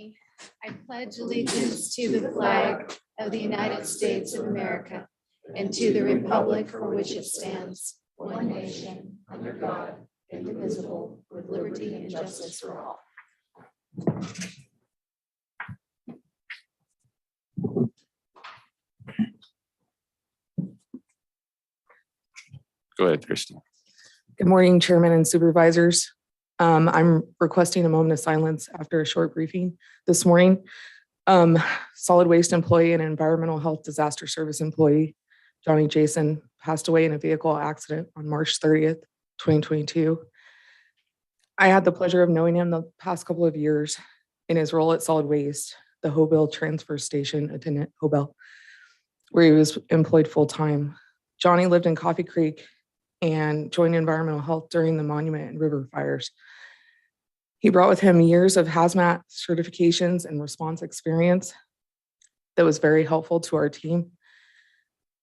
me. I pledge allegiance to the flag of the United States of America and to the republic for which it stands, one nation, under God, indivisible, with liberty and justice for all. Go ahead, Christy. Good morning, Chairman and Supervisors. I'm requesting a moment of silence after a short briefing this morning. Solid waste employee and environmental health disaster service employee, Johnny Jason, passed away in a vehicle accident on March 30th, 2022. I had the pleasure of knowing him the past couple of years in his role at Solid Waste, the Hobel Transfer Station attendant, Hobel, where he was employed full-time. Johnny lived in Coffee Creek and joined environmental health during the Monument and River fires. He brought with him years of hazmat certifications and response experience that was very helpful to our team.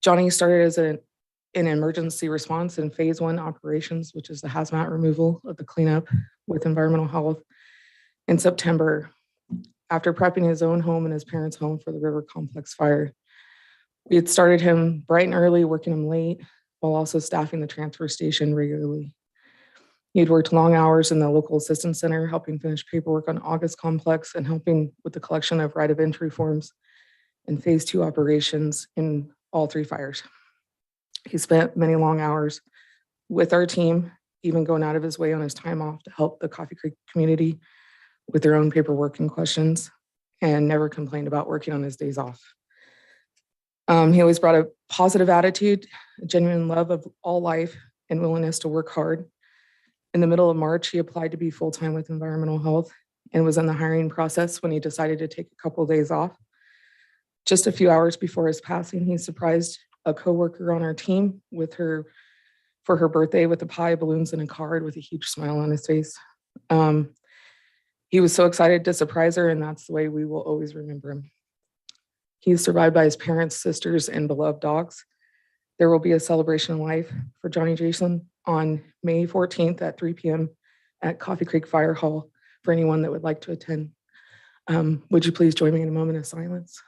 Johnny started as an emergency response in phase 1 operations, which is the hazmat removal of the cleanup with environmental health in September, after prepping his own home and his parents' home for the river complex fire. We had started him bright and early, working him late, while also staffing the transfer station regularly. He had worked long hours in the local assistance center, helping finish paperwork on August complex and helping with the collection of right of entry forms in phase 2 operations in all 3 fires. He spent many long hours with our team, even going out of his way on his time off to help the Coffee Creek community with their own paperwork and questions, and never complained about working on his days off. He always brought a positive attitude, a genuine love of all life, and willingness to work hard. In the middle of March, he applied to be full-time with environmental health and was in the hiring process when he decided to take a couple of days off. Just a few hours before his passing, he surprised a coworker on our team for her birthday with a pie, balloons, and a card with a huge smile on his face. He was so excited to surprise her, and that's the way we will always remember him. He is survived by his parents, sisters, and beloved dogs. There will be a celebration of life for Johnny Jason on May 14th at 3 p.m. at Coffee Creek Fire Hall for anyone that would like to attend. Would you please join me in a moment of silence?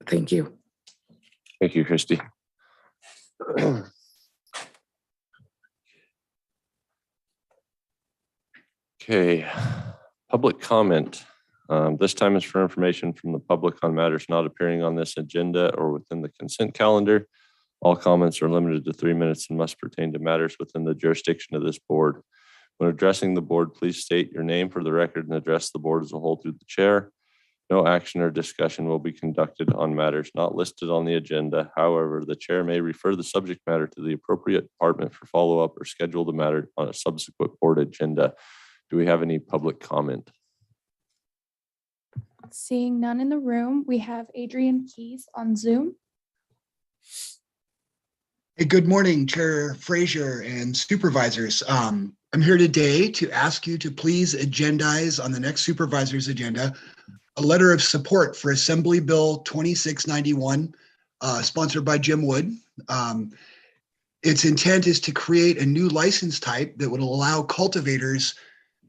Thank you. Thank you, Christy. Okay, public comment. This time is for information from the public on matters not appearing on this agenda or within the consent calendar. All comments are limited to 3 minutes and must pertain to matters within the jurisdiction of this board. When addressing the board, please state your name for the record and address the board as a whole through the chair. No action or discussion will be conducted on matters not listed on the agenda. However, the chair may refer the subject matter to the appropriate department for follow-up or schedule the matter on a subsequent board agenda. Do we have any public comment? Seeing none in the room, we have Adrian Keys on Zoom. Hey, good morning, Chair Frazier and Supervisors. I'm here today to ask you to please agendize on the next Supervisors agenda a letter of support for Assembly Bill 2691, sponsored by Jim Wood. Its intent is to create a new license type that would allow cultivators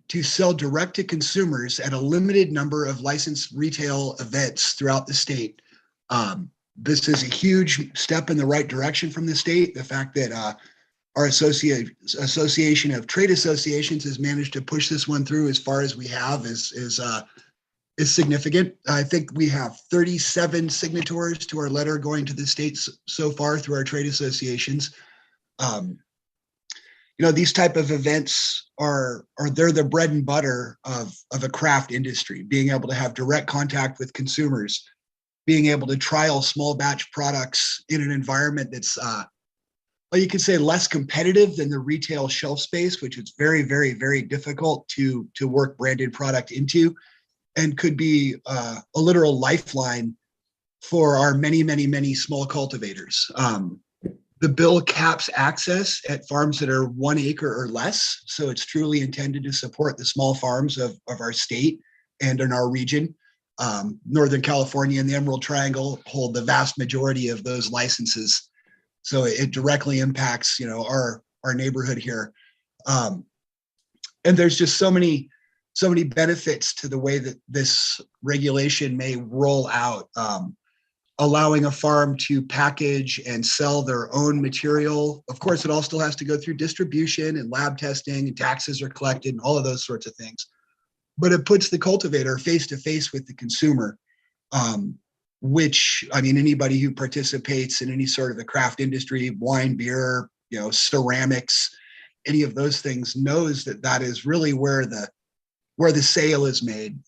to sell direct to consumers at a limited number of licensed retail events throughout the state. This is a huge step in the right direction from the state. The fact that our Association of Trade Associations has managed to push this one through as far as we have is significant. I think we have 37 signatories to our letter going to the states so far through our trade associations. These type of events they're the bread and butter of a craft industry, being able to have direct contact with consumers, being able to trial small batch products in an environment that's you could say less competitive than the retail shelf space, which is very, very, very difficult to work branded product into, and could be a literal lifeline for our many, many, many small cultivators. The bill caps access at farms that are 1 acre or less. So it's truly intended to support the small farms of our state and in our region. Northern California and the Emerald Triangle hold the vast majority of those licenses. So it directly impacts, our neighborhood here. And there's just so many benefits to the way that this regulation may roll out. Allowing a farm to package and sell their own material. Of course, it all still has to go through distribution and lab testing, and taxes are collected and all of those sorts of things. But it puts the cultivator face to face with the consumer, which, anybody who participates in any sort of the craft industry, wine, beer, ceramics, any of those things, knows that is really where the sale is made.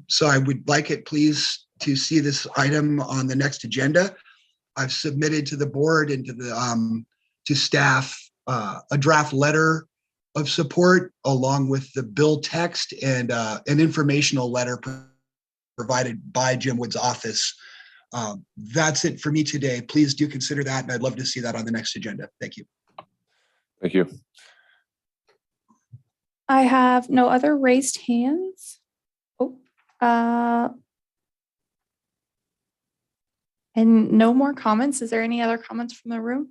So I would like it, please, to see this item on the next agenda. I've submitted to the board and to staff a draft letter of support along with the bill text and an informational letter provided by Jim Wood's office. That's it for me today. Please do consider that, and I'd love to see that on the next agenda. Thank you. Thank you. I have no other raised hands. And no more comments. Is there any other comments from the room?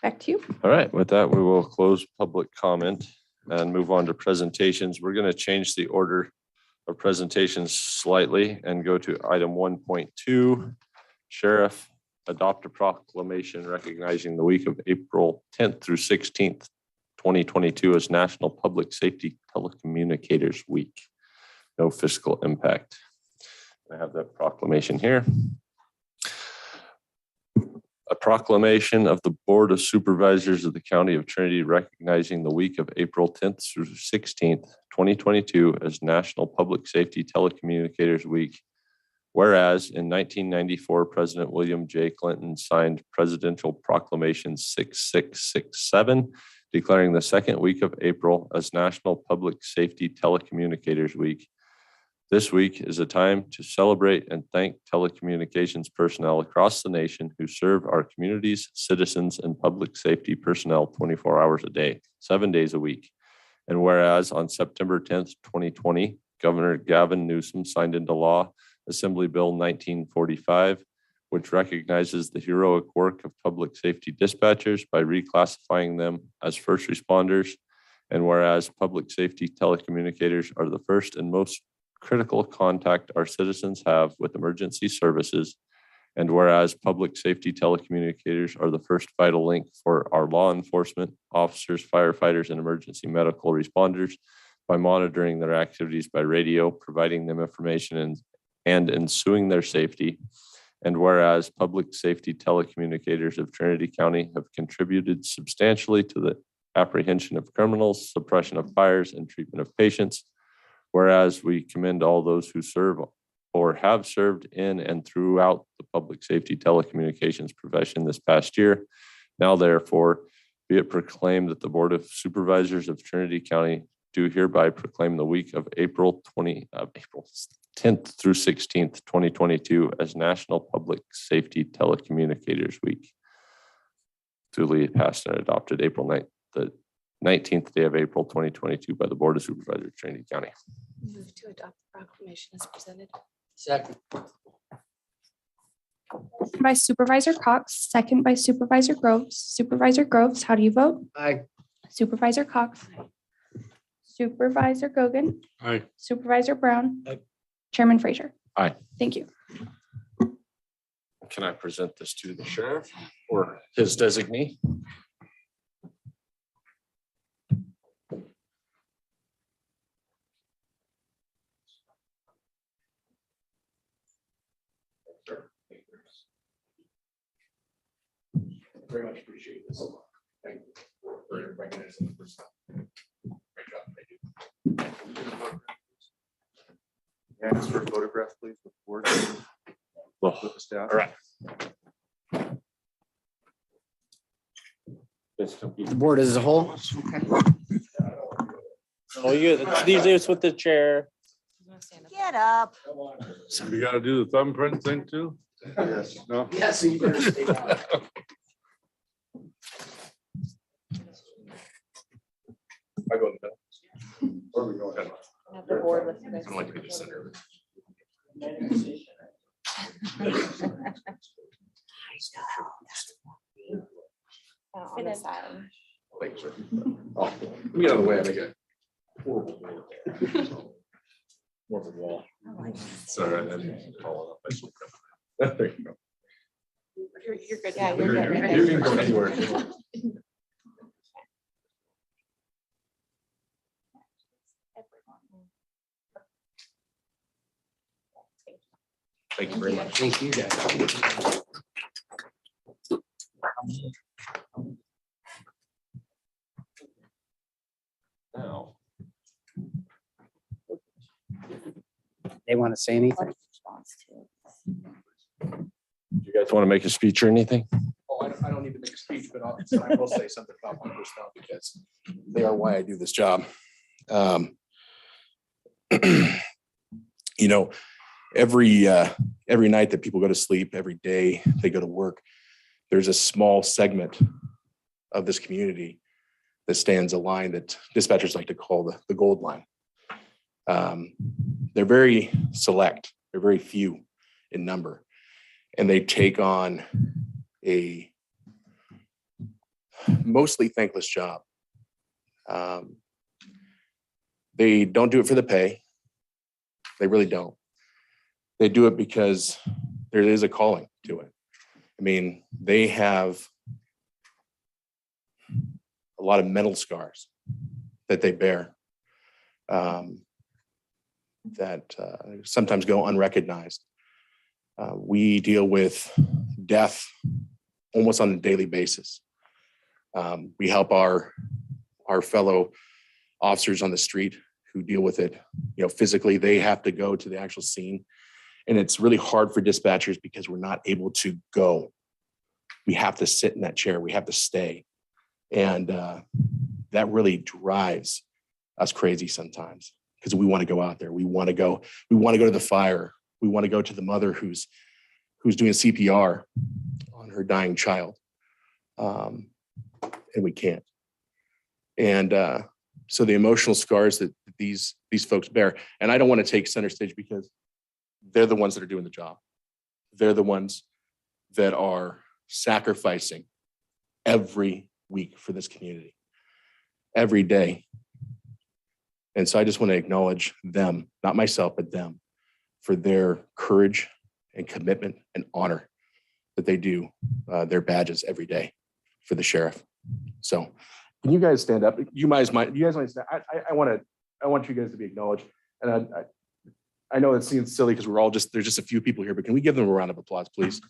Back to you. All right, with that, we will close public comment and move on to presentations. We're going to change the order of presentations slightly and go to item 1.2. Sheriff, adopt a proclamation recognizing the week of April 10th through 16th, 2022 as National Public Safety Telecommunicators Week. No fiscal impact. I have that proclamation here. A proclamation of the Board of Supervisors of the County of Trinity recognizing the week of April 10th through 16th, 2022 as National Public Safety Telecommunicators Week. Whereas in 1994, President William J. Clinton signed Presidential Proclamation 6667, declaring the second week of April as National Public Safety Telecommunicators Week. This week is a time to celebrate and thank telecommunications personnel across the nation who serve our communities, citizens, and public safety personnel 24 hours a day, 7 days a week. And whereas on September 10th, 2020, Governor Gavin Newsom signed into law Assembly Bill 1945, which recognizes the heroic work of public safety dispatchers by reclassifying them as first responders. And whereas public safety telecommunicators are the first and most critical contact our citizens have with emergency services, and whereas public safety telecommunicators are the first vital link for our law enforcement officers, firefighters, and emergency medical responders by monitoring their activities by radio, providing them information and ensuing their safety. And whereas public safety telecommunicators of Trinity County have contributed substantially to the apprehension of criminals, suppression of fires, and treatment of patients. Whereas we commend all those who serve or have served in and throughout the public safety telecommunications profession this past year. Now, therefore, be it proclaimed that the Board of Supervisors of Trinity County do hereby proclaim the week of April 10th through 16th, 2022 as National Public Safety Telecommunicators Week. Duly passed and adopted April 9th, the 19th day of April, 2022 by the Board of Supervisors of Trinity County. Move to adopt the proclamation as presented. Second. By Supervisor Cox, second by Supervisor Groves. Supervisor Groves, how do you vote? Aye. Supervisor Cox. Supervisor Gogan. Aye. Supervisor Brown. Aye. Chairman Frazier. Aye. Thank you. Can I present this to the sheriff or his designee? Very much appreciate this. Thank you for recognizing the first time. Great job. Thank you. And ask for a photograph, please, with the board, with the staff. All right. The board as a whole? Oh, these are with the chair. Get up. We gotta do the thumbprint thing too? Yes. No? Yes, so you better stay down. I go in the middle. Where are we going? Have the board with I don't like to be the center of it. on the side. Thanks, sir. Oh, let me get out of the way. I make a horrible wall. More of a wall. Sorry, I didn't call it up. I slipped up. There you go. You're good. Yeah, You're you're good. good. You can go anywhere. Thank you very much. Thank you, guys. Now, They want to say anything? do you guys want to make a speech or anything? Oh, I don't need to make a speech, but I will say something about my personnel because they are why I do this job. You know, every night that people go to sleep, every day they go to work, there's a small segment of this community that stands a line that dispatchers like to call the gold line. They're very select, they're very few in number, and they take on a mostly thankless job. They don't do it for the pay. They really don't. They do it because there is a calling to it. I mean, they have a lot of mental scars that they bear that sometimes go unrecognized. We deal with death almost on a daily basis. We help our fellow officers on the street who deal with it, you know, physically. They have to go to the actual scene, and it's really hard for dispatchers because we're not able to go. We have to sit in that chair. We have to stay, and that really drives us crazy sometimes because we want to go out there. We want to go. We want to go to the fire. We want to go to the mother who's doing CPR on her dying child, and we can't. And so the emotional scars that these folks bear, and I don't want to take center stage because they're the ones that are doing the job. They're the ones that are sacrificing every week for this community, every day. And so I just want to acknowledge them, not myself, but them, for their courage and commitment and honor that they do their badges every day for the sheriff. So can you guys stand up? You guys might stand. I want you guys to be acknowledged. And I know it seems silly because there's just a few people here, but can we give them a round of applause, please?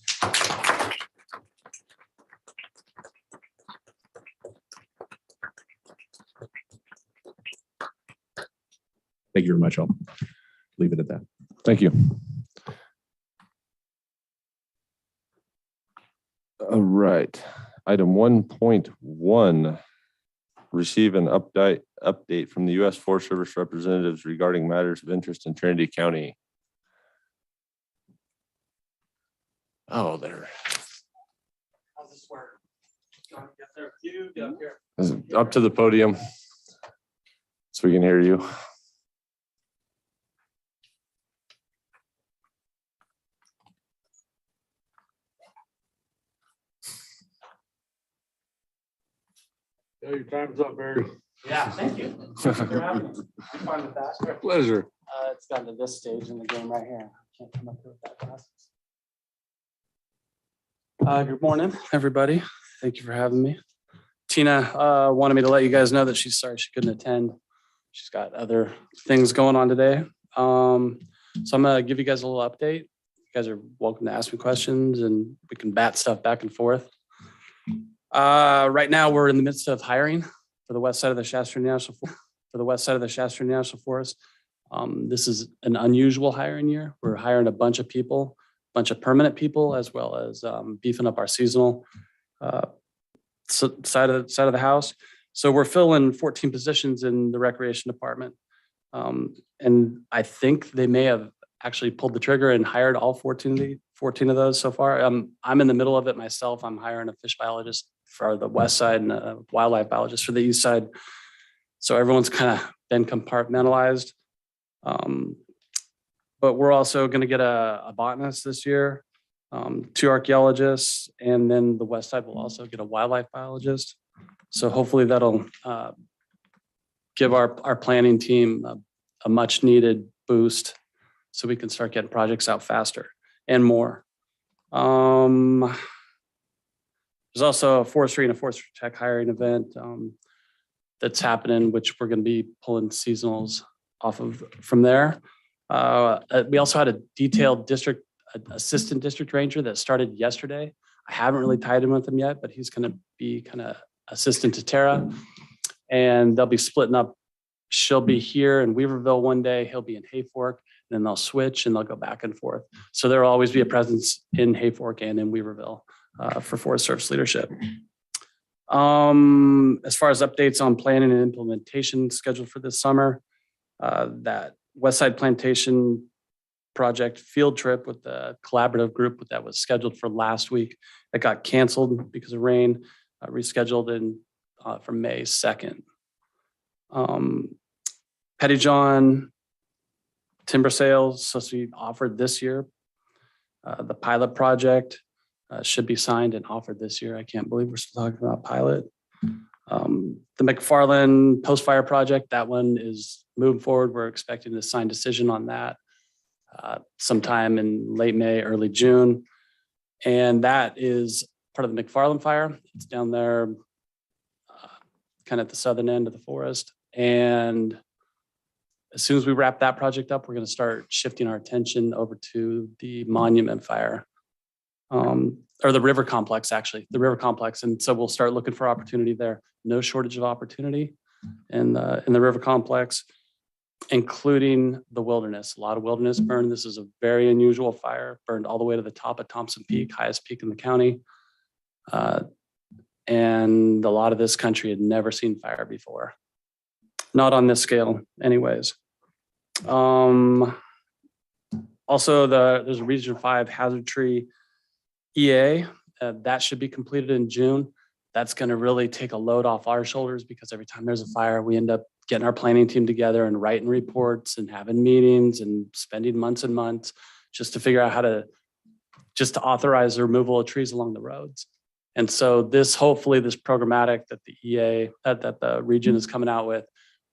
Thank you very much. I'll leave it at that. Thank you. All right. Item 1.1, receive an update from the U.S. Forest Service representatives regarding matters of interest in Trinity County. Oh, there. Up to the podium so we can hear you. Yeah, your time's up, Barry. Yeah, thank you. I'm fine with that. Pleasure. It's gotten to this stage in the game right here. Can't come up here with that fast. Good morning, everybody. Thank you for having me. Tina wanted me to let you guys know that she's sorry she couldn't attend. She's got other things going on today. So I'm gonna give you guys a little update. You guys are welcome to ask me questions and we can bat stuff back and forth. Right now, we're in the midst of hiring for the west side of the Shasta National Forest. This is an unusual hiring year. We're hiring a bunch of people, a bunch of permanent people, as well as beefing up our seasonal side of the house. So we're filling 14 positions in the recreation department. And I think they may have actually pulled the trigger and hired all 14 of those so far. I'm in the middle of it myself. I'm hiring a fish biologist for the west side and a wildlife biologist for the east side. So everyone's kind of been compartmentalized. But we're also going to get a botanist this year, 2 archaeologists, and then the west side will also get a wildlife biologist. So hopefully that'll give our planning team a much needed boost so we can start getting projects out faster and more. There's also a forestry and a forestry tech hiring event that's happening, which we're going to be pulling seasonals off of from there. We also had a detailed assistant district ranger that started yesterday. I haven't really tied in with him yet, but he's going to be kind of assistant to Tara, and they'll be splitting up. She'll be here in Weaverville one day, he'll be in Hayfork, and then they'll switch and they'll go back and forth. So there'll always be a presence in Hayfork and in Weaverville for Forest Service leadership. As far as updates on planning and implementation scheduled for this summer, that Westside Plantation project field trip with the collaborative group that was scheduled for last week, that got canceled because of rain, rescheduled for May 2nd. Pettyjohn timber sales supposed to be offered this year. The pilot project should be signed and offered this year. I can't believe we're still talking about pilot. The Mcfarland post-fire project, that one is moving forward. We're expecting a signed decision on that sometime in late May, early June. And that is part of the Mcfarland fire. It's down there kind of at the southern end of the forest. And as soon as we wrap that project up, we're going to start shifting our attention over to the monument fire, or the river complex, actually, the river complex. And so we'll start looking for opportunity there. No shortage of opportunity in the river complex, including the wilderness. A lot of wilderness burn. This is a very unusual fire, burned all the way to the top of Thompson Peak, highest peak in the county. And a lot of this country had never seen fire before. Not on this scale anyways. Also, there's a Region 5 hazard tree EA that should be completed in June. That's going to really take a load off our shoulders because every time there's a fire, we end up getting our planning team together and writing reports and having meetings and spending months and months just to figure out how to authorize the removal of trees along the roads. And so hopefully this programmatic that the EA, that the region is coming out with,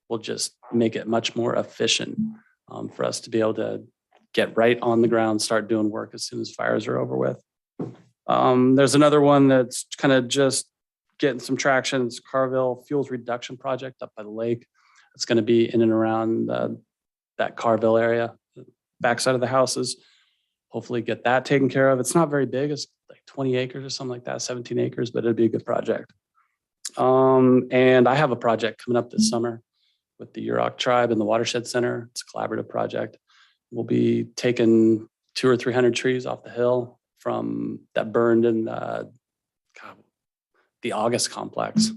will just make it much more efficient for us to be able to get right on the ground, start doing work as soon as fires are over with. There's another one that's kind of just getting some traction. It's Carville Fuels Reduction Project up by the lake. It's going to be in and around that Carville area, the backside of the houses. Hopefully get that taken care of. It's not very big. It's like 20 acres or something like that, 17 acres, but it'd be a good project. And I have a project coming up this summer with the Yurok tribe and the Watershed Center. It's a collaborative project. We'll be taking 200 or 300 trees off the hill from that burned in the August complex.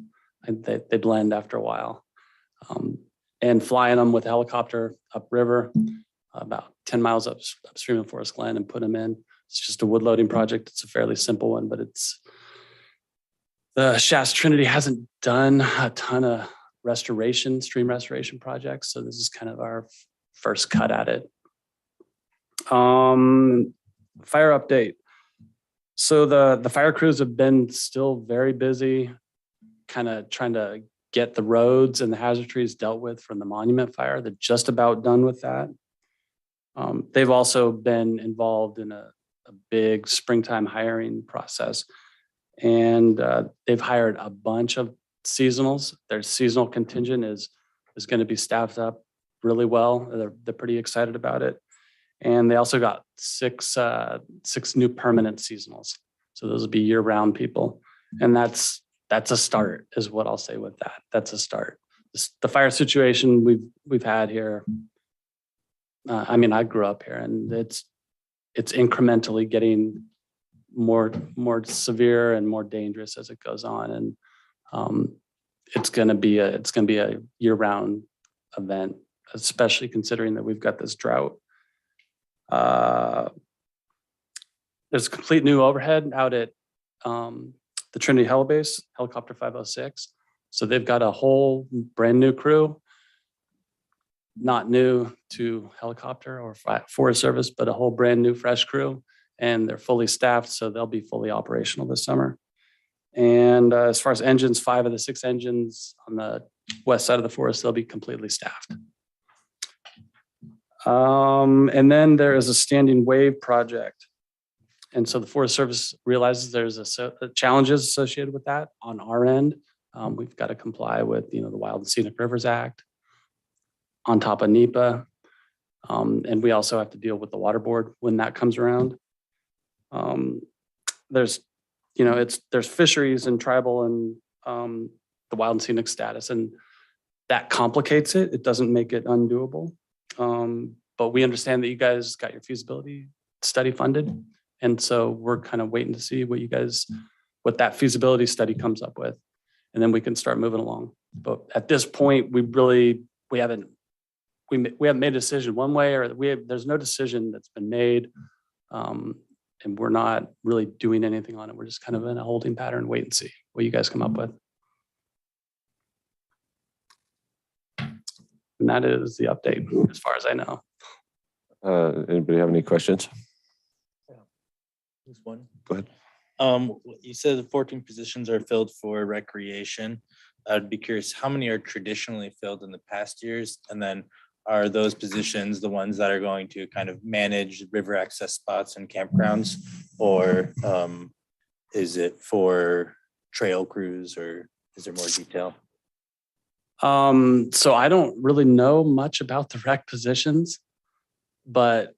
And they blend after a while. And flying them with a helicopter upriver, about 10 miles upstream of Forest Glen, and put them in. It's just a wood loading project. It's a fairly simple one, but the Shasta Trinity hasn't done a ton of stream restoration projects. So this is kind of our first cut at it. Fire update. So the fire crews have been still very busy, kind of trying to get the roads and the hazard trees dealt with from the monument fire. They're just about done with that. They've also been involved in a big springtime hiring process, and they've hired a bunch of seasonals. Their seasonal contingent is going to be staffed up really well. They're pretty excited about it. And they also got six new permanent seasonals. So those will be year-round people. And that's a start, is what I'll say with that. That's a start. The fire situation we've had here. I grew up here, and it's incrementally getting more severe and more dangerous as it goes on. And it's going to be a year-round event, especially considering that we've got this drought. There's a complete new overhead out at the Trinity Helibase, Helicopter 506. So they've got a whole brand new crew, not new to helicopter or Forest Service, but a whole brand new fresh crew. And they're fully staffed, so they'll be fully operational this summer. And as far as engines, 5 of the 6 engines on the west side of the forest, they'll be completely staffed. And then there is a standing wave project. And so the Forest Service realizes there's challenges associated with that on our end. We've got to comply with, the Wild and Scenic Rivers Act on top of NEPA. And we also have to deal with the water board when that comes around. There's fisheries and tribal and the wild and scenic status, and that complicates it. It doesn't make it undoable. But we understand that you guys got your feasibility study funded. And so we're kind of waiting to see what that feasibility study comes up with. And then we can start moving along. But at this point, we haven't made a decision one way or there's no decision that's been made. And we're not really doing anything on it. We're just kind of in a holding pattern, wait and see what you guys come up with. And that is the update as far as I know. Anybody have any questions? Just one. Go ahead. You said the 14 positions are filled for recreation. I'd be curious, how many are traditionally filled in the past years? And then are those positions the ones that are going to kind of manage river access spots and campgrounds? Or is it for trail crews, or is there more detail? So I don't really know much about the rec positions, but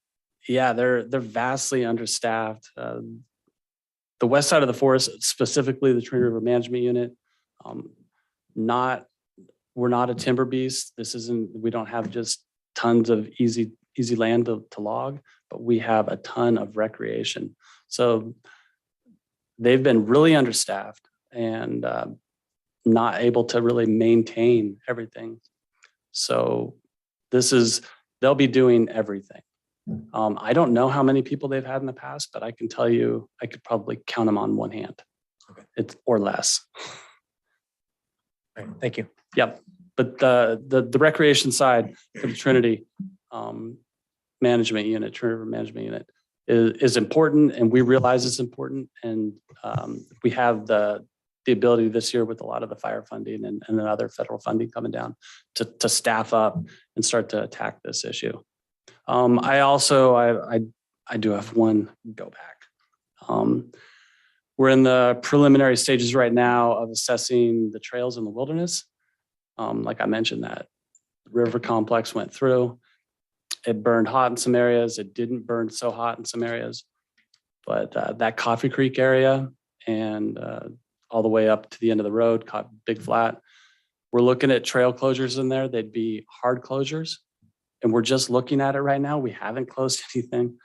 yeah, they're vastly understaffed. The west side of the forest, specifically the Trinity River Management Unit, we're not a timber beast. We don't have just tons of easy land to log, but we have a ton of recreation. So they've been really understaffed and not able to really maintain everything. So they'll be doing everything. I don't know how many people they've had in the past, but I can tell you, I could probably count them on one hand. Okay. Or less. All right, thank you. Yep. But the recreation side for the Trinity Management Unit, Trinity River Management Unit is important, and we realize it's important. And we have the ability this year with a lot of the fire funding and then other federal funding coming down to staff up and start to attack this issue. I do have one go back. We're in the preliminary stages right now of assessing the trails in the wilderness. Like I mentioned, that river complex went through. It burned hot in some areas. It didn't burn so hot in some areas. But that Coffee Creek area and all the way up to the end of the road, Big Flat, we're looking at trail closures in there. They'd be hard closures. And we're just looking at it right now. We haven't closed anything.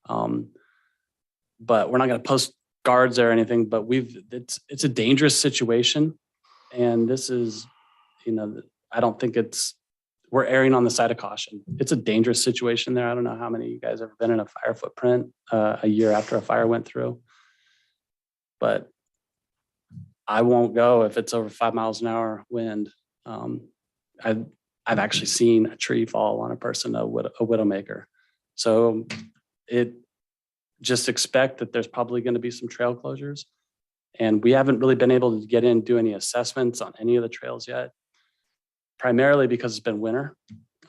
But we're not going to post guards or anything, but it's a dangerous situation. And this is, I don't think we're erring on the side of caution. It's a dangerous situation there. I don't know how many of you guys ever been in a fire footprint a year after a fire went through, but I won't go if it's over 5 miles an hour wind. I've actually seen a tree fall on a person, a widowmaker. So just expect that there's probably going to be some trail closures. And we haven't really been able to get in and do any assessments on any of the trails yet, primarily because it's been winter.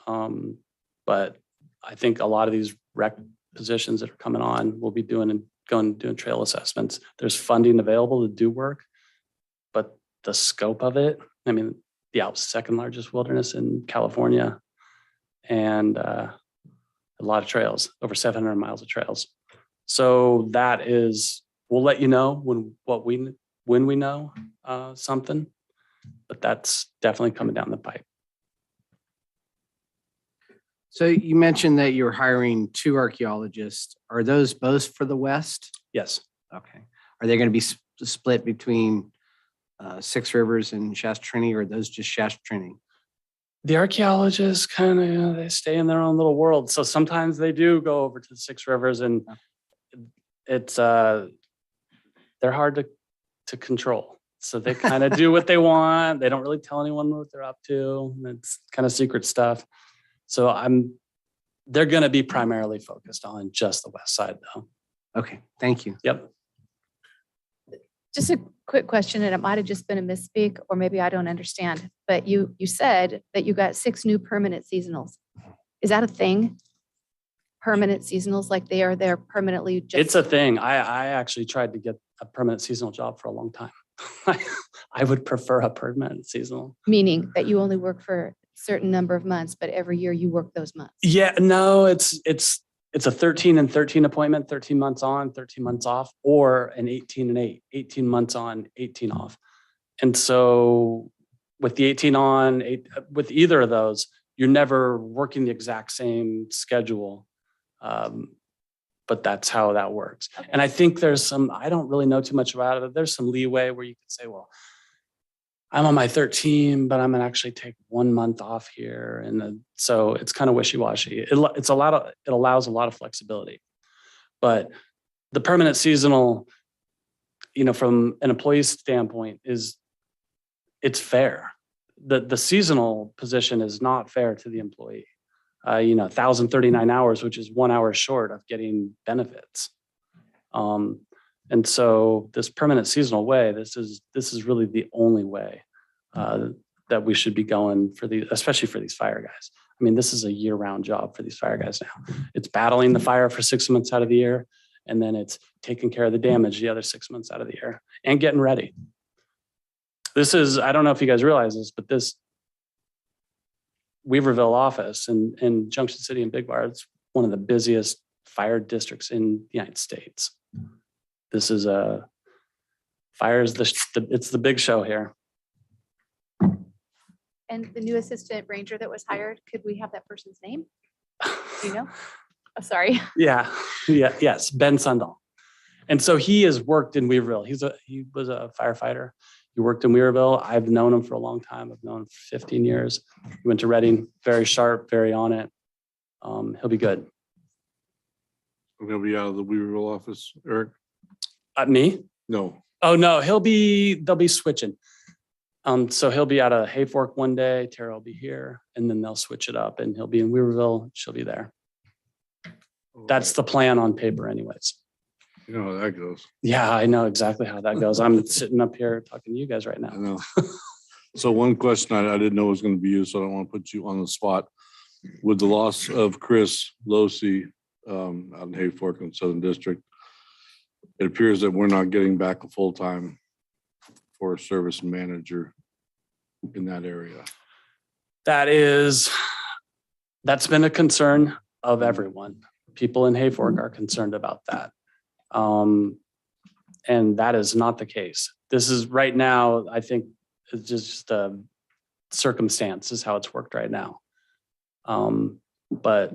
But I think a lot of these rec positions that are coming on will be doing trail assessments. There's funding available to do work, but the scope of it, the Alps second largest wilderness in California, and a lot of trails, over 700 miles of trails. So we'll let you know when we know something, but that's definitely coming down the pipe. So you mentioned that you're hiring 2 archaeologists. Are those both for the West? Yes. Okay. Are they going to be split between Six Rivers and Shasta Trinity, or are those just Shasta Trinity? The archaeologists kind of, they stay in their own little world. So sometimes they do go over to the Six Rivers, and it's, they're hard to control. So they kind of do what they want. They don't really tell anyone what they're up to. It's kind of secret stuff. So they're going to be primarily focused on just the west side though. Okay, thank you. Yep. Just a quick question, and it might have just been a misspeak, or maybe I don't understand, but you said that you got 6 new permanent seasonals. Is that a thing? Permanent seasonals, like they are there permanently? It's a thing. I actually tried to get a permanent seasonal job for a long time. I would prefer a permanent seasonal. Meaning that you only work for a certain number of months, but every year you work those months. Yeah, no, it's a 13 and 13 appointment, 13 months on, 13 months off, or an 18 and 8, 18 months on, 18 off. And so with the 18 on, with either of those, you're never working the exact same schedule. But that's how that works. Okay. And I think there's some, I don't really know too much about it. There's some leeway where you could say, well, I'm on my 13, but I'm gonna actually take 1 month off here. And so it's kind of wishy-washy. It allows a lot of flexibility. But the permanent seasonal, from an employee standpoint, it's fair. The seasonal position is not fair to the employee. 1,039 hours, which is 1 hour short of getting benefits. And so this permanent seasonal way, this is really the only way that we should be going especially for these fire guys. I mean, this is a year-round job for these fire guys now. It's battling the fire for 6 months out of the year, and then it's taking care of the damage the other 6 months out of the year and getting ready. This is, I don't know if you guys realize this, but this Weaverville office in Junction City and Big Bar, it's one of the busiest fire districts in the United States. This is it's the big show here. And the new assistant ranger that was hired, could we have that person's name? Do you know? Oh, sorry. Yes, Ben Sundall. And so he has worked in Weaverville. He was a firefighter. He worked in Weaverville. I've known him for a long time. I've known him for 15 years. He went to Reading, very sharp, very on it. He'll be good. I'm gonna be out of the Weaverville office, Eric? Me? No. Oh, no, they'll be switching. So he'll be out of Hayfork one day, Tara will be here, and then they'll switch it up and he'll be in Weaverville, she'll be there. That's the plan on paper anyways. You know how that goes. Yeah, I know exactly how that goes. I'm sitting up here talking to you guys right I now. know. So one question I didn't know was gonna be you, so I don't want to put you on the spot. With the loss of Chris Losi out in Hayfork in Southern District, it appears that we're not getting back a full-time Forest Service manager in that area. That's been a concern of everyone. People in Hayfork are concerned about that. And that is not the case. This is right now, I think it's just a circumstance is how it's worked right now. But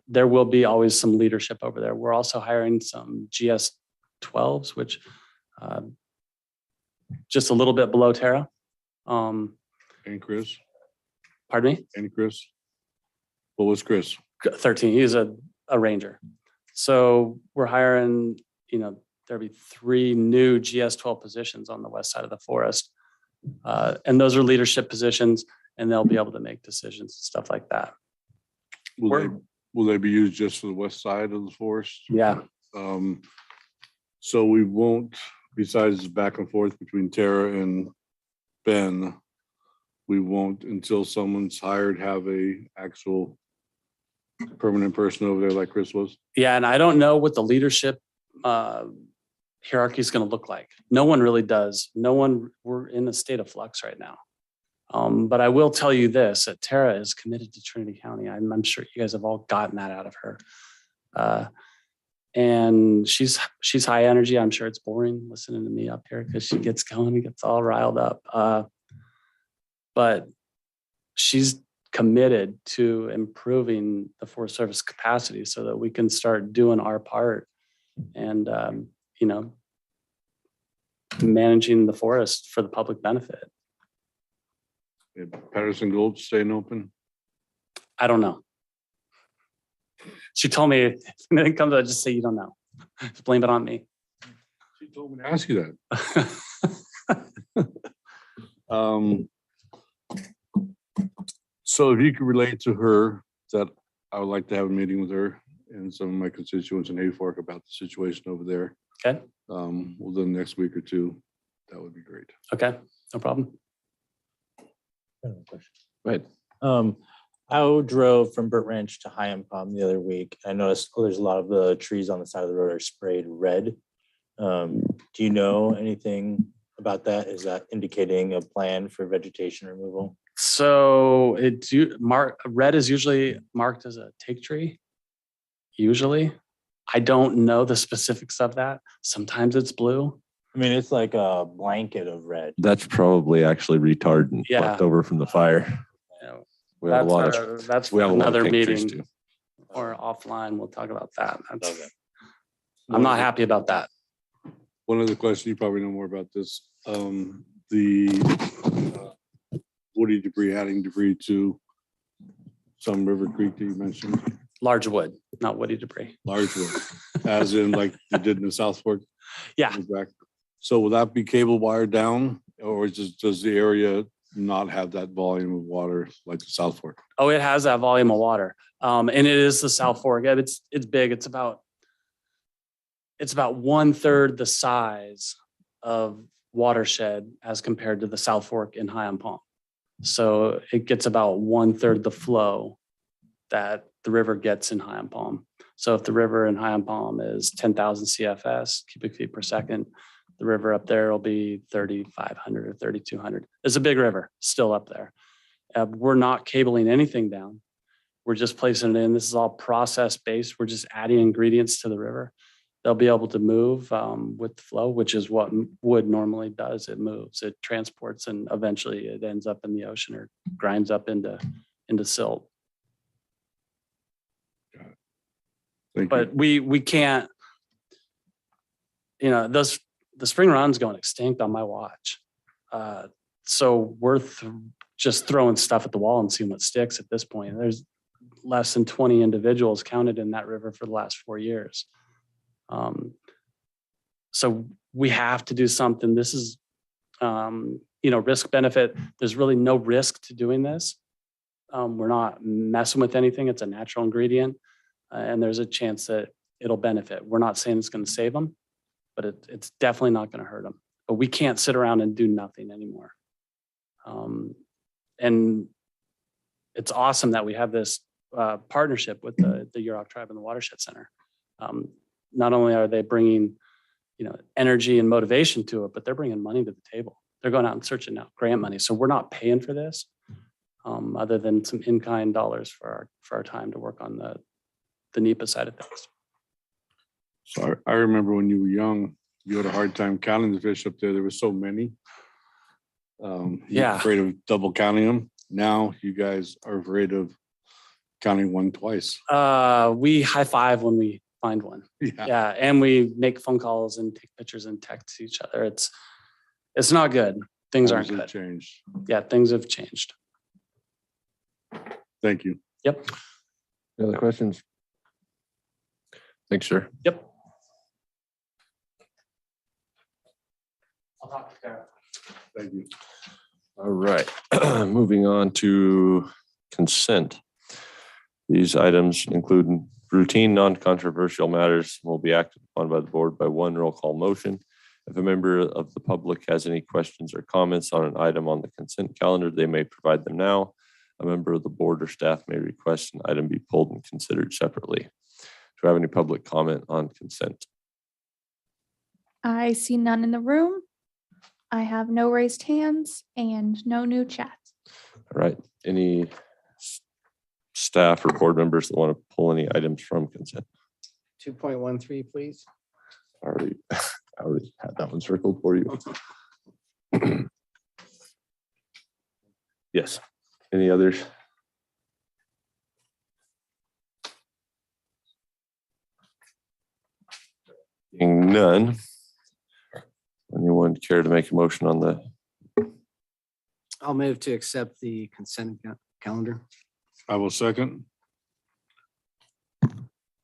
there will be always some leadership over there. We're also hiring some GS 12s, which just a little bit below Tara. And Chris? Pardon me? And Chris? What was Chris? 13. He's a ranger. So we're hiring, there'll be 3 new GS-12 positions on the west side of the forest. And those are leadership positions, and they'll be able to make decisions and stuff like that. Will they be used just for the west side of the forest? Yeah. So we won't, besides the back and forth between Tara and Ben, we won't, until someone's hired, have a actual permanent person over there like Chris was? Yeah, and I don't know what the leadership hierarchy is going to look like. No one really does. We're in a state of flux right now. But I will tell you this, that Tara is committed to Trinity County. I'm sure you guys have all gotten that out of her. And she's high energy. I'm sure it's boring listening to me up here because she gets going and gets all riled up. But she's committed to improving the Forest Service capacity so that we can start doing our part and, managing the forest for the public benefit. Patterson Gulch staying open? I don't know. She told me if anything comes, I just say you don't know. Just blame it on me. She told me to ask you that. So if you could relate to her that I would like to have a meeting with her and some of my constituents in Hayfork about the situation over there. Okay. Within the next week or two, that would be great. Okay, no problem. Go Right. I drove from Burt Ranch to Hyam the other week. I noticed there's a lot of the trees on the side of the road are sprayed red. Do you know anything about that? Is that indicating a plan for vegetation removal? So red is usually marked as a take tree. Usually, I don't know the specifics of that. Sometimes it's blue. I mean, it's like a blanket of red. That's probably actually retardant Yeah. left over from the fire. You know, We have a lot of, that's we have a lot of another pink trees meeting too. or offline. We'll talk about that. Okay. I'm not happy about that. One other question, you probably know more about this. The woody debris, adding debris to some River Creek that you mentioned, Large wood, not woody debris. large wood, as in like you did in the South Fork. Yeah. Back. So will that be cable wired down, or does the area not have that volume of water like the South Fork? Oh, it has that volume of water. And it is the South Fork. Yeah, it's big. It's about 1/3 the size of watershed as compared to the South Fork in Hyam Palm. So it gets about 1/3 the flow that the river gets in Hyam Palm. So if the river in Hyam Palm is 10,000 CFS, cubic feet per second, the river up there will be 3,500 or 3,200. It's a big river still up there. We're not cabling anything down. We're just placing it in. This is all process based. We're just adding ingredients to the river. They'll be able to move with the flow, which is what wood normally does. It moves, it transports, and eventually it ends up in the ocean or grinds up into silt. Thank But we can't, the spring run's going extinct on my watch. So we're just throwing stuff at the wall and seeing what sticks at this point. There's less than 20 individuals counted in that river for the last 4 years. So we have to do something. This is, risk benefit. There's really no risk to doing this. We're not messing with anything. It's a natural ingredient, and there's a chance that it'll benefit. We're not saying it's going to save them, but it's definitely not going to hurt them. But we can't sit around and do nothing anymore. And it's awesome that we have this partnership with the Yurok Tribe and the Watershed Center. Not only are they bringing, energy and motivation to it, but they're bringing money to the table. They're going out and searching out grant money. So we're not paying for this, other than some in-kind dollars for our time to work on the NEPA side of things. So I remember when you were young, you had a hard time counting the fish up there. There were so many. You were afraid of double counting them. Now you guys are afraid of counting one twice. We high five when we find one. Yeah. And we make phone calls and take pictures and text each other. It's not good. Things aren't good. Changed. Yeah, things have changed. Thank you. Yep. Any other questions? Thanks, sir. Yep. I'll talk to Tara. Thank you. All right, moving on to consent. These items include routine, non-controversial matters will be acted upon by the board by one roll call motion. If a member of the public has any questions or comments on an item on the consent calendar, they may provide them now. A member of the board or staff may request an item be pulled and considered separately. Do we have any public comment on consent? I see none in the room. I have no raised hands and no new chats. All right, any staff or board members that want to pull any items from consent? 2.13, please. I already had that one circled for you. Yes, any others? Seeing none. Anyone Anyone care to make a motion on the, I'll move to accept the consent calendar. I will second.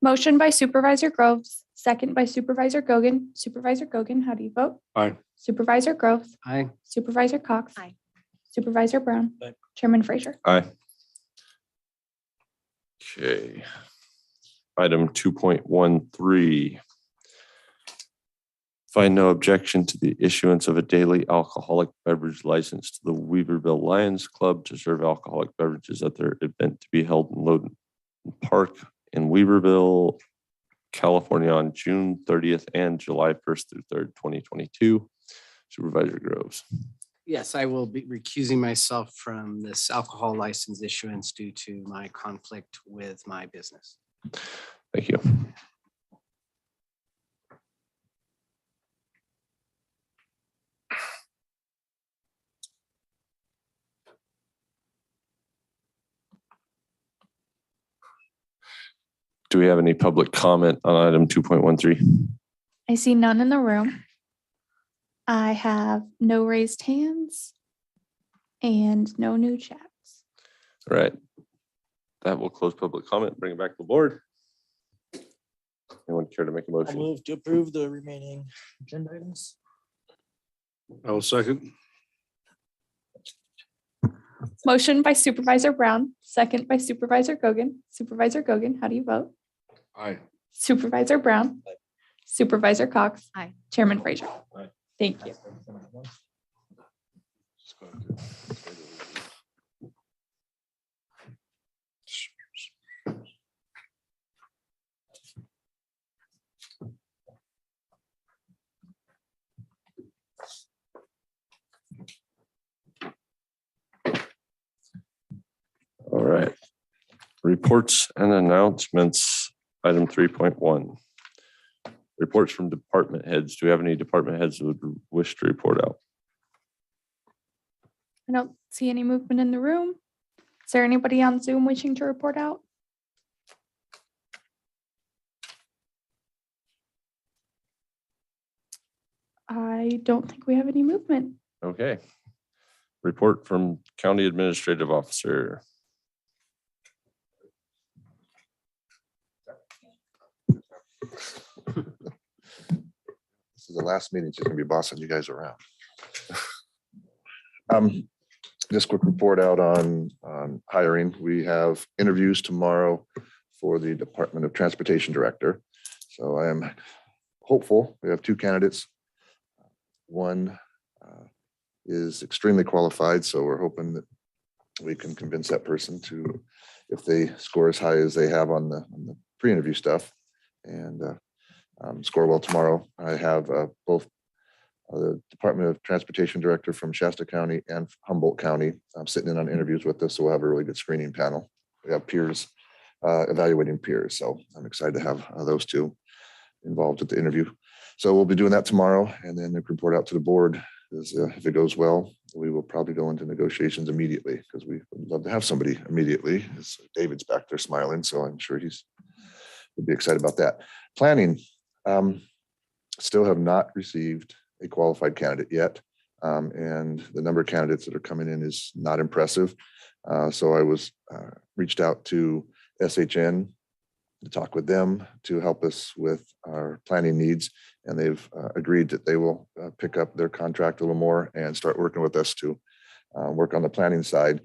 Motion by Supervisor Groves, second by Supervisor Gogan. Supervisor Gogan, how do you vote? Aye. Supervisor Groves, Aye. Supervisor Cox. Aye. Supervisor Brown. Aye. Chairman Frazier. aye. Okay. Item 2.13. Find no objection to the issuance of a daily alcoholic beverage license to the Weaverville Lions Club to serve alcoholic beverages at their event to be held in Loden Park in Weaverville, California on June 30th and July 1st through 3rd, 2022. Supervisor Groves. Yes, I will be recusing myself from this alcohol license issuance due to my conflict with my business. Thank you. Do we have any public comment on item 2.13? I see none in the room. I have no raised hands and no new chats. All right. That will close public comment, bring it back to the board. Anyone care to make a I'll motion? move to approve the remaining agenda items. I will second. Motion by Supervisor Brown, second by Supervisor Gogan. Supervisor Gogan, how do you vote? Aye. Supervisor Brown. Aye. Supervisor Cox. Aye. Chairman Frazier. Aye. Thank you. All right. Reports and announcements, item 3.1. Reports from department heads. Do we have any department heads who would wish to report out? I don't see any movement in the room. Is there anybody on Zoom wishing to report out? I don't think we have any movement. Okay. Report from County Administrative Officer. This is the last meeting. She's gonna be bossing you guys around. Just quick report out on hiring. We have interviews tomorrow for the Department of Transportation Director. So I am hopeful. We have two candidates. One is extremely qualified, so we're hoping that we can convince that person to, if they score as high as they have on the pre-interview stuff, and score well tomorrow. I have both the Department of Transportation Director from Shasta County and Humboldt County sitting in on interviews with us, so we'll have a really good screening panel. We have peers evaluating peers, so I'm excited to have those two involved at the interview. So we'll be doing that tomorrow, and then the report out to the board is if it goes well, we will probably go into negotiations immediately, because we would love to have somebody immediately. David's back there smiling, so I'm sure would be excited about that. Planning, still have not received a qualified candidate yet, and the number of candidates that are coming in is not impressive. So I was reached out to SHN to talk with them to help us with our planning needs, and they've agreed that they will pick up their contract a little more and start working with us to work on the planning side.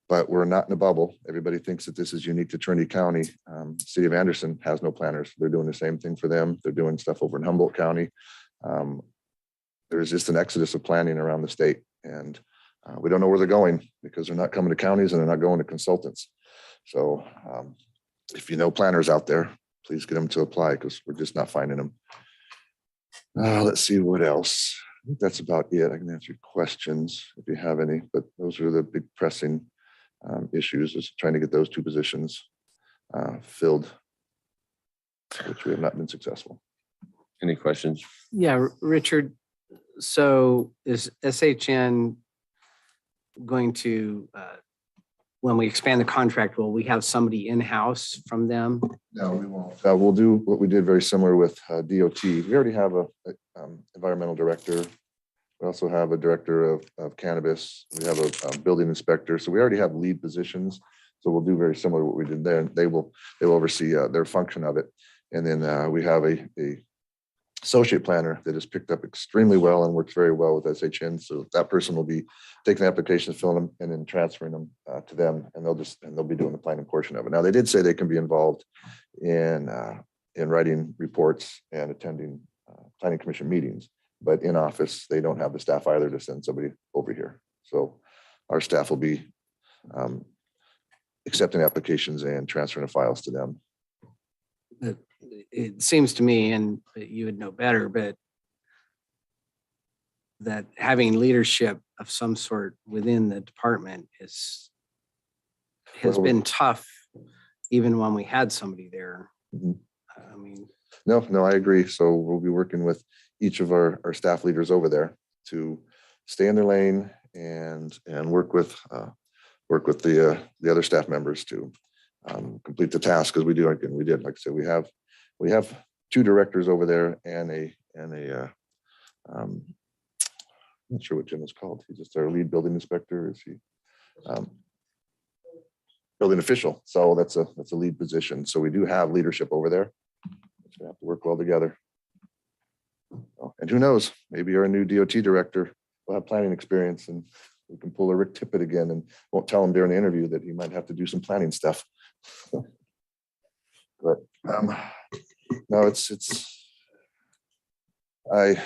But we're not in a bubble. Everybody thinks that this is unique to Trinity County. City of Anderson has no planners. They're doing the same thing for them. They're doing stuff over in Humboldt County. There's just an exodus of planning around the state, and we don't know where they're going because they're not coming to counties and they're not going to consultants. So if you know planners out there, please get them to apply, because we're just not finding them. Let's see what else. I think that's about it. I can answer your questions if you have any, but those are the big pressing issues, is trying to get those two positions filled, which we have not been successful. Any questions? Yeah, Richard. So is SHN going to, when we expand the contract, will we have somebody in-house from them? No, we won't. We'll do what we did very similar with DOT. We already have a environmental director. We also have a director of cannabis. We have a building inspector. So we already have lead positions. So we'll do very similar to what we did there. They'll oversee their function of it. And then we have a associate planner that has picked up extremely well and works very well with SHN. So that person will be taking the applications, filling them, and then transferring them to them, and they'll be doing the planning portion of it. Now, they did say they can be involved in writing reports and attending planning commission meetings, but in office, they don't have the staff either to send somebody over here. So our staff will be accepting applications and transferring the files to them. It seems to me, and you would know better, but that having leadership of some sort within the department has been tough, even when we had somebody there. Mhm. I mean, No, I agree. So we'll be working with each of our staff leaders over there to stay in their lane and work with the other staff members to complete the task, because we did, like I said, we have 2 directors over there and a I'm not sure what Jim is called. He's just our lead building inspector. Is he building official? So that's a lead position. So we do have leadership over there. We have to work well together. And who knows, maybe our new DOT director will have planning experience and we can pull a Rick Tippett again and won't tell him during the interview that he might have to do some planning stuff. But no, I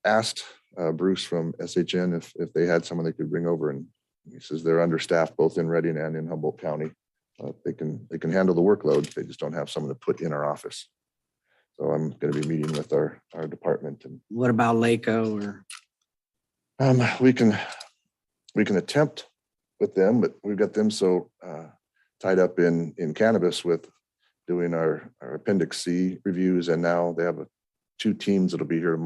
asked Bruce from SHN if they had someone they could bring over, and he says they're understaffed both in Reading and in Humboldt County. They can handle the workload. They just don't have someone to put in our office. So I'm going to be meeting with our department. And what about LACO or? We can attempt with them, but we've got them so tied up in cannabis with doing our Appendix C reviews, and now they have 2 teams that'll be here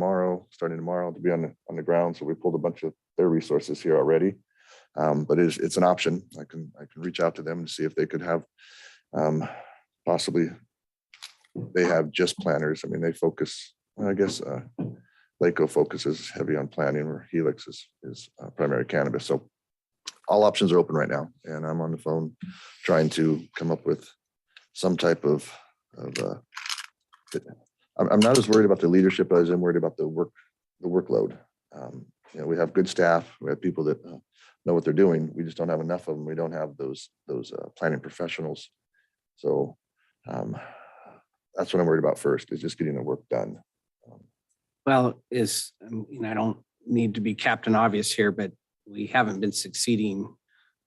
starting tomorrow to be on the ground. So we pulled a bunch of their resources here already, but it's an option. I can reach out to them and see if they could have possibly. They have just planners. I mean, they focus. I guess LACO focuses heavy on planning, where Helix is primary cannabis. So all options are open right now, and I'm on the phone trying to come up with some type of I'm not as worried about the leadership as I'm worried about the workload. We have good staff. We have people that know what they're doing. We just don't have enough of them. We don't have those planning professionals. So that's what I'm worried about first, is just getting the work done. Well, I don't need to be Captain Obvious here, but we haven't been succeeding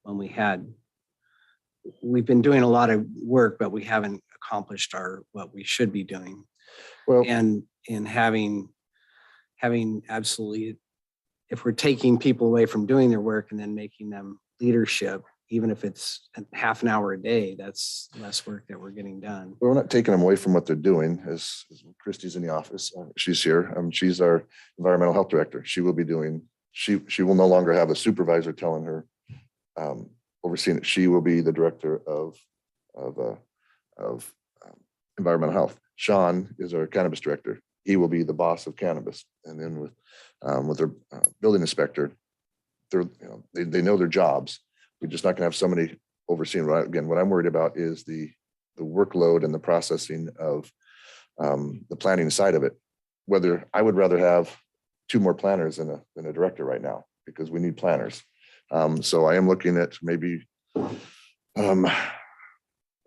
when we've been doing a lot of work, but we haven't accomplished what we should be doing. Well, And in having absolutely, if we're taking people away from doing their work and then making them leadership, even if it's half an hour a day, that's less work that we're getting done. we're not taking them away from what they're doing. As Christy's in the office, she's here. She's our environmental health director. She will be doing. She will no longer have a supervisor telling her overseeing it. She will be the director of environmental health. Sean is our cannabis director. He will be the boss of cannabis. And then with their building inspector, they know their jobs. We're just not going to have somebody overseeing. Again, what I'm worried about is the workload and the processing of the planning side of it. Whether I would rather have 2 more planners than a director right now, because we need planners. So I am looking at maybe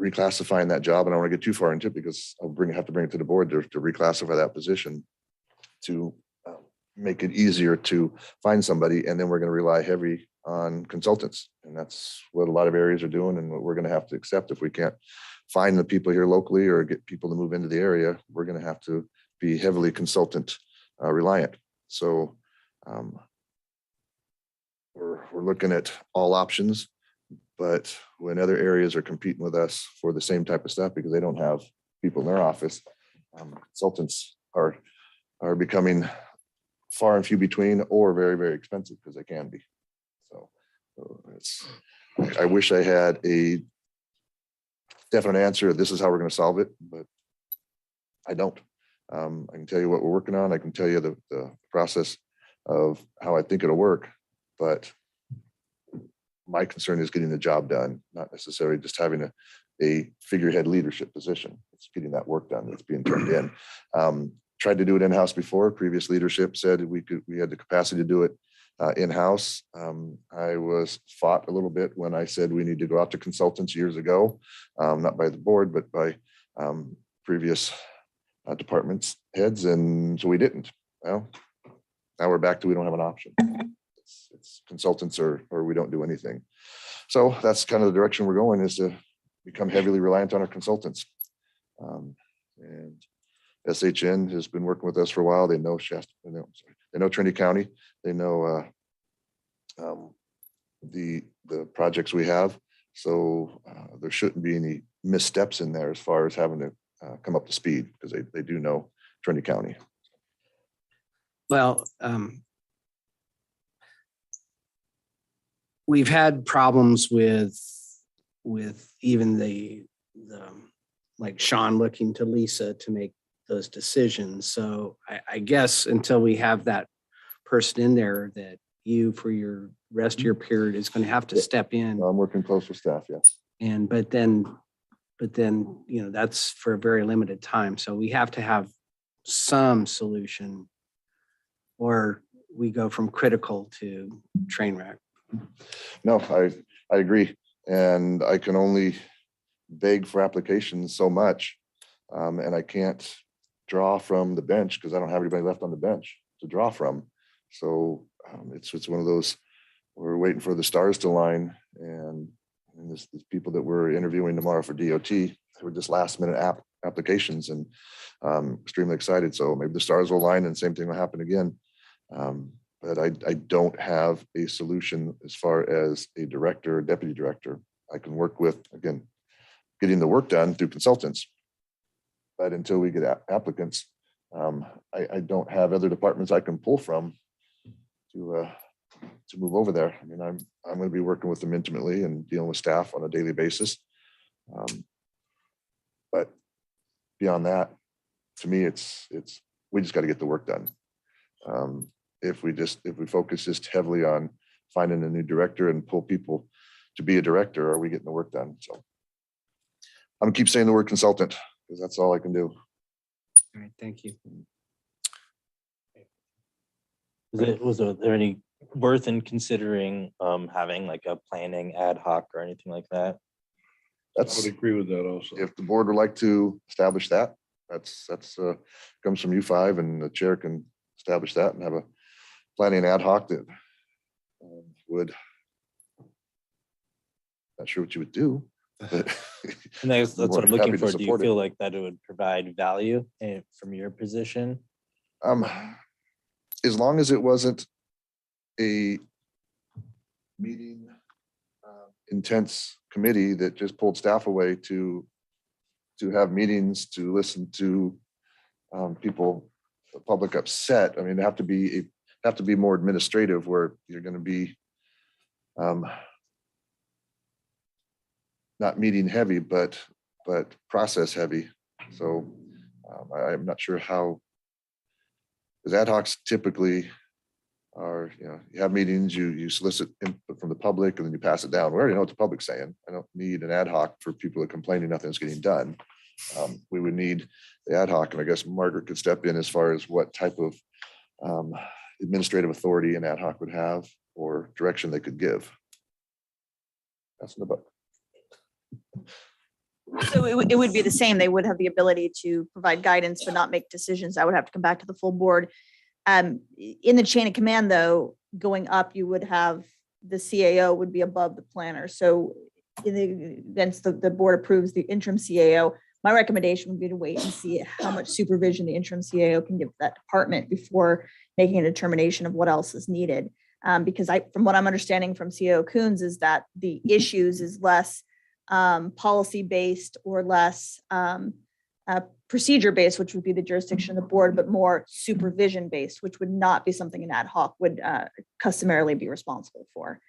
reclassifying that job, and I don't want to get too far into it because I'll have to bring it to the board to reclassify that position to make it easier to find somebody. And then we're going to rely heavy on consultants, and that's what a lot of areas are doing, and what we're going to have to accept. If we can't find the people here locally or get people to move into the area, we're going to have to be heavily consultant reliant. So we're looking at all options, but when other areas are competing with us for the same type of stuff because they don't have people in their office, consultants are becoming far and few between, or very, very expensive because they can be. So I wish I had a definite answer. This is how we're going to solve it, but I don't. I can tell you what we're working on. I can tell you the process of how I think it'll work, but my concern is getting the job done, not necessarily just having a figurehead leadership position. It's getting that work done that's being turned in. Tried to do it in-house before. Previous leadership said we had the capacity to do it in-house. I was fought a little bit when I said we need to go out to consultants years ago, not by the board, but by previous departments heads, and so we didn't. Well, now we're back to we don't have an option. It's consultants or we don't do anything. So that's kind of the direction we're going, is to become heavily reliant on our consultants. And SHN has been working with us for a while. They know Shasta, they know Trinity County. They know the projects we have. So there shouldn't be any missteps in there as far as having to come up to speed, because they do know Trinity County. Well, we've had problems with even the like Sean looking to Lisa to make those decisions. So I guess until we have that person in there, that you, for your rest of your period, is going to have to step in. I'm working close with staff, yes. And but then, you know, that's for a very limited time. So we have to have some solution, or we go from critical to train wreck. No, I agree. And I can only beg for applications so much. And I can't draw from the bench because I don't have anybody left on the bench to draw from. So it's one of those, we're waiting for the stars to align. And there's people that we're interviewing tomorrow for DOT, they were just last minute applications, and extremely excited. So maybe the stars will align and same thing will happen again. But I don't have a solution as far as a director or deputy director. I can work with, again, getting the work done through consultants. But until we get applicants, I don't have other departments I can pull from to move over there. I mean, I'm going to be working with them intimately and dealing with staff on a daily basis. But beyond that, to me, it's we just got to get the work done. If we focus just heavily on finding a new director and pull people to be a director, are we getting the work done? So I'm gonna keep saying the word consultant because that's all I can do. All right, thank you. Was there any worth in considering having like a planning ad hoc or anything like that? I would agree with that also. If the board would like to establish that, that's comes from you five, and the chair can establish that and have a planning ad hoc that would, not sure what you would do, but And that's what I'm happy looking to for. Do you support it. feel like that it would provide value from your position? As long as it wasn't a meeting intense committee that just pulled staff away to have meetings to listen to people, the public upset. I mean, have to be more administrative, where you're going to be not meeting heavy, but process heavy. So I'm not sure how, because ad hocs typically are, you have meetings, you solicit input from the public, and then you pass it down. We already know what the public's saying. I don't need an ad hoc for people that are complaining nothing's getting done. We would need the ad hoc, and I guess Margaret could step in as far as what type of administrative authority an ad hoc would have or direction they could give. That's in the book. So it would be the same. They would have the ability to provide guidance, but not make decisions. I would have to come back to the full board. In the chain of command, though, going up, you would have the CAO would be above the planner. So in the events the board approves the interim CAO, my recommendation would be to wait and see how much supervision the interim CAO can give that department before making a determination of what else is needed. Because from what I'm understanding from CAO Coons, is that the issues is less policy-based or less procedure-based, which would be the jurisdiction of the board, but more supervision-based, which would not be something an ad hoc would customarily be responsible for.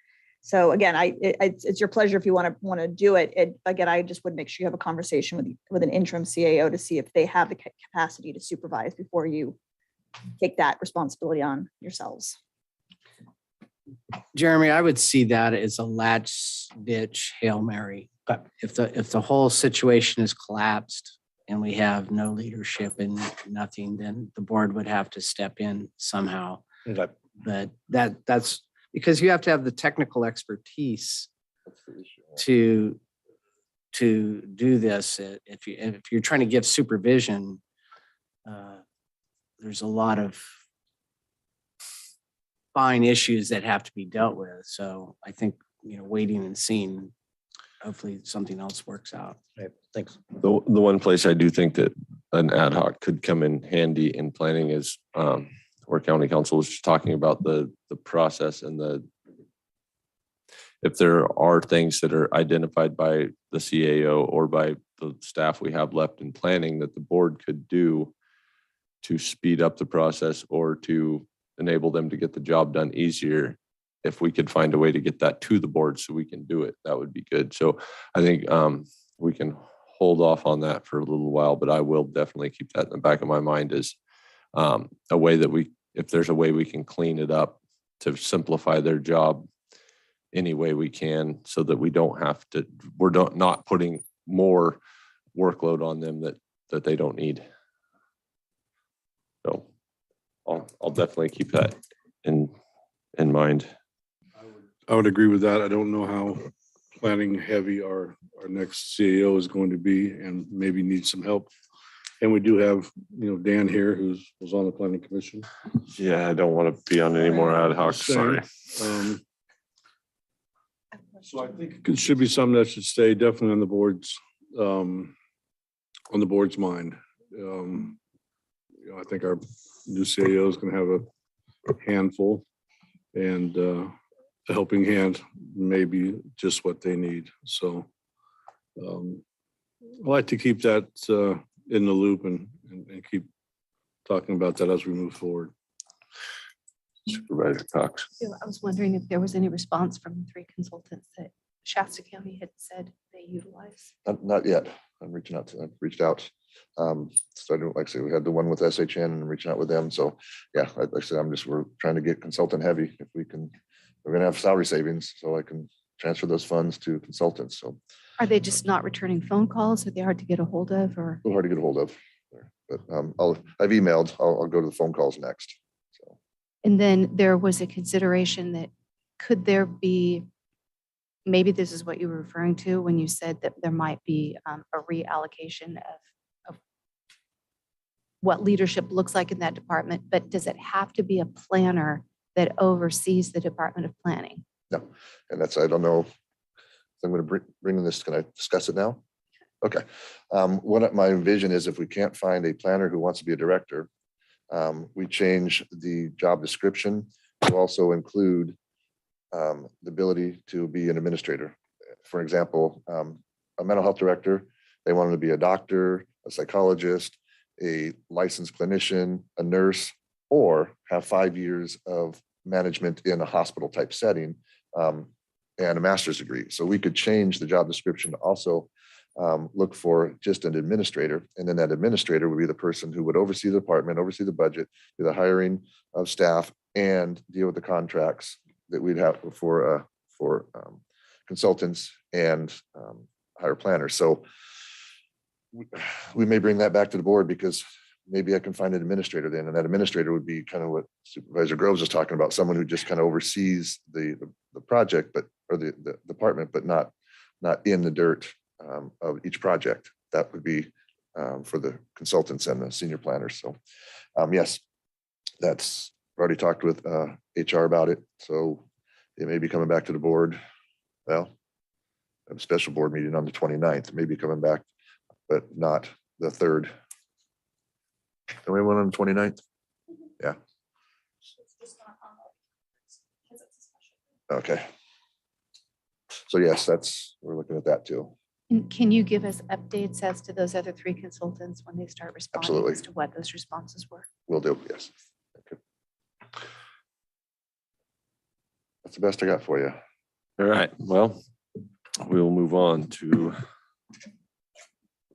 So again, it's your pleasure if you want to do it. Again, I just would make sure you have a conversation with an interim CAO to see if they have the capacity to supervise before you take that responsibility on yourselves. Jeremy, I would see that as a latch ditch Hail Mary. But if the whole situation is collapsed and we have no leadership and nothing, then the board would have to step in somehow. Okay. But that's because you have to have the technical expertise to do this. If you're trying to give supervision, there's a lot of fine issues that have to be dealt with. So I think, waiting and seeing, hopefully something else works out. Right. Thanks. The one place I do think that an ad hoc could come in handy in planning is where county council was just talking about the process and if there are things that are identified by the CAO or by the staff we have left in planning that the board could do to speed up the process or to enable them to get the job done easier. If we could find a way to get that to the board so we can do it, that would be good. So I think we can hold off on that for a little while, but I will definitely keep that in the back of my mind as a way that if there's a way we can clean it up to simplify their job any way we can so that we're not putting more workload on them that they don't need. So I'll definitely keep that in mind. I would agree with that. I don't know how planning heavy our next CAO is going to be and maybe need some help. And we do have, Dan here was on the planning commission. Yeah, I don't want to be on any more ad hoc. Sorry. So I think it should be something that should stay definitely on the board's mind. I think our new CAO is going to have a handful, and a helping hand may be just what they need. So I like to keep that in the loop and keep talking about that as we move forward. Supervisor Cox. I was wondering if there was any response from the 3 consultants that Shasta County had said they utilize. Not yet. I've reached out. Started, like I said, we had the one with SHN and reaching out with them. So yeah, like I said, we're trying to get consultant heavy. If we can, we're gonna have salary savings, so I can transfer those funds to consultants. So Are they just not returning phone calls? Are they hard to get a hold of or? a little hard to get a hold of. But I've emailed. I'll go to the phone calls next. So And then there was a consideration that could there be, maybe this is what you were referring to when you said that there might be a reallocation of what leadership looks like in that department, but does it have to be a planner that oversees the Department of Planning? no, and I don't know. I'm going to bring this. Can I discuss it now? Okay. What my vision is, if we can't find a planner who wants to be a director, we change the job description to also include the ability to be an administrator. For example, a mental health director, they want to be a doctor, a psychologist, a licensed clinician, a nurse, or have 5 years of management in a hospital type setting and a master's degree. So we could change the job description to also look for just an administrator. And then that administrator would be the person who would oversee the department, oversee the budget, do the hiring of staff, and deal with the contracts that we'd have for consultants and hire planners. So we may bring that back to the board because maybe I can find an administrator then, and that administrator would be kind of what Supervisor Groves was talking about, someone who just kind of oversees the project, or the department, but not in the dirt of each project. That would be for the consultants and the senior planners. So yes, that's already talked with HR about it. So it may be coming back to the board. Well, a special board meeting on the 29th, maybe coming back, but not the 3rd. And we went on the 29th? Yeah. Okay. So yes, we're looking at that too. And can you give us updates as to those other 3 consultants when they start responding Absolutely. as to what those responses were? Will do, yes. Okay. That's the best I got for you. All right, well, we'll move on to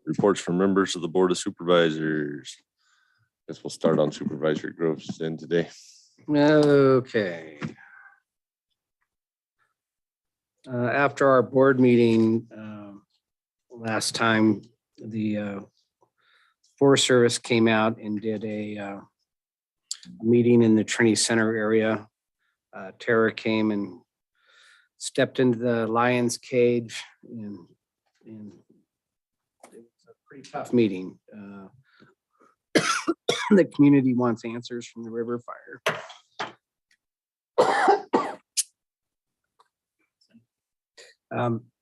reports from members of the Board of Supervisors. Guess we'll start on Supervisory Groups then today. Okay. After our board meeting last time, the Forest Service came out and did a meeting in the Trinity Center area. Tara came and stepped into the lion's cage, and it was a pretty tough meeting. The community wants answers from the river fire.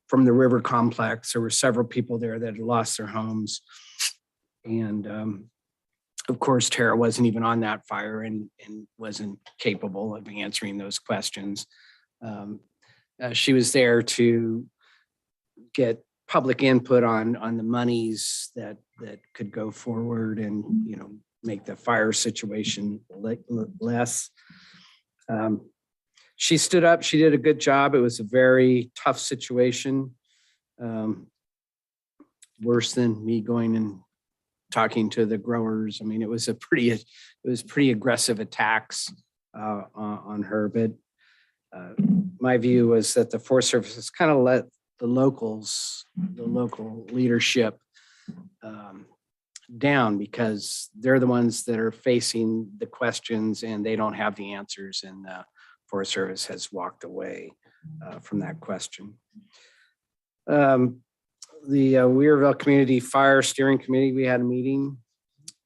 From the river complex, there were several people there that had lost their homes. And of course, Tara wasn't even on that fire and wasn't capable of answering those questions. She was there to get public input on the monies that could go forward and, make the fire situation less. She stood up, she did a good job. It was a very tough situation. Worse than me going and talking to the growers. I mean, it was pretty aggressive attacks on her, but my view was that the Forest Service has kind of let the local leadership down, because they're the ones that are facing the questions and they don't have the answers, and the Forest Service has walked away from that question. The Weirville Community Fire Steering Committee, we had a meeting.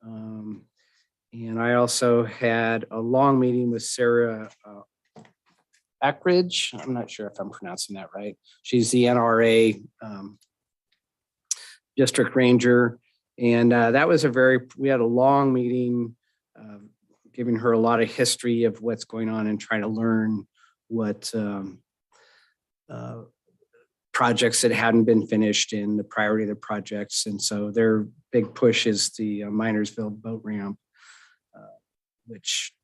And I also had a long meeting with Sarah Ackridge. I'm not sure if I'm pronouncing that right. She's the NRA District Ranger. And that was we had a long meeting, giving her a lot of history of what's going on and trying to learn what projects that hadn't been finished and the priority of the projects. And so their big push is the Minersville boat ramp, which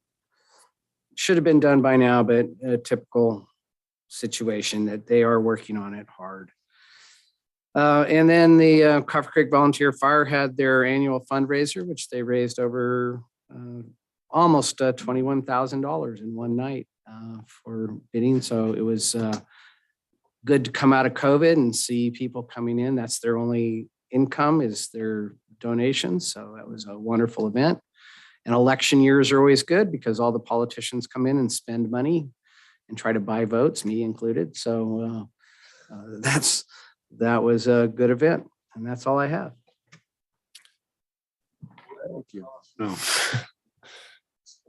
should have been done by now, but a typical situation that they are working on it hard. And then the Copper Creek Volunteer Fire had their annual fundraiser, which they raised over almost $21,000 in one night for bidding. So it was good to come out of COVID and see people coming in. That's their only income, is their donations. So that was a wonderful event. And election years are always good because all the politicians come in and spend money and try to buy votes, me included. So that was a good event, and that's all I have. Thank you. No.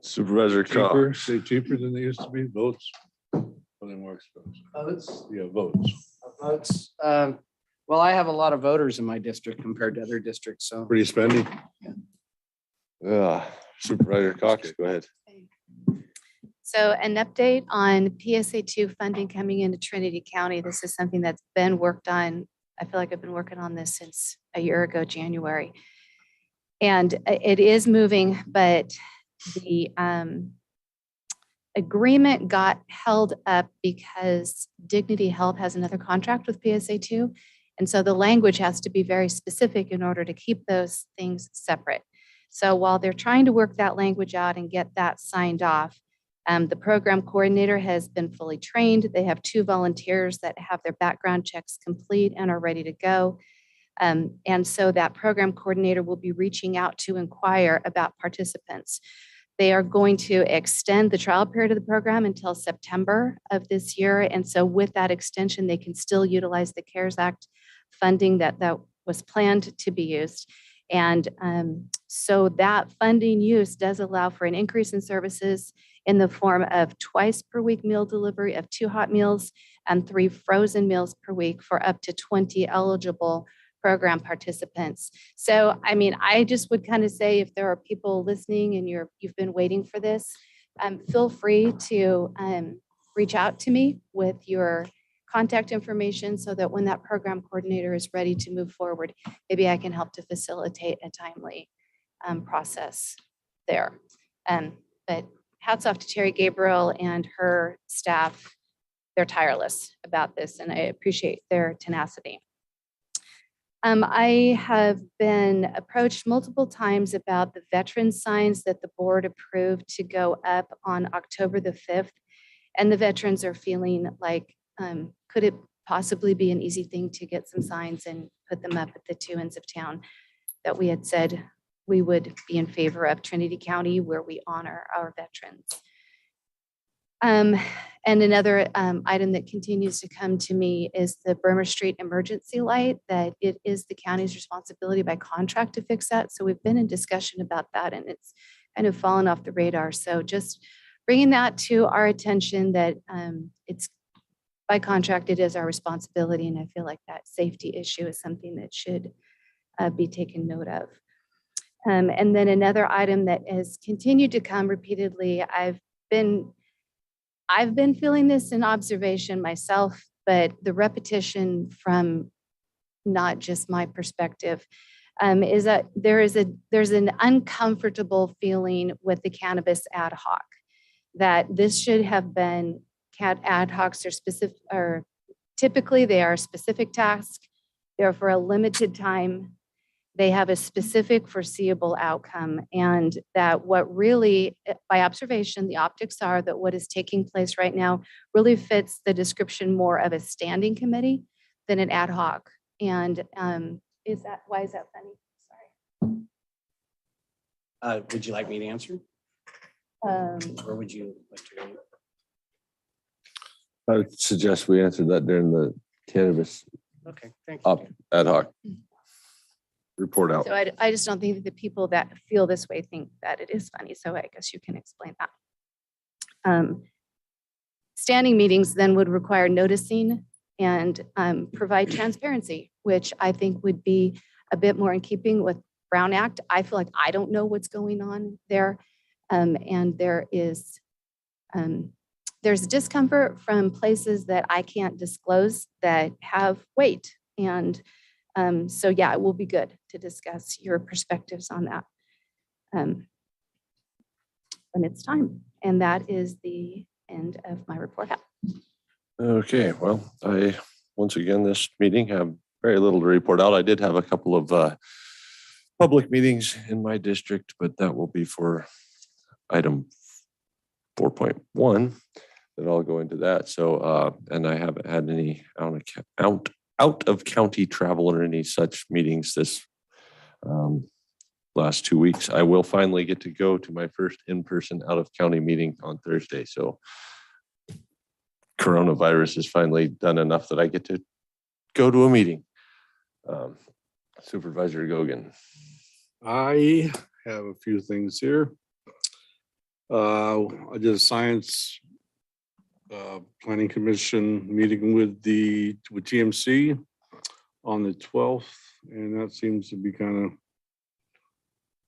Supervisor Cheaper, Cox. say cheaper than they used to be, votes. But they're more expensive. Votes? Yeah, votes. Votes. Well, I have a lot of voters in my district compared to other districts, so. Pretty spendy. Yeah, Supervisor Cox, go ahead. So an update on PSA2 funding coming into Trinity County. This is something that's been worked on. I feel like I've been working on this since a year ago, January. And it is moving, but the agreement got held up because Dignity Health has another contract with PSA2. And so the language has to be very specific in order to keep those things separate. So while they're trying to work that language out and get that signed off, the program coordinator has been fully trained. They have 2 volunteers that have their background checks complete and are ready to go. And so that program coordinator will be reaching out to inquire about participants. They are going to extend the trial period of the program until September of this year. And so with that extension, they can still utilize the CARES Act funding that was planned to be used. And so that funding use does allow for an increase in services in the form of twice per week meal delivery of 2 hot meals and 3 frozen meals per week for up to 20 eligible program participants. So, I mean, I just would kind of say, if there are people listening and you've been waiting for this, feel free to reach out to me with your contact information so that when that program coordinator is ready to move forward, maybe I can help to facilitate a timely process there. But hats off to Terry Gabriel and her staff. They're tireless about this, and I appreciate their tenacity. I have been approached multiple times about the veteran signs that the board approved to go up on October the 5th. And the veterans are feeling like could it possibly be an easy thing to get some signs and put them up at the two ends of town that we had said we would be in favor of Trinity County, where we honor our veterans. And another item that continues to come to me is the Burma Street emergency light, that it is the county's responsibility by contract to fix that. So we've been in discussion about that, and it's kind of fallen off the radar. So just bringing that to our attention, that it's by contract, it is our responsibility. And I feel like that safety issue is something that should be taken note of. And then another item that has continued to come repeatedly, I've been feeling this in observation myself, but the repetition from not just my perspective is that there's an uncomfortable feeling with the cannabis ad hoc, that this should have been ad hocs are specific, or typically they are a specific task. They're for a limited time. They have a specific foreseeable outcome, and that what really, by observation, the optics are that what is taking place right now really fits the description more of a standing committee than an ad hoc. And why is that funny? Sorry. Would you like me to answer? Or would you like to? I would suggest we answer that during the cannabis Okay, thank you. ad hoc report out. So I just don't think that the people that feel this way think that it is funny. So I guess you can explain that. Standing meetings then would require noticing and provide transparency, which I think would be a bit more in keeping with Brown Act. I feel like I don't know what's going on there. And there's discomfort from places that I can't disclose that have weight. And so yeah, it will be good to discuss your perspectives on that when it's time. And that is the end of my report out. Okay, well, once again, this meeting have very little to report out. I did have a couple of public meetings in my district, but that will be for item 4.1, that I'll go into that. So, and I haven't had any out of county travel or any such meetings this last 2 weeks. I will finally get to go to my first in-person out of county meeting on Thursday. So coronavirus has finally done enough that I get to go to a meeting. Supervisor Gogan. I have a few things here. I did a science planning commission meeting with TMC on the 12th, and that seems to be kind of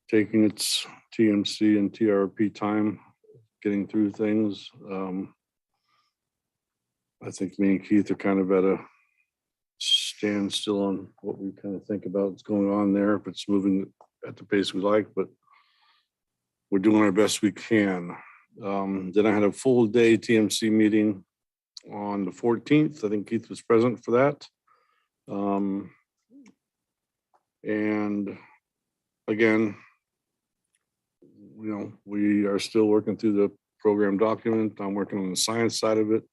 taking its TMC and TRP time getting through things. I think me and Keith are kind of at a standstill on what we kind of think about what's going on there, if it's moving at the pace we like, but we're doing our best we can. Then I had a full day TMC meeting on the 14th. I think Keith was present for that. And again, we are still working through the program document. I'm working on the science side of it.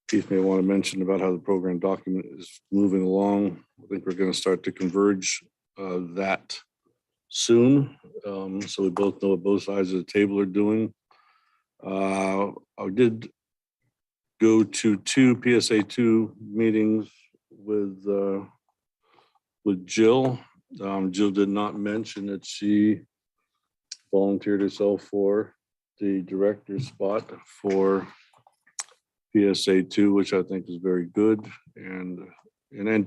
Keith may want to mention about how the program document is moving along. I think we're going to start to converge that soon. So we both know what both sides of the table are doing. I did go to 2 PSA2 meetings with Jill. Jill did not mention that she volunteered herself for the director spot for PSA2, which I think is very good. And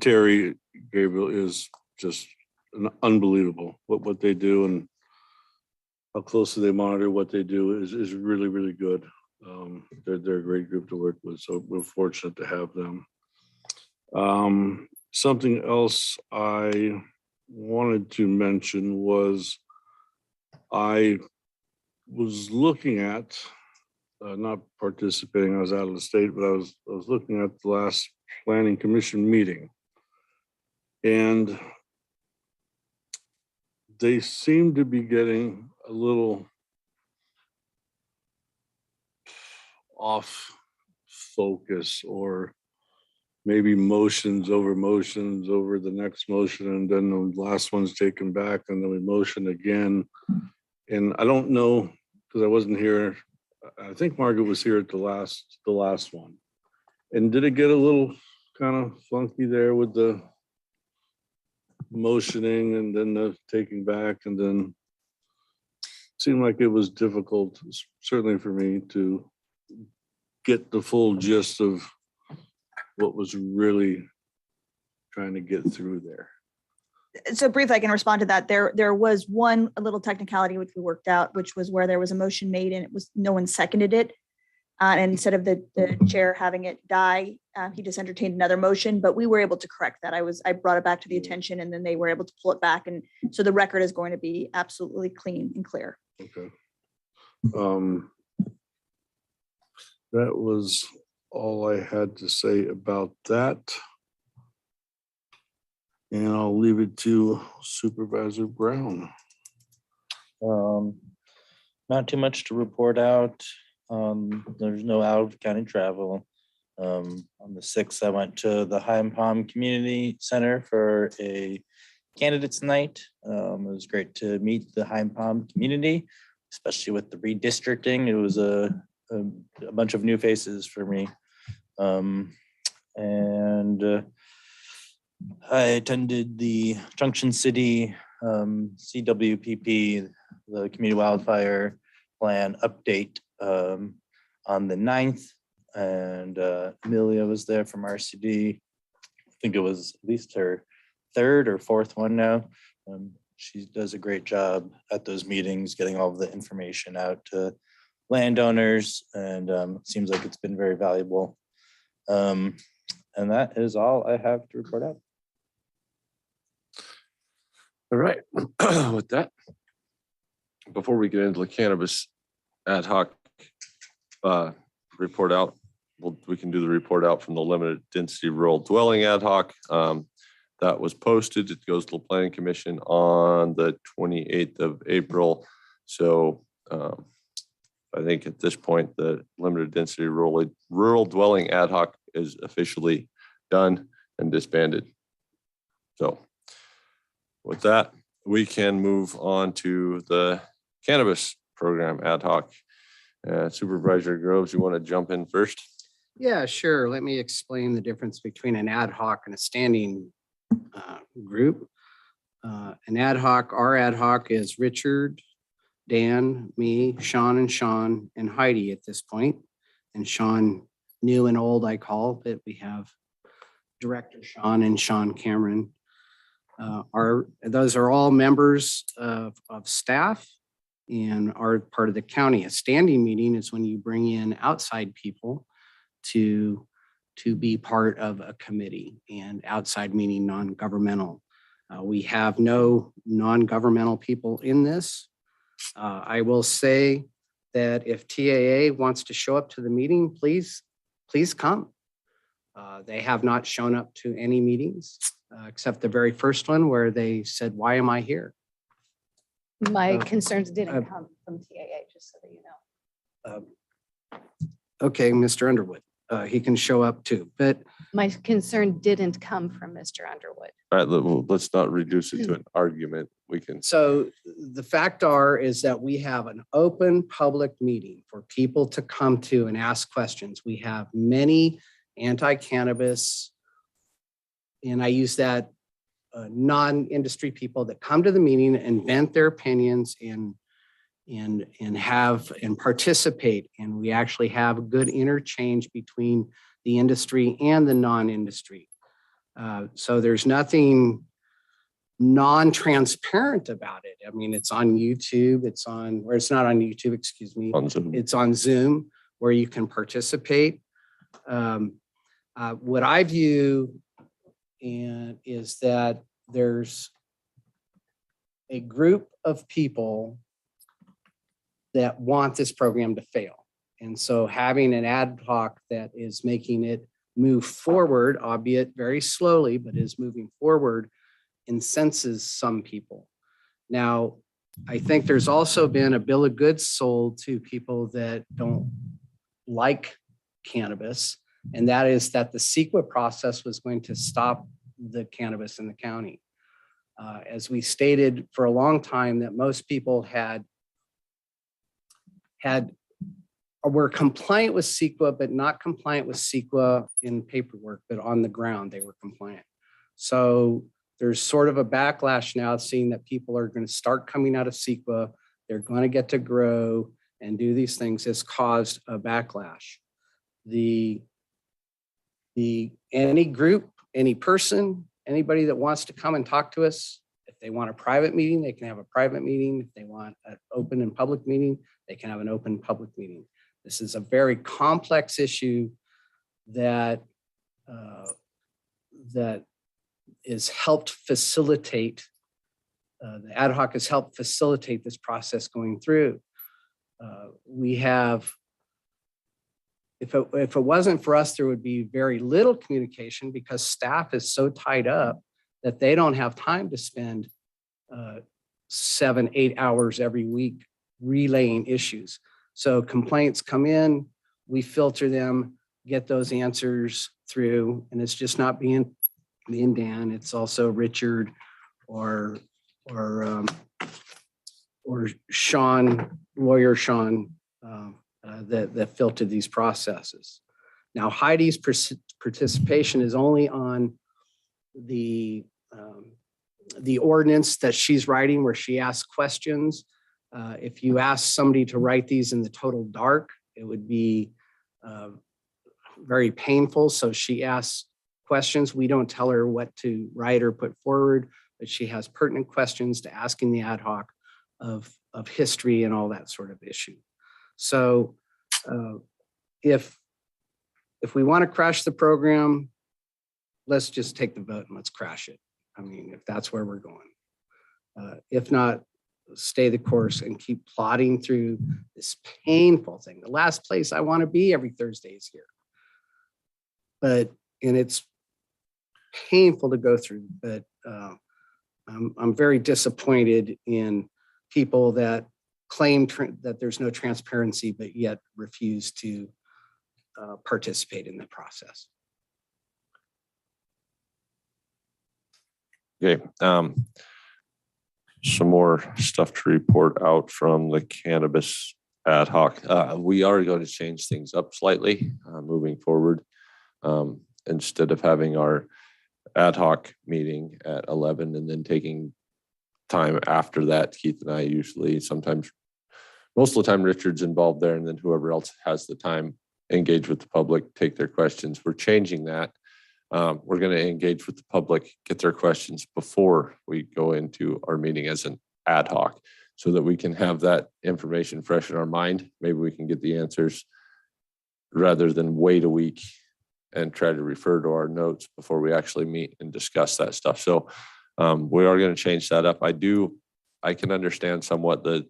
Terry Gabriel is just unbelievable. What they do and how closely they monitor what they do is really, really good. They're a great group to work with, so we're fortunate to have them. Something else I wanted to mention was I was looking at, not participating, I was out of the state, but I was looking at the last planning commission meeting. And they seem to be getting a little off focus, or maybe motions over the next motion, and then the last one's taken back, and then we motion again. And I don't know, because I wasn't here. I think Margaret was here at the last one. And did it get a little kind of funky there with the motioning and then the taking back, and then it seemed like it was difficult, certainly for me, to get the full gist of what was really trying to get through there. So briefly, I can respond to that. There was one a little technicality which we worked out, which was where there was a motion made and it was no one seconded it. And instead of the chair having it die, he just entertained another motion, but we were able to correct that. I brought it back to the attention and then they were able to pull it back. And so the record is going to be absolutely clean and clear. Okay. That was all I had to say about that. And I'll leave it to Supervisor Brown. Not too much to report out. There's no out of county travel. On the 6th, I went to the High Palm Community Center for a candidates night. It was great to meet the High Palm community, especially with the redistricting. It was a bunch of new faces for me. I attended the Junction City CWPP, the Community Wildfire Plan update on the 9th. And Amelia was there from RCD. I think it was at least her 3rd or 4th one now. She does a great job at those meetings, getting all of the information out to landowners, and it seems like it's been very valuable. And that is all I have to report out. All right. With that, before we get into the cannabis ad hoc report out, we can do the report out from the limited density rural dwelling ad hoc. That was posted. It goes to the Planning Commission on the 28th of April. So I think at this point, the limited density rural dwelling ad hoc is officially done and disbanded. So with that, we can move on to the cannabis program ad hoc. Supervisor Groves, you want to jump in first? Yeah, sure. Let me explain the difference between an ad hoc and a standing group. An ad hoc, our ad hoc is Richard, Dan, me, Sean, and Heidi at this point. And Sean, new and old, I call it. We have Director Sean and Sean Cameron. Those are all members of staff and are part of the county. A standing meeting is when you bring in outside people to be part of a committee, and outside meaning non-governmental. We have no non-governmental people in this. I will say that if TAA wants to show up to the meeting, please come. They have not shown up to any meetings except the very first one where they said, "Why am I here?" My concerns didn't come from TAA, just so that you know. Okay, Mr. Underwood, he can show up too, but My concern didn't come from Mr. Underwood. All right, let's not reduce it to an argument. We can. so the fact is that we have an open public meeting for people to come to and ask questions. We have many anti-cannabis, and I use that non-industry people that come to the meeting and vent their opinions and participate. And we actually have a good interchange between the industry and the non-industry. So there's nothing non-transparent about it. I mean, it's on YouTube, it's not on YouTube, excuse me. On Zoom. It's on Zoom where you can participate. What I view is that there's a group of people that want this program to fail. And so having an ad hoc that is making it move forward, albeit very slowly, but is moving forward, incenses some people. Now, I think there's also been a bill of goods sold to people that don't like cannabis, and that is that the CEQA process was going to stop the cannabis in the county. As we stated for a long time, that most people were compliant with CEQA, but not compliant with CEQA in paperwork, but on the ground, they were compliant. So there's sort of a backlash now, seeing that people are going to start coming out of CEQA. They're going to get to grow and do these things. Has caused a backlash. Any group, any person, anybody that wants to come and talk to us, if they want a private meeting, they can have a private meeting. If they want an open and public meeting, they can have an open public meeting. This is a very complex issue that is helped facilitate, the ad hoc has helped facilitate this process going through. We have, if it wasn't for us, there would be very little communication because staff is so tied up that they don't have time to spend 7-8 hours every week relaying issues. So complaints come in, we filter them, get those answers through, and it's just not being Dan, it's also Richard or Sean, lawyer Sean, that filtered these processes. Now Heidi's participation is only on the ordinance that she's writing, where she asks questions. If you ask somebody to write these in the total dark, it would be very painful. So she asks questions. We don't tell her what to write or put forward, but she has pertinent questions to asking the ad hoc of history and all that sort of issue. So if we want to crash the program, let's just take the vote and let's crash it. I mean, if that's where we're going. If not, stay the course and keep plodding through this painful thing. The last place I want to be every Thursday is here. And it's painful to go through, but I'm very disappointed in people that claim that there's no transparency, but yet refuse to participate in the process. Okay. Some more stuff to report out from the cannabis ad hoc. We are going to change things up slightly moving forward. Instead of having our ad hoc meeting at 11 and then taking time after that, Keith and I usually, sometimes, most of the time, Richard's involved there, and then whoever else has the time, engage with the public, take their questions. We're changing that. We're going to engage with the public, get their questions before we go into our meeting as an ad hoc, so that we can have that information fresh in our mind. Maybe we can get the answers rather than wait a week and try to refer to our notes before we actually meet and discuss that stuff. So we are going to change that up. I can understand somewhat the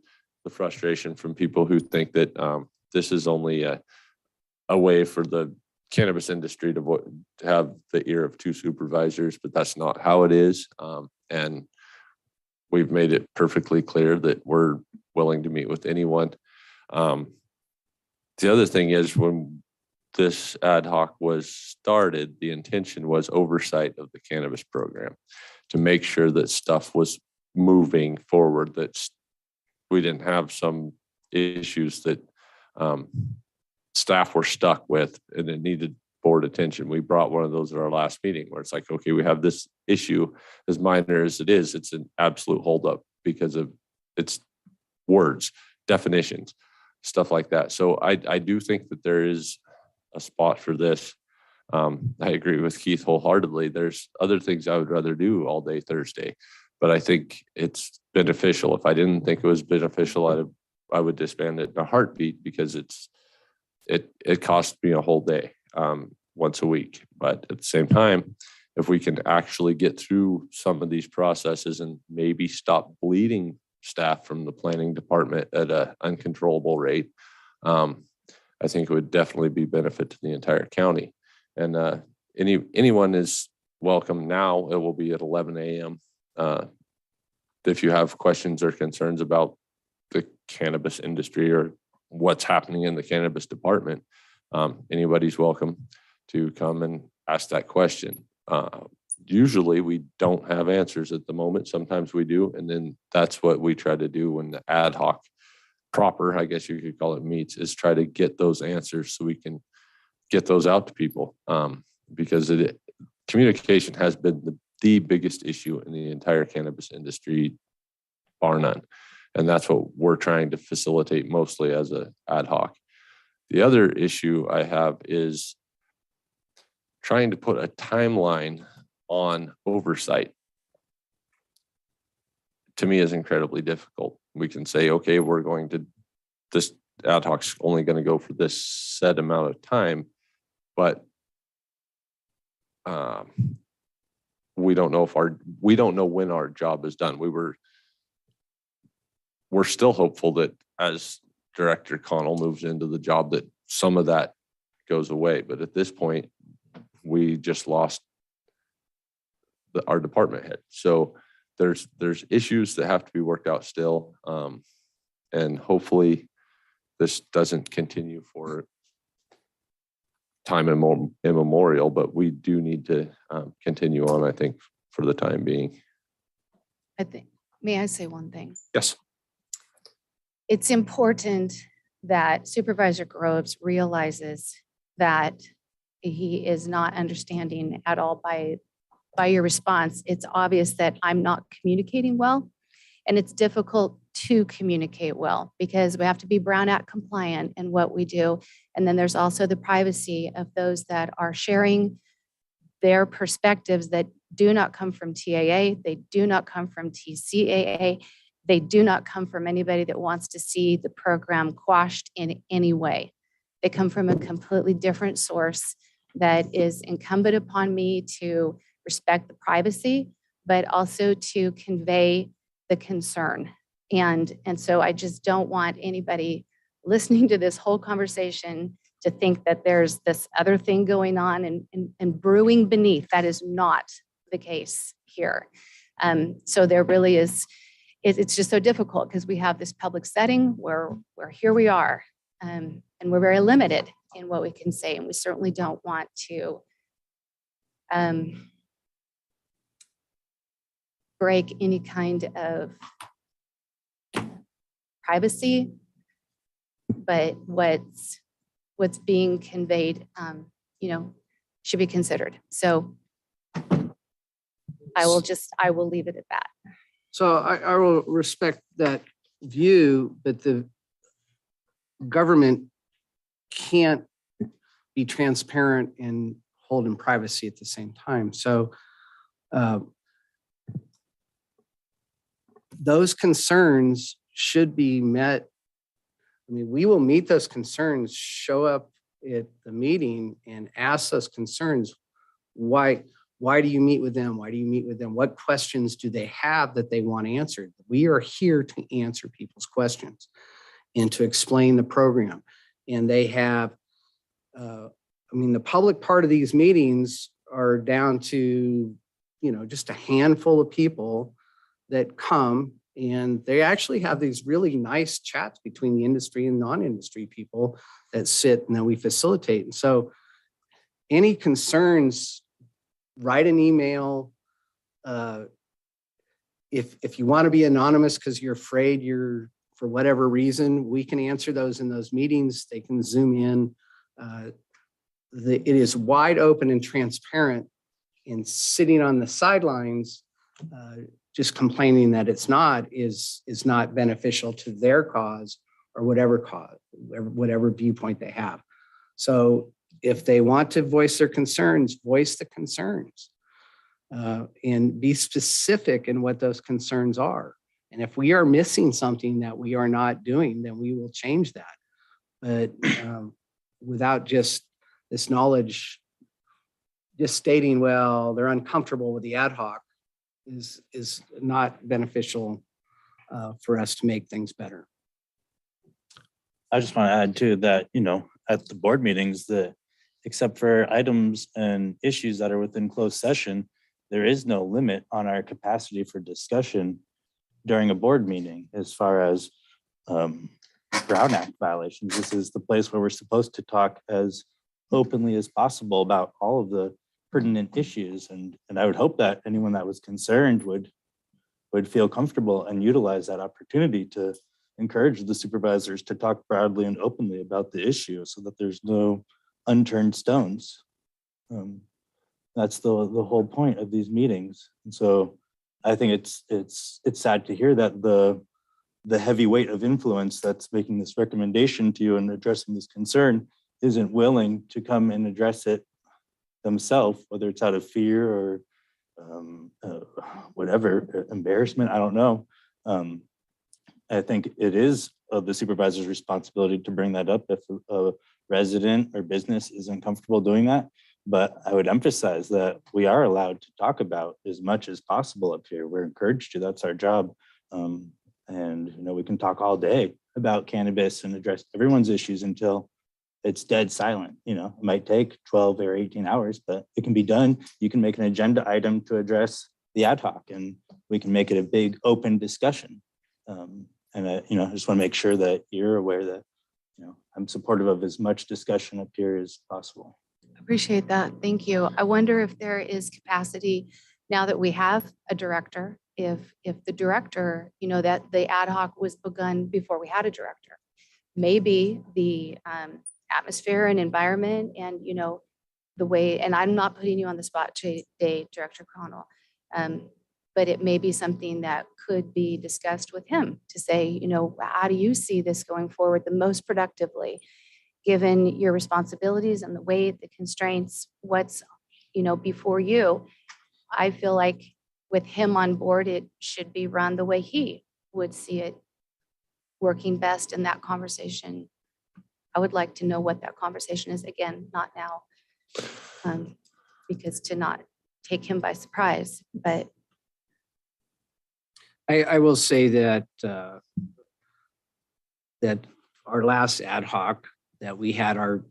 frustration from people who think that this is only a way for the cannabis industry to have the ear of two supervisors, but that's not how it is. And we've made it perfectly clear that we're willing to meet with anyone. The other thing is, when this ad hoc was started, the intention was oversight of the cannabis program to make sure that stuff was moving forward, that we didn't have some issues that staff were stuck with and it needed board attention. We brought one of those at our last meeting, where it's like, okay, we have this issue, as minor as it is, it's an absolute holdup because of its words, definitions, stuff like that. So I do think that there is a spot for this. I agree with Keith wholeheartedly. There's other things I would rather do all day Thursday, but I think it's beneficial. If I didn't think it was beneficial, I would disband it in a heartbeat, because it costs me a whole day once a week. But at the same time, if we can actually get through some of these processes and maybe stop bleeding staff from the planning department at an uncontrollable rate, I think it would definitely be benefit to the entire county. And anyone is welcome now. It will be at 11 a.m. If you have questions or concerns about the cannabis industry or what's happening in the cannabis department, anybody's welcome to come and ask that question. Usually we don't have answers at the moment. Sometimes we do. And then that's what we try to do when the ad hoc proper, I guess you could call it, meets, is try to get those answers so we can get those out to people. Because communication has been the biggest issue in the entire cannabis industry, bar none. And that's what we're trying to facilitate mostly as a ad hoc. The other issue I have is trying to put a timeline on oversight. To me is incredibly difficult. We can say, okay, this ad hoc's only going to go for this set amount of time, but we don't know when our job is done. We're still hopeful that as Director Connell moves into the job that some of that goes away. But at this point, we just lost our department head. So there's issues that have to be worked out still. And hopefully this doesn't continue for time immemorial, but we do need to continue on, I think, for the time being. May I say one thing? Yes. It's important that Supervisor Groves realizes that he is not understanding at all by your response. It's obvious that I'm not communicating well, and it's difficult to communicate well because we have to be Brown Act compliant in what we do. And then there's also the privacy of those that are sharing their perspectives that do not come from TAA, they do not come from TCAA, they do not come from anybody that wants to see the program quashed in any way. They come from a completely different source that is incumbent upon me to respect the privacy, but also to convey the concern. And so I just don't want anybody listening to this whole conversation to think that there's this other thing going on and brewing beneath. That is not the case here. So there really is, it's just so difficult because we have this public setting where here we are, and we're very limited in what we can say. And we certainly don't want to break any kind of privacy, but what's being conveyed, should be considered. So I will leave it at that. So I will respect that view, but the government can't be transparent and hold in privacy at the same time. So those concerns should be met. I mean, we will meet those concerns, show up at the meeting and ask those concerns. Why do you meet with them? Why do you meet with them? What questions do they have that they want answered? We are here to answer people's questions and to explain the program. And they have, the public part of these meetings are down to, just a handful of people that come, and they actually have these really nice chats between the industry and non-industry people that sit and then we facilitate. And so any concerns, write an email. If you want to be anonymous because you're afraid for whatever reason, we can answer those in those meetings. They can Zoom in. It is wide open and transparent, and sitting on the sidelines, just complaining that it's not is not beneficial to their cause or whatever viewpoint they have. So if they want to voice their concerns, voice the concerns, and be specific in what those concerns are. And if we are missing something that we are not doing, then we will change that. But without just this knowledge, just stating, well, they're uncomfortable with the ad hoc is not beneficial for us to make things better. I just want to add too that, at the board meetings, except for items and issues that are within closed session, there is no limit on our capacity for discussion during a board meeting as far as Brown Act violations. This is the place where we're supposed to talk as openly as possible about all of the pertinent issues. And I would hope that anyone that was concerned would feel comfortable and utilize that opportunity to encourage the supervisors to talk proudly and openly about the issue so that there's no unturned stones. That's the whole point of these meetings. And so I think it's sad to hear that the heavy weight of influence that's making this recommendation to you and addressing this concern isn't willing to come and address it themselves, whether it's out of fear or whatever, embarrassment, I don't know. I think it is the supervisor's responsibility to bring that up if a resident or business is uncomfortable doing that. But I would emphasize that we are allowed to talk about as much as possible up here. We're encouraged to, that's our job. And we can talk all day about cannabis and address everyone's issues until it's dead silent. It might take 12 or 18 hours, but it can be done. You can make an agenda item to address the ad hoc and we can make it a big open discussion. And I just want to make sure that you're aware that, I'm supportive of as much discussion up here as possible. Appreciate that. Thank you. I wonder if there is capacity now that we have a director, if the director, that the ad hoc was begun before we had a director. Maybe the atmosphere and environment and, the way, and I'm not putting you on the spot today, Director Connell, but it may be something that could be discussed with him to say, how do you see this going forward the most productively, given your responsibilities and the weight, the constraints, what's, before you. I feel like with him on board, it should be run the way he would see it working best in that conversation. I would like to know what that conversation is. Again, not now, because to not take him by surprise, but I will say that that our last ad hoc, that we had our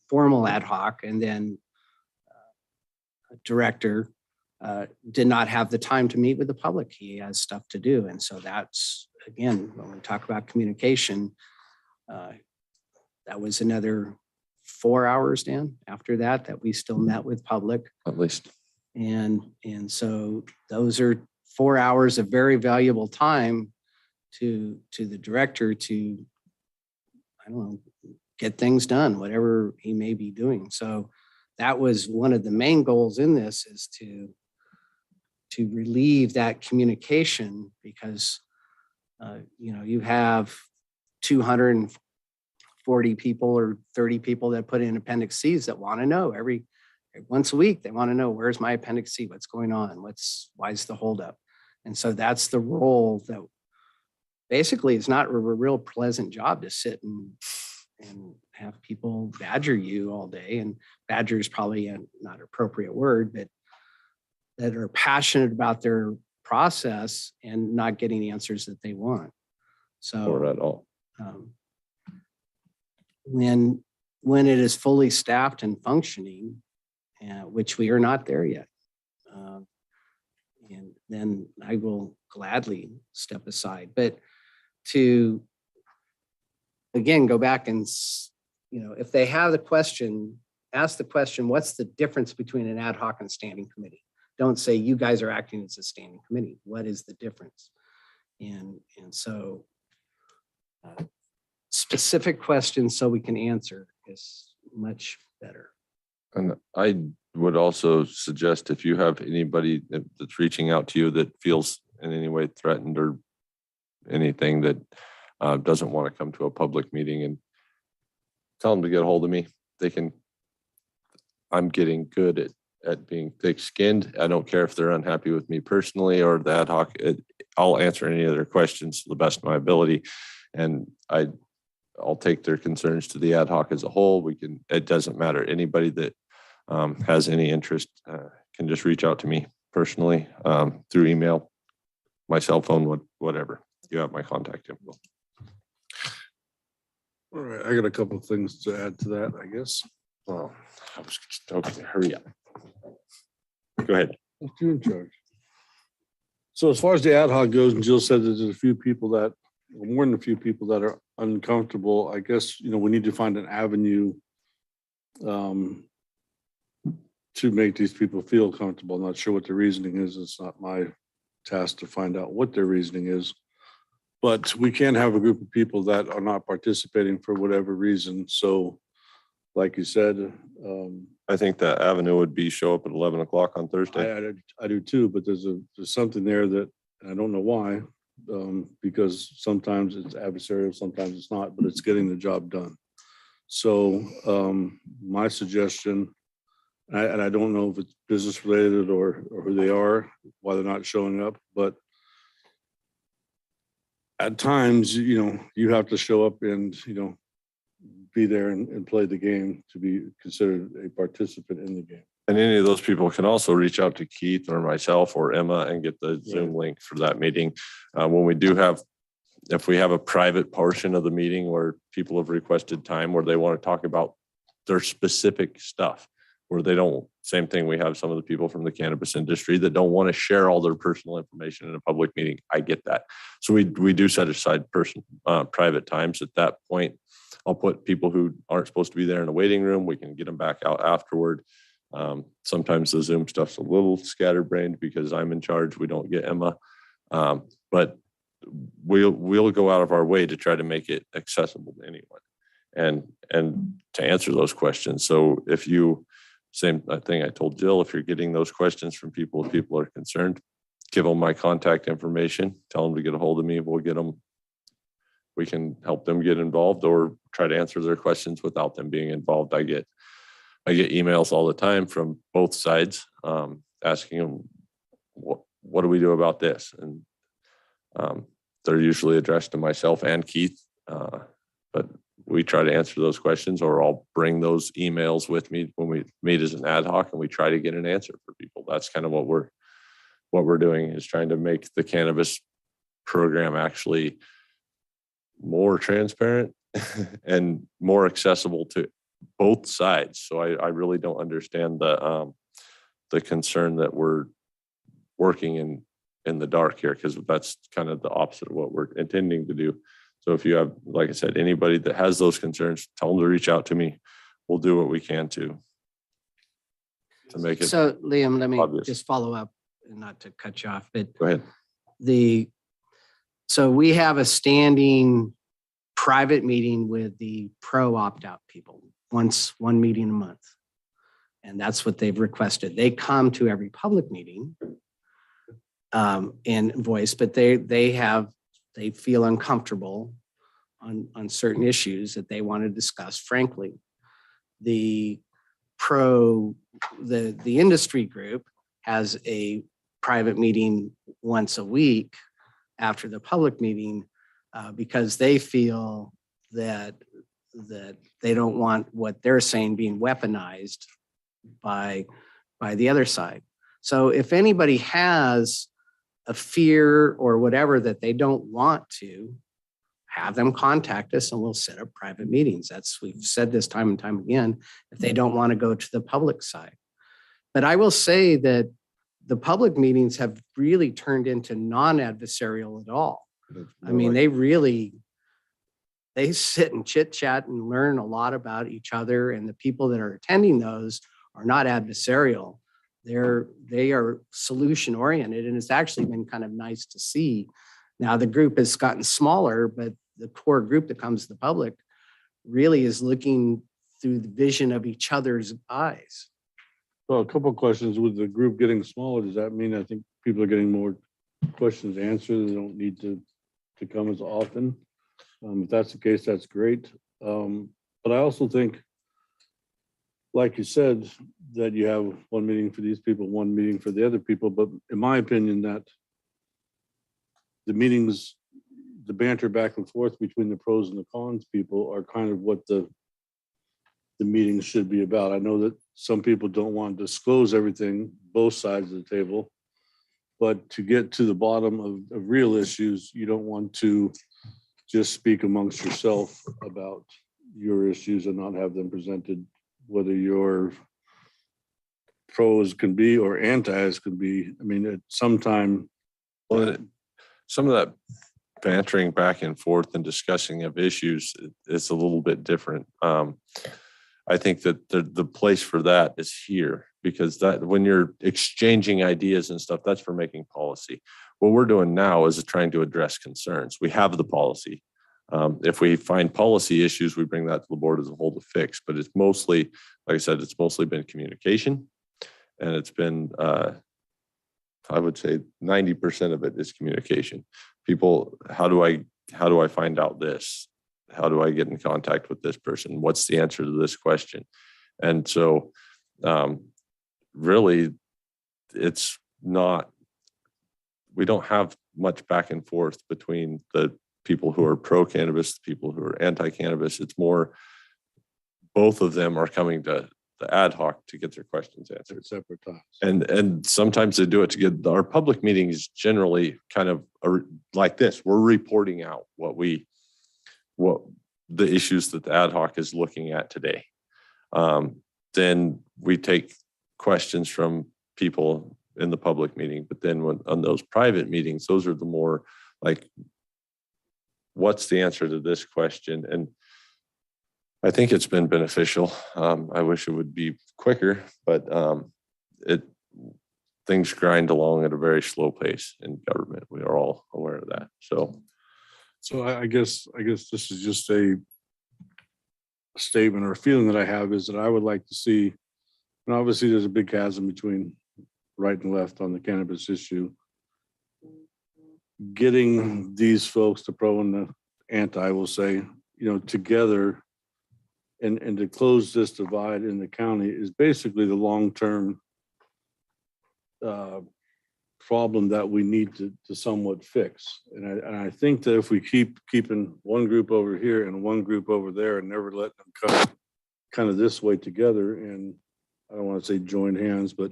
formal ad hoc, and then a director did not have the time to meet with the public. He has stuff to do. And so that's, again, when we talk about communication, that was another 4 hours, Dan, after that we still met with public. At least. And so those are 4 hours of very valuable time to the director to, I don't know, get things done, whatever he may be doing. So that was one of the main goals in this, is to relieve that communication, because you have 240 people or 30 people that put in Appendix Cs that want to know every once a week. They want to know, where's my Appendix C? What's going on? Why is the holdup? And so that's the role that basically it's not a real pleasant job to sit and have people badger you all day. And badger is probably not an appropriate word, but that are passionate about their process and not getting the answers that they want. So, Or at all. when it is fully staffed and functioning, which we are not there yet, and then I will gladly step aside. But to, again, go back and, if they have the question, ask the question, what's the difference between an ad hoc and standing committee? Don't say you guys are acting as a standing committee. What is the difference? And so specific questions so we can answer is much better. And I would also suggest, if you have anybody that's reaching out to you that feels in any way threatened or anything, that doesn't want to come to a public meeting, and tell them to get a hold of me. I'm getting good at being thick-skinned. I don't care if they're unhappy with me personally or the ad hoc. I'll answer any of their questions to the best of my ability. And I'll take their concerns to the ad hoc as a whole. It doesn't matter. Anybody that has any interest can just reach out to me personally through email, my cell phone, whatever. You have my contact info. All right, I got a couple of things to add to that, I guess. Well, okay, hurry up. Go ahead. You're in charge. So as far as the ad hoc goes, and Jill said that there's a few people that more than a few people that are uncomfortable. I guess, we need to find an avenue to make these people feel comfortable. I'm not sure what the reasoning is. It's not my task to find out what their reasoning is. But we can't have a group of people that are not participating for whatever reason. So like you said, I think that avenue would be show up at 11 o'clock on Thursday. I do too, but there's something there that I don't know why, because sometimes it's adversarial, sometimes it's not, but it's getting the job done. So my suggestion, and I don't know if it's business related or who they are, why they're not showing up, but at times, you have to show up and, be there and play the game to be considered a participant in the game. And any of those people can also reach out to Keith or myself or Emma and get the Zoom link for that meeting. When we do have, if we have a private portion of the meeting where people have requested time where they want to talk about their specific stuff, where they don't, same thing, we have some of the people from the cannabis industry that don't want to share all their personal information in a public meeting. I get that. So we do set aside private times. At that point, I'll put people who aren't supposed to be there in a waiting room. We can get them back out afterward. Sometimes the Zoom stuff's a little scatterbrained because I'm in charge. We don't get Emma, but we'll go out of our way to try to make it accessible to anyone and to answer those questions. So if you, same thing I told Jill, if you're getting those questions from people, if people are concerned, give them my contact information, tell them to get a hold of me. We'll get them. We can help them get involved or try to answer their questions without them being involved. I get emails all the time from both sides asking them, what do we do about this? And they're usually addressed to myself and Keith, but we try to answer those questions, or I'll bring those emails with me when we meet as an ad hoc and we try to get an answer for people. That's kind of what we're doing, is trying to make the cannabis program actually more transparent and more accessible to both sides. So I really don't understand the concern that we're working in the dark here, because that's kind of the opposite of what we're intending to do. So if you have, like I said, anybody that has those concerns, tell them to reach out to me. We'll do what we can to make it. So Liam, let me obvious. just follow up, and not to cut you off, but Go ahead. So we have a standing private meeting with the pro opt-out people, one meeting a month. And that's what they've requested. They come to every public meeting and voice, but they feel uncomfortable on certain issues that they want to discuss frankly. The industry group has a private meeting once a week after the public meeting because they feel that they don't want what they're saying being weaponized by the other side. So if anybody has a fear or whatever that they don't want to, have them contact us and we'll set up private meetings. We've said this time and time again, if they don't want to go to the public side. But I will say that the public meetings have really turned into non-adversarial at all. I mean, they sit and chit chat and learn a lot about each other, and the people that are attending those are not adversarial. They are solution oriented, and it's actually been kind of nice to see. Now the group has gotten smaller, but the core group that comes to the public really is looking through the vision of each other's eyes. So a couple of questions. With the group getting smaller, does that mean I think people are getting more questions answered? They don't need to come as often. If that's the case, that's great. But I also think, like you said, that you have one meeting for these people, one meeting for the other people. But in my opinion, that the meetings, the banter back and forth between the pros and the cons people are kind of what the meetings should be about. I know that some people don't want to disclose everything, both sides of the table, but to get to the bottom of real issues, you don't want to just speak amongst yourself about your issues and not have them presented, whether your pros can be or antis can be. I mean, at some time. Well, some of that bantering back and forth and discussing of issues is a little bit different. I think that the place for that is here, because that when you're exchanging ideas and stuff, that's for making policy. What we're doing now is trying to address concerns. We have the policy. If we find policy issues, we bring that to the board as a whole to fix. But it's mostly, like I said, it's mostly been communication, and it's been, I would say 90% of it is communication. People, how do I find out this? How do I get in contact with this person? What's the answer to this question? And so really, it's not, we don't have much back and forth between the people who are pro-cannabis, the people who are anti-cannabis. It's more, both of them are coming to the ad hoc to get their questions answered. Separate times. And sometimes they do it to get, our public meetings generally kind of are like this. We're reporting out what the issues that the ad hoc is looking at today. Then we take questions from people in the public meeting, but then when on those private meetings, those are the more like, what's the answer to this question? And I think it's been beneficial. I wish it would be quicker, but things grind along at a very slow pace in government. We are all aware of that. So I guess this is just a statement or a feeling that I have, is that I would like to see, and obviously there's a big chasm between right and left on the cannabis issue. Getting these folks, the pro and the anti, will say, together and to close this divide in the county is basically the long-term problem that we need to somewhat fix. And I think that if we keeping one group over here and one group over there and never letting them come kind of this way together, and I don't want to say join hands, but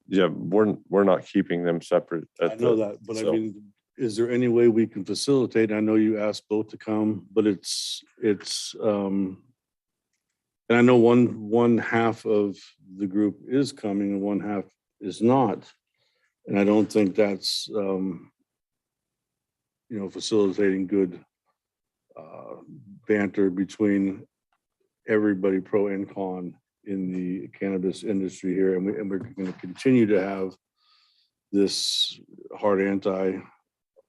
yeah, we're not keeping them separate. I know that, but I mean, is there any way we can facilitate? I know you asked both to come, but it's and I know one half of the group is coming and one half is not. And I don't think that's, facilitating good banter between everybody pro and con in the cannabis industry here. And we're going to continue to have this hard anti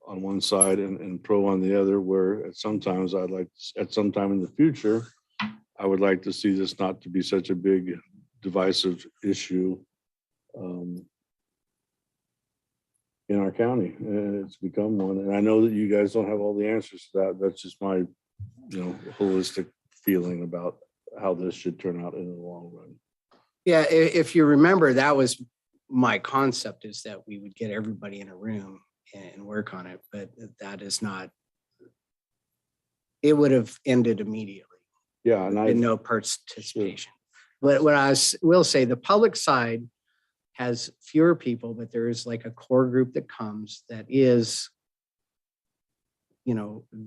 on one side and pro on the other, where at some time in the future, I would like to see this not to be such a big divisive issue in our county. And it's become one. And I know that you guys don't have all the answers to that. That's just my, holistic feeling about how this should turn out in the long run. Yeah, if you remember, that was my concept, is that we would get everybody in a room and work on it, but that is not, it would have ended immediately. Yeah, and no participation. But what I will say, the public side has fewer people, but there is like a core group that comes that is,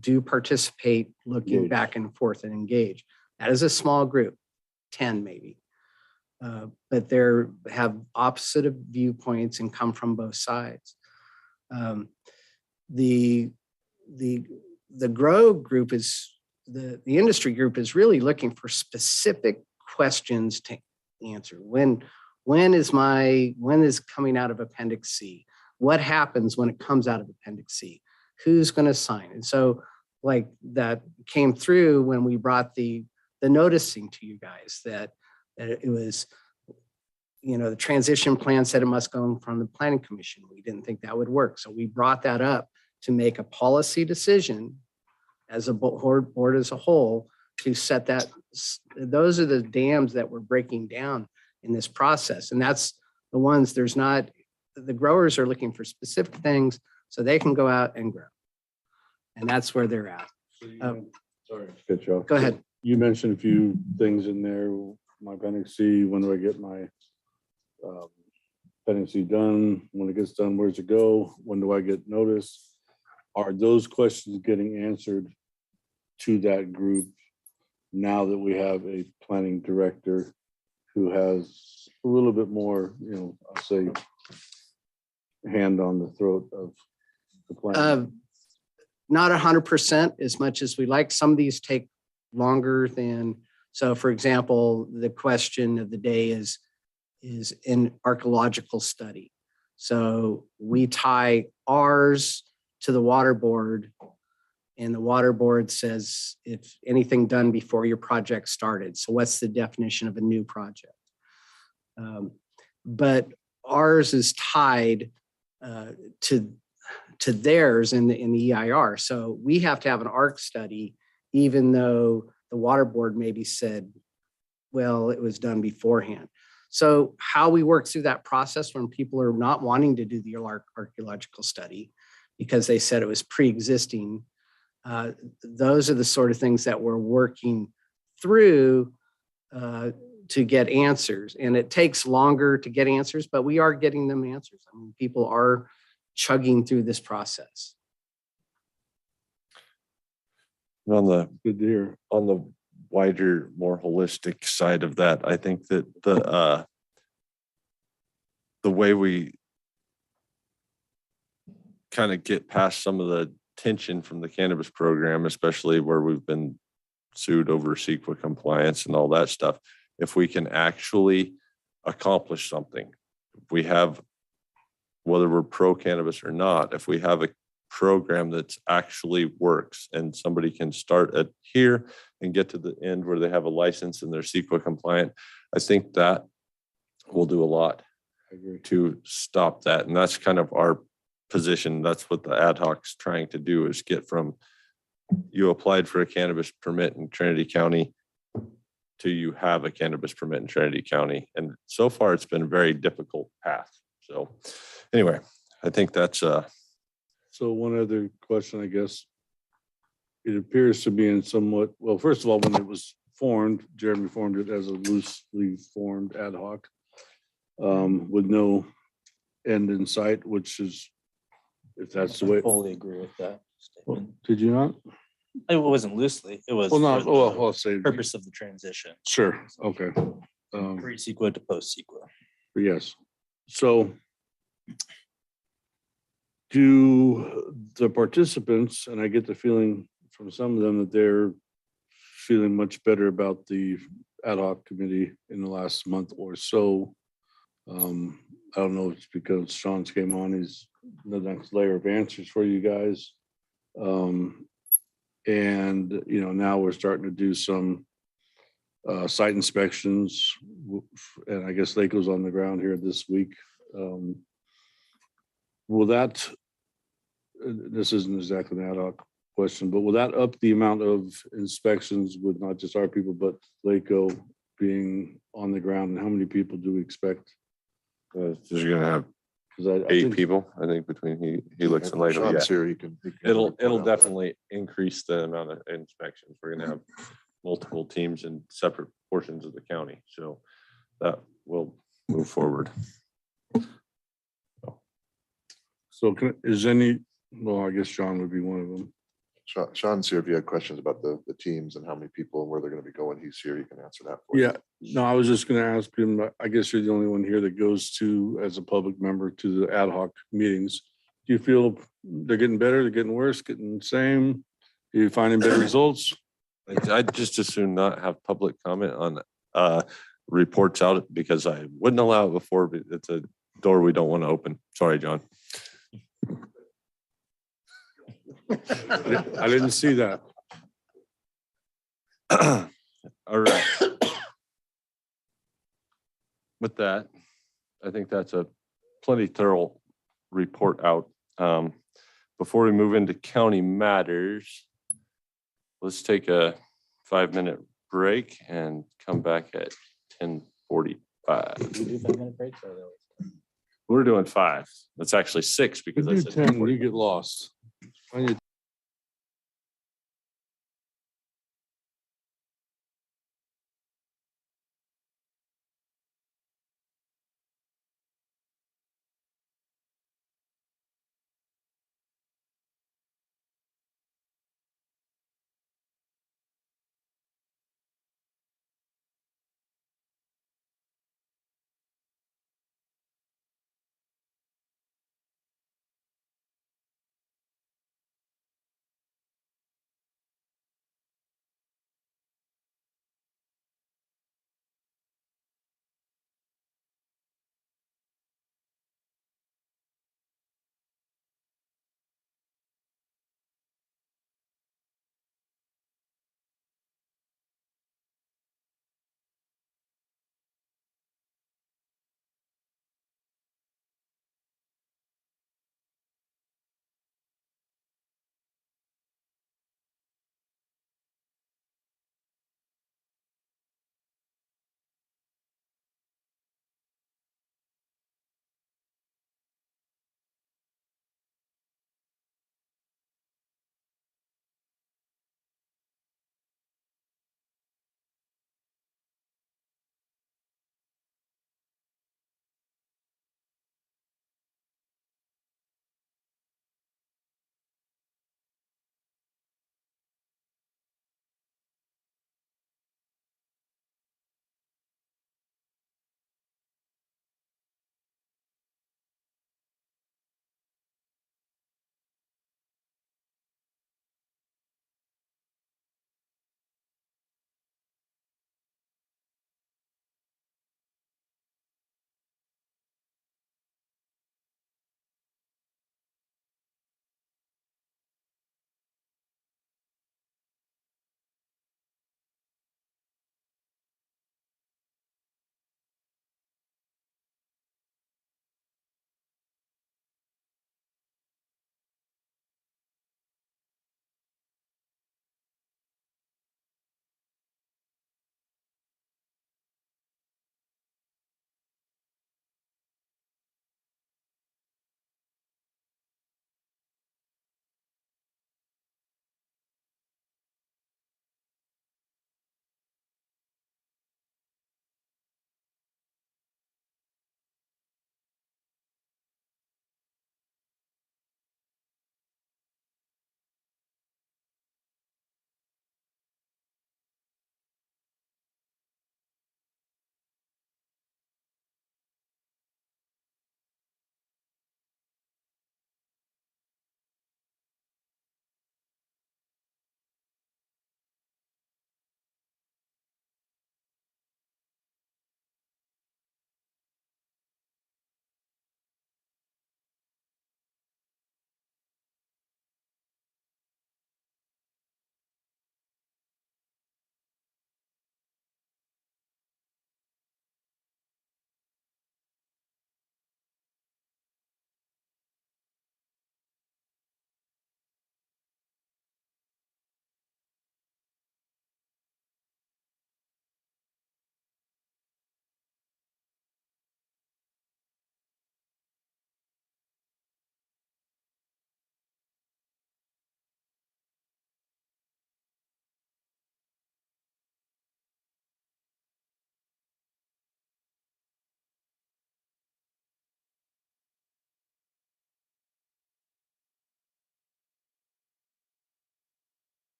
do participate, looking Engage. back and forth and engage. That is a small group, 10 maybe. But they have opposite of viewpoints and come from both sides. The grow group is, the industry group is really looking for specific questions to answer. When is coming out of Appendix C? What happens when it comes out of Appendix C? Who's going to sign? And so like that came through when we brought the noticing to you guys, that it was, the transition plan said it must go in front of the planning commission. We didn't think that would work. So we brought that up to make a policy decision as a board as a whole to set that. Those are the dams that we're breaking down in this process. And that's the ones the growers are looking for specific things so they can go out and grow. And that's where they're at. Sorry to cut you off. Go ahead. You mentioned a few things in there. My appendix C, when do I get my appendix C done? When it gets done, where's it go? When do I get notice? Are those questions getting answered to that group now that we have a planning director who has a little bit more, I'll say, hand on the throat of the plan? not 100% as much as we like. Some of these take longer than, so for example, the question of the day is an archaeological study. So we tie ours to the water board, and the water board says if anything done before your project started. So what's the definition of a new project? But ours is tied to theirs in the EIR. So we have to have an ARC study, even though the water board maybe said, well, it was done beforehand. So how we work through that process when people are not wanting to do the archaeological study because they said it was pre-existing, those are the sort of things that we're working through to get answers. And it takes longer to get answers, but we are getting them answers. I mean, people are chugging through this process. On the Good to hear. on the wider, more holistic side of that, I think that the way we kind of get past some of the tension from the cannabis program, especially where we've been sued over CEQA compliance and all that stuff, if we can actually accomplish something, if we have, whether we're pro cannabis or not, if we have a program that actually works and somebody can start at here and get to the end where they have a license and they're CEQA compliant, I think that will do a lot to stop that. And that's kind of our position. That's what the ad hoc's trying to do, is get from you applied for a cannabis permit in Trinity County to you have a cannabis permit in Trinity County. And so far it's been a very difficult path. So anyway, I think that's So one other question, I guess. It appears to be in somewhat, well, first of all, when it was formed, Jeremy formed it as a loosely formed ad hoc with no end in sight, which is, if that's the way. I fully agree with that statement. Did you not? It wasn't loosely, it was Well, not, for well, the I'll say. purpose of the transition, Sure, okay. pre-CEQA to post-CEQA. Yes. So do the participants, and I get the feeling from some of them that they're feeling much better about the ad hoc committee in the last month or so. I don't know if it's because Sean's came on, he's the next layer of answers for you guys. And, you know, now we're starting to do some site inspections, and I guess Lake's on the ground here this week. Will that, this isn't exactly an ad hoc question, but will that up the amount of inspections with not just our people, but Laco being on the ground? And how many people do we expect? you're gonna have 'Cause I 8 think- people. I think between Helix and Laco. Sean's Yeah. here, he can It'll report on that. definitely increase the amount of inspections. We're gonna have multiple teams in separate portions of the county, so that will move forward. So is any, well, I guess Sean would be one of them. Sean's here if you had questions about the teams and how many people and where they're gonna be going. He's here. He can answer that for you. Yeah, no, I was just gonna ask him, I guess you're the only one here that goes to, as a public member, to the ad hoc meetings. Do you feel they're getting better, they're getting worse, getting the same? Are you finding better results? I'd just as soon not have public comment on reports out because I wouldn't allow it before, but it's a door we don't want to open. Sorry, John. I didn't see that. All right. With that, I think that's a plenty thorough report out. Before we move into county matters, let's take a 5-minute break and come back at 10:45. We do 5-minute breaks or We're doing 5. That's actually 6 You because I do said 10, you get lost. I need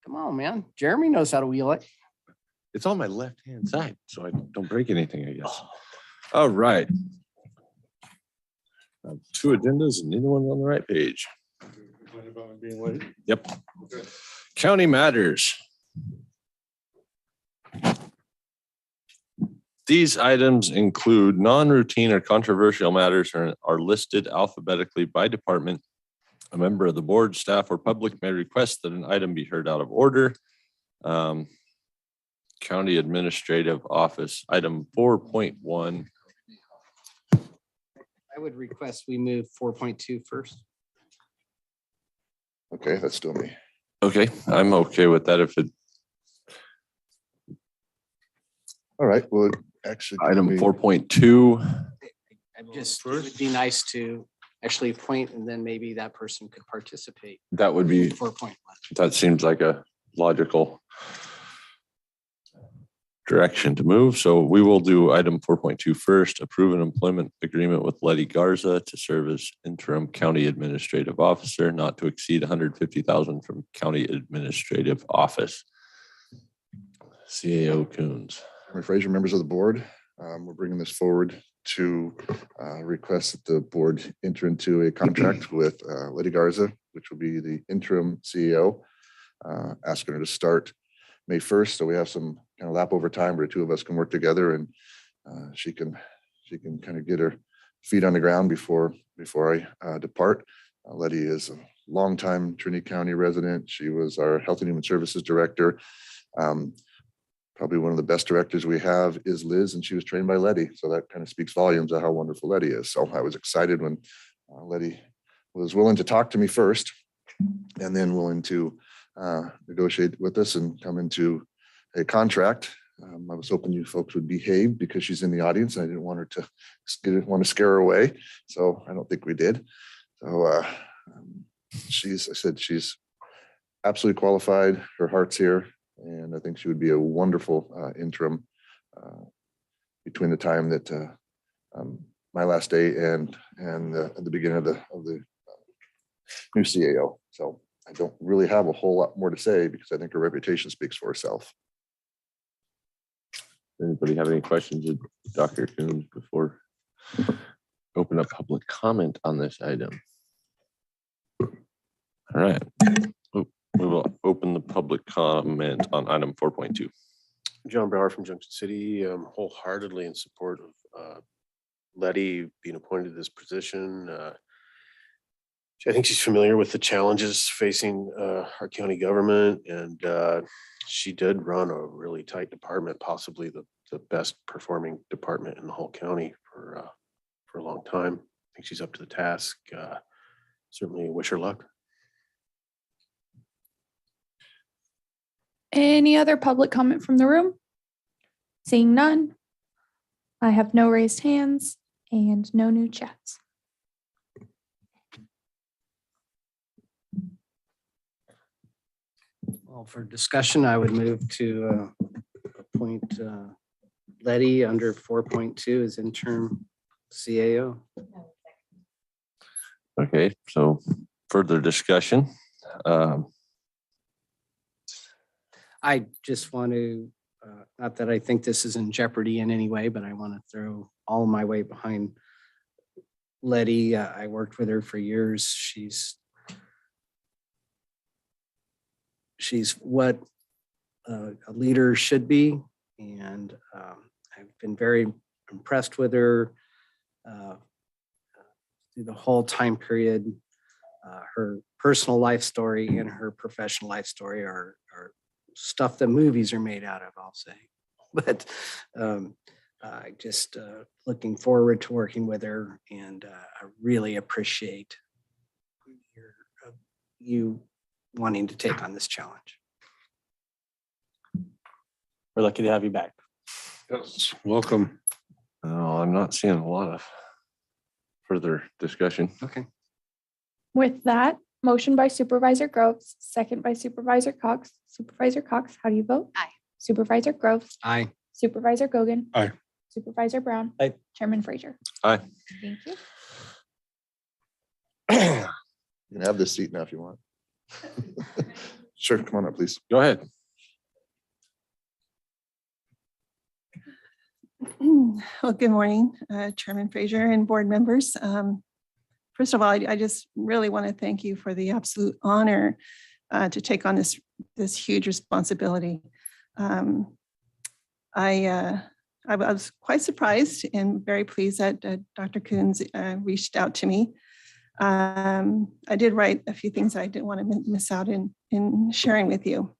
Come on, man. Jeremy knows how to wheel it. It's on my left-hand side, so I don't break anything, I guess. All right. 2 agendas and neither one's on the right page. Yep. County matters. These items include non-routine or controversial matters are listed alphabetically by department. A member of the board, staff, or public may request that an item be heard out of order. County Administrative Office, item 4.1. I would request we move 4.2 first. Okay, that's still me. Okay, I'm okay with that if it, All right, well, actually. item 4.2. It would be nice to actually appoint and then maybe that person could participate. That would be, 4.1. that seems like a logical direction to move. So we will do item 4.2 first, approve an employment agreement with Letty Garza to serve as interim county administrative officer, not to exceed 150,000 from county administrative office. CAO Coons. Chairman Fraser, members of the board, we're bringing this forward to request that the board enter into a contract with Letty Garza, which will be the interim CEO, asking her to start May 1st. So we have some kind of lap over time where 2 of us can work together and she can kind of get her feet on the ground before I depart. Letty is a longtime Trinity County resident. She was our Health and Human Services Director. Probably one of the best directors we have is Liz, and she was trained by Letty. So that kind of speaks volumes of how wonderful Letty is. So I was excited when Letty was willing to talk to me first and then willing to negotiate with us and come into a contract. I was hoping you folks would behave because she's in the audience and I didn't want her to scare her away. So I don't think we did. So she's absolutely qualified. Her heart's here. And I think she would be a wonderful interim between the time that my last day and at the beginning of the new CAO. So I don't really have a whole lot more to say because I think her reputation speaks for herself. Anybody have any questions of Dr. Coons before open up public comment on this item? All right. We will open the public comment on item 4.2. John Brower from Junction City, wholeheartedly in support of Letty being appointed to this position. I think she's familiar with the challenges facing our county government, and she did run a really tight department, possibly the best performing department in the whole county for a long time. I think she's up to the task. Certainly wish her luck. Any other public comment from the room? Seeing none. I have no raised hands and no new chats. Well, for discussion, I would move to appoint Letty under 4.2 as interim CAO. Okay, so further discussion. I just want to, not that I think this is in jeopardy in any way, but I want to throw all my weight behind Letty. I worked with her for years. She's what a leader should be. And I've been very impressed with her through the whole time period. Her personal life story and her professional life story are stuff that movies are made out of, I'll say. But I just looking forward to working with her, and I really appreciate you wanting to take on this challenge. We're lucky to have you back. Yes, welcome. I'm not seeing a lot of further discussion. Okay. With that, motion by Supervisor Groves, second by Supervisor Cox. Supervisor Cox, how do you vote? Aye. Supervisor Groves. Aye. Supervisor Gogan. Aye. Supervisor Brown. Aye. Chairman Fraser. Aye. Thank you. You can have this seat now if you want. Sure, come on up, please. Go ahead. Well, good morning, Chairman Frazier and board members. First of all, I just really want to thank you for the absolute honor to take on this huge responsibility. I was quite surprised and very pleased that Dr. Coons reached out to me. I did write a few things I didn't want to miss out in sharing with you.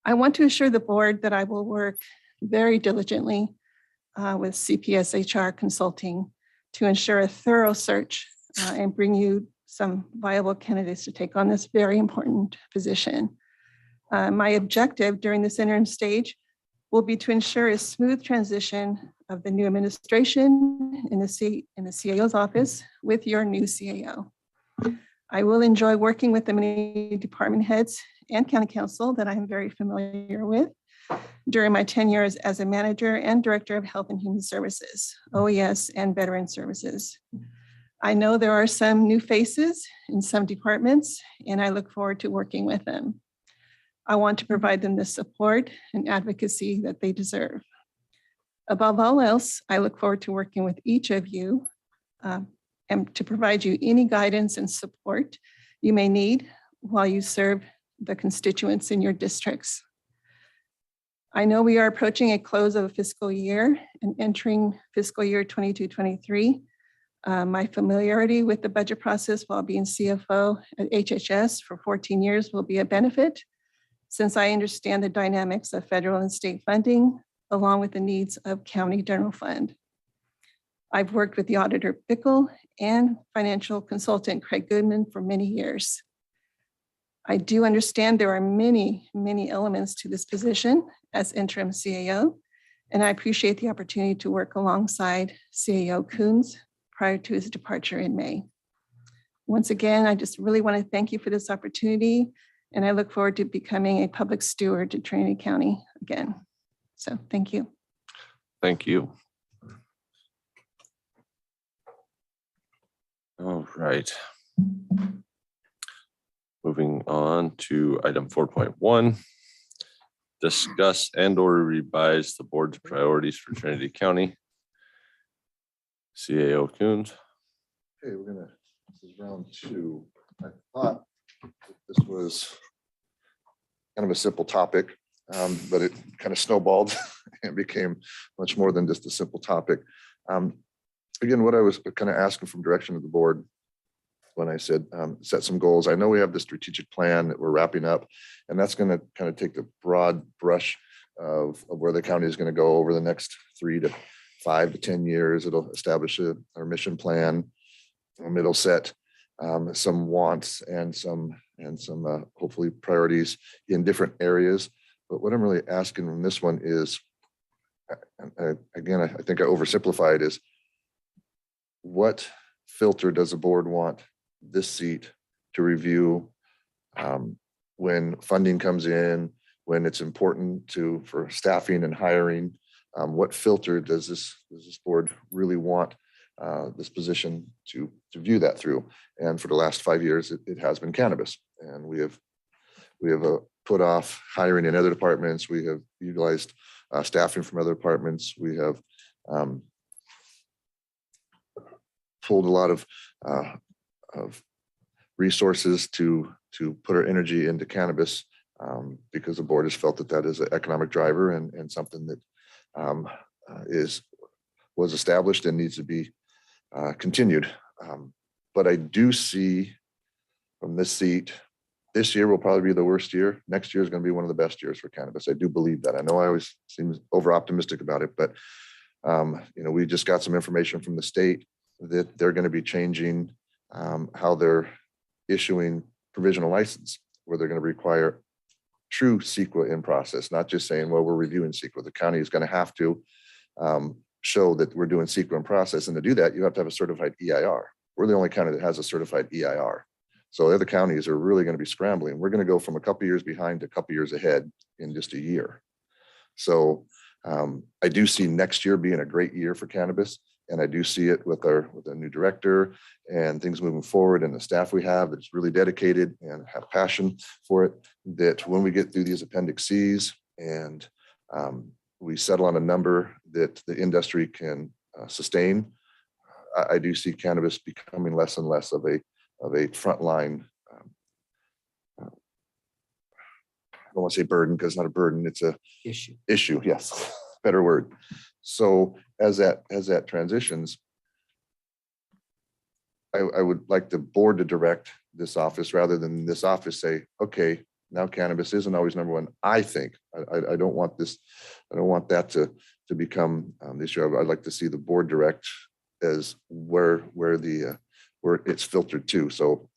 I want to assure the board that I will work very diligently with CPS HR Consulting to ensure a thorough search and bring you some viable candidates to take on this very important position. My objective during this interim stage will be to ensure a smooth transition of the new administration in the CAO's office with your new CAO. I will enjoy working with the many department heads and county council that I am very familiar with during my 10 years as a manager and director of health and human services, OES and veteran services. I know there are some new faces in some departments, and I look forward to working with them. I want to provide them the support and advocacy that they deserve. Above all else, I look forward to working with each of you and to provide you any guidance and support you may need while you serve the constituents in your districts. I know we are approaching a close of a fiscal year and entering fiscal year 22-23. My familiarity with the budget process while being CFO at HHS for 14 years will be a benefit, since I understand the dynamics of federal and state funding, along with the needs of county general fund. I've worked with the auditor Bickle and financial consultant Craig Goodman for many years. I do understand there are many, many elements to this position as interim CAO, and I appreciate the opportunity to work alongside CAO Coons prior to his departure in May. Once again, I just really want to thank you for this opportunity, and I look forward to becoming a public steward to Trinity County again. So thank you. Thank you. All right. Moving on to item 4.1. Discuss and or revise the board's priorities for Trinity County. CAO Coons. Okay, this is round 2. I thought this was kind of a simple topic, but it kind of snowballed and became much more than just a simple topic. Again, what I was kind of asking from direction of the board when I said set some goals. I know we have the strategic plan that we're wrapping up, and that's going to kind of take the broad brush of where the county is going to go over the next 3 to 5 to 10 years. It'll establish our mission plan. It'll set some wants and some hopefully priorities in different areas. But what I'm really asking from this one is, again, I think I oversimplified, is what filter does the board want this seat to review when funding comes in, when it's important for staffing and hiring? What filter does this board really want this position to view that through? And for the last 5 years, it has been cannabis, and we have put off hiring in other departments. We have utilized staffing from other departments. We have pulled a lot of resources to put our energy into cannabis because the board has felt that is an economic driver and something that was established and needs to be continued. But I do see from this seat, this year will probably be the worst year. Next year is going to be one of the best years for cannabis. I do believe that. I know I always seem over optimistic about it, but we just got some information from the state that they're going to be changing how they're issuing provisional license, where they're going to require true CEQA in process, not just saying, well, we're reviewing CEQA. The county is going to have to show that we're doing CEQA in process. And to do that, you have to have a certified EIR. We're the only county that has a certified EIR. So the other counties are really going to be scrambling. We're going to go from a couple years behind to a couple years ahead in just a year. So I do see next year being a great year for cannabis. And I do see it with a new director and things moving forward, and the staff we have that's really dedicated and have passion for it, that when we get through these Appendix Cs and we settle on a number that the industry can sustain, I do see cannabis becoming less and less of a frontline. I don't want to say burden, because it's not a burden, it's a issue. Yes, better word. So as that transitions, I would like the board to direct this office rather than this office say, okay, now cannabis isn't always number one. I think I don't want this. I don't want that to become the issue. I'd like to see the board direct as where it's filtered to. So,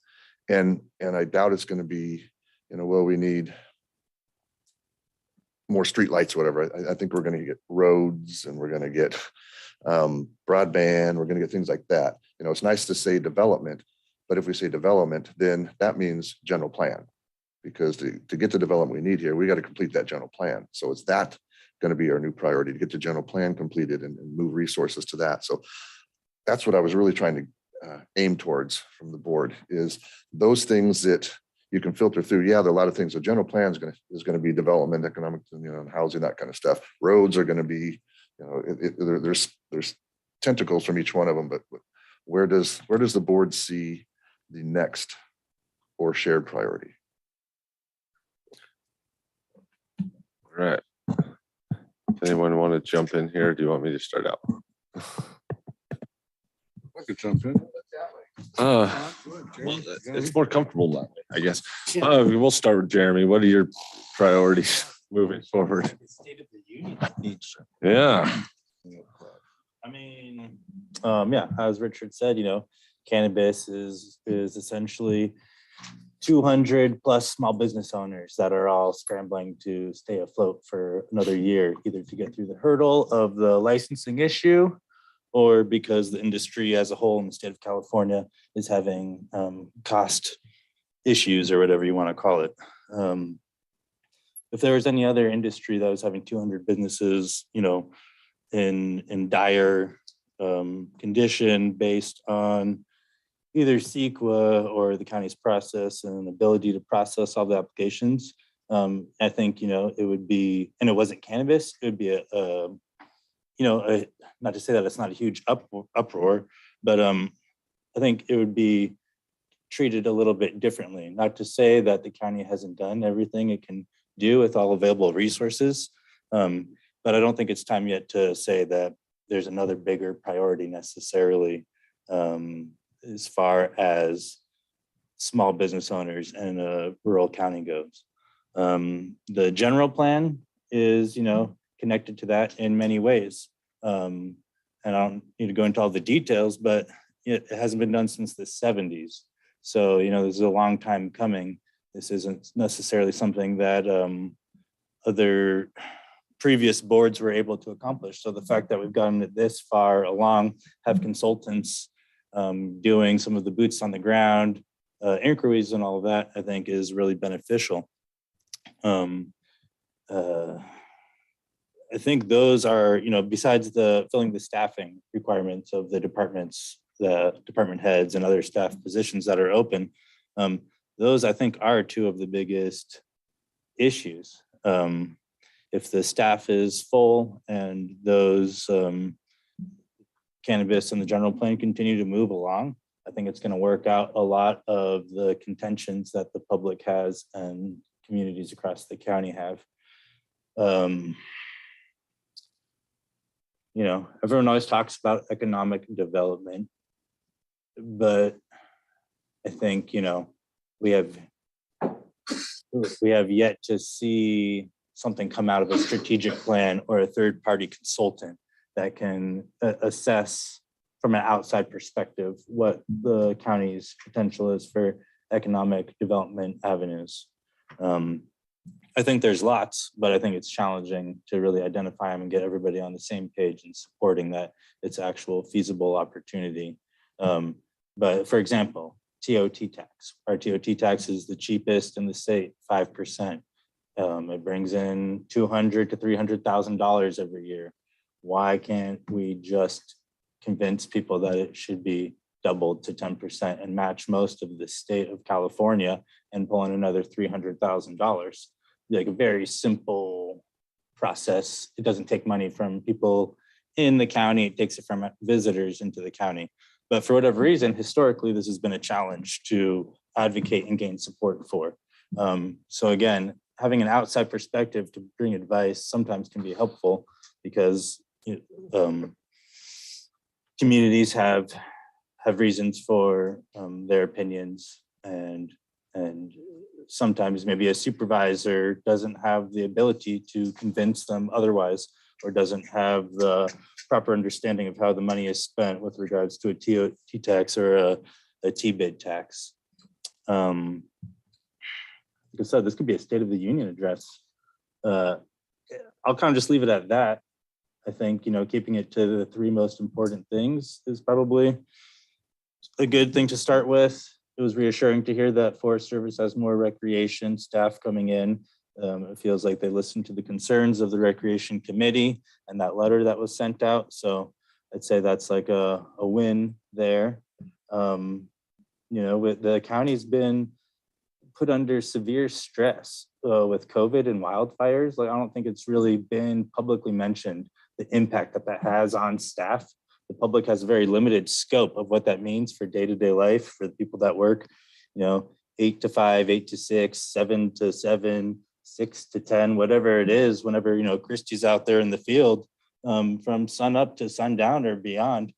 and I doubt it's going to be, well, we need more streetlights, whatever. I think we're going to get roads, and we're going to get broadband. We're going to get things like that. It's nice to say development, but if we say development, then that means general plan, because to get the development we need here, we got to complete that general plan. So is that going to be our new priority, to get the general plan completed and move resources to that? So that's what I was really trying to aim towards from the board, is those things that you can filter through. Yeah, there are a lot of things. The general plan is going to be development, economic, housing, that kind of stuff. Roads are going to be, there's tentacles from each one of them. But where does the board see the next or shared priority? All right. Anyone want to jump in here? Do you want me to start out? I could jump in. Well, it's more comfortable that way, I guess. We'll start with Jeremy. What are your priorities moving forward? State of the Union. Yeah. I mean, yeah, as Richard said, cannabis is essentially 200 plus small business owners that are all scrambling to stay afloat for another year, either to get through the hurdle of the licensing issue, or because the industry as a whole in the state of California is having cost issues, or whatever you want to call it. If there was any other industry that was having 200 businesses, in dire condition based on either CEQA or the county's process and ability to process all the applications, I think, it would be, and it wasn't cannabis, it would be not to say that it's not a huge uproar, but I think it would be treated a little bit differently. Not to say that the county hasn't done everything it can do with all available resources, but I don't think it's time yet to say that there's another bigger priority necessarily, as far as small business owners and a rural county goes. The general plan is, connected to that in many ways. And I don't need to go into all the details, but it hasn't been done since the 70s. So, this is a long time coming. This isn't necessarily something that other previous boards were able to accomplish. So the fact that we've gotten it this far along, have consultants doing some of the boots on the ground inquiries and all of that, I think is really beneficial. I think those are, besides filling the staffing requirements of the departments, the department heads and other staff positions that are open, those I think are two of the biggest issues. If the staff is full and those cannabis and the general plan continue to move along, I think it's going to work out a lot of the contentions that the public has and communities across the county have. Everyone always talks about economic development, but I think, we have yet to see something come out of a strategic plan or a third-party consultant that can assess from an outside perspective what the county's potential is for economic development avenues. I think there's lots, but I think it's challenging to really identify them and get everybody on the same page and supporting that it's actual feasible opportunity. But for example, TOT tax. Our TOT tax is the cheapest in the state, 5%. It brings in $200,000 to $300,000 every year. Why can't we just convince people that it should be doubled to 10% and match most of the state of California and pull in another $300,000. Like a very simple process. It doesn't take money from people in the county. It takes it from visitors into the county. But for whatever reason, historically, this has been a challenge to advocate and gain support for. So again, having an outside perspective to bring advice sometimes can be helpful because communities have reasons for their opinions, and sometimes maybe a supervisor doesn't have the ability to convince them otherwise, or doesn't have the proper understanding of how the money is spent with regards to a T-tax or a T-bid tax. Like I said, this could be a State of the Union address. I'll kind of just leave it at that. I think, keeping it to the three most important things is probably a good thing to start with. It was reassuring to hear that Forest Service has more recreation staff coming in. It feels like they listened to the concerns of the Recreation Committee and that letter that was sent out. So I'd say that's like a win there. With the county's been put under severe stress with COVID and wildfires. Like, I don't think it's really been publicly mentioned, the impact that has on staff. The public has a very limited scope of what that means for day-to-day life for the people that work, 8 to 5, 8 to 6, 7 to 7, 6 to 10, whatever it is, whenever, Christie's out there in the field from sun up to sundown or beyond,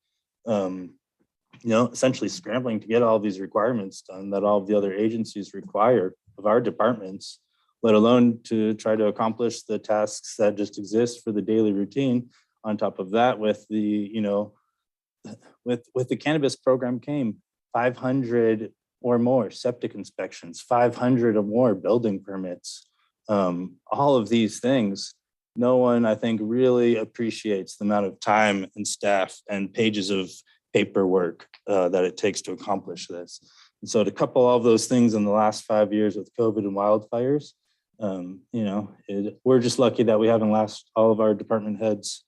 essentially scrambling to get all these requirements done that all of the other agencies require of our departments, let alone to try to accomplish the tasks that just exist for the daily routine. On top of that, with the, with the cannabis program came 500 or more septic inspections, 500 or more building permits, all of these things. No one, I think, really appreciates the amount of time and staff and pages of paperwork that it takes to accomplish this. And so to couple all of those things in the last 5 years with COVID and wildfires, we're just lucky that we haven't lost all of our department heads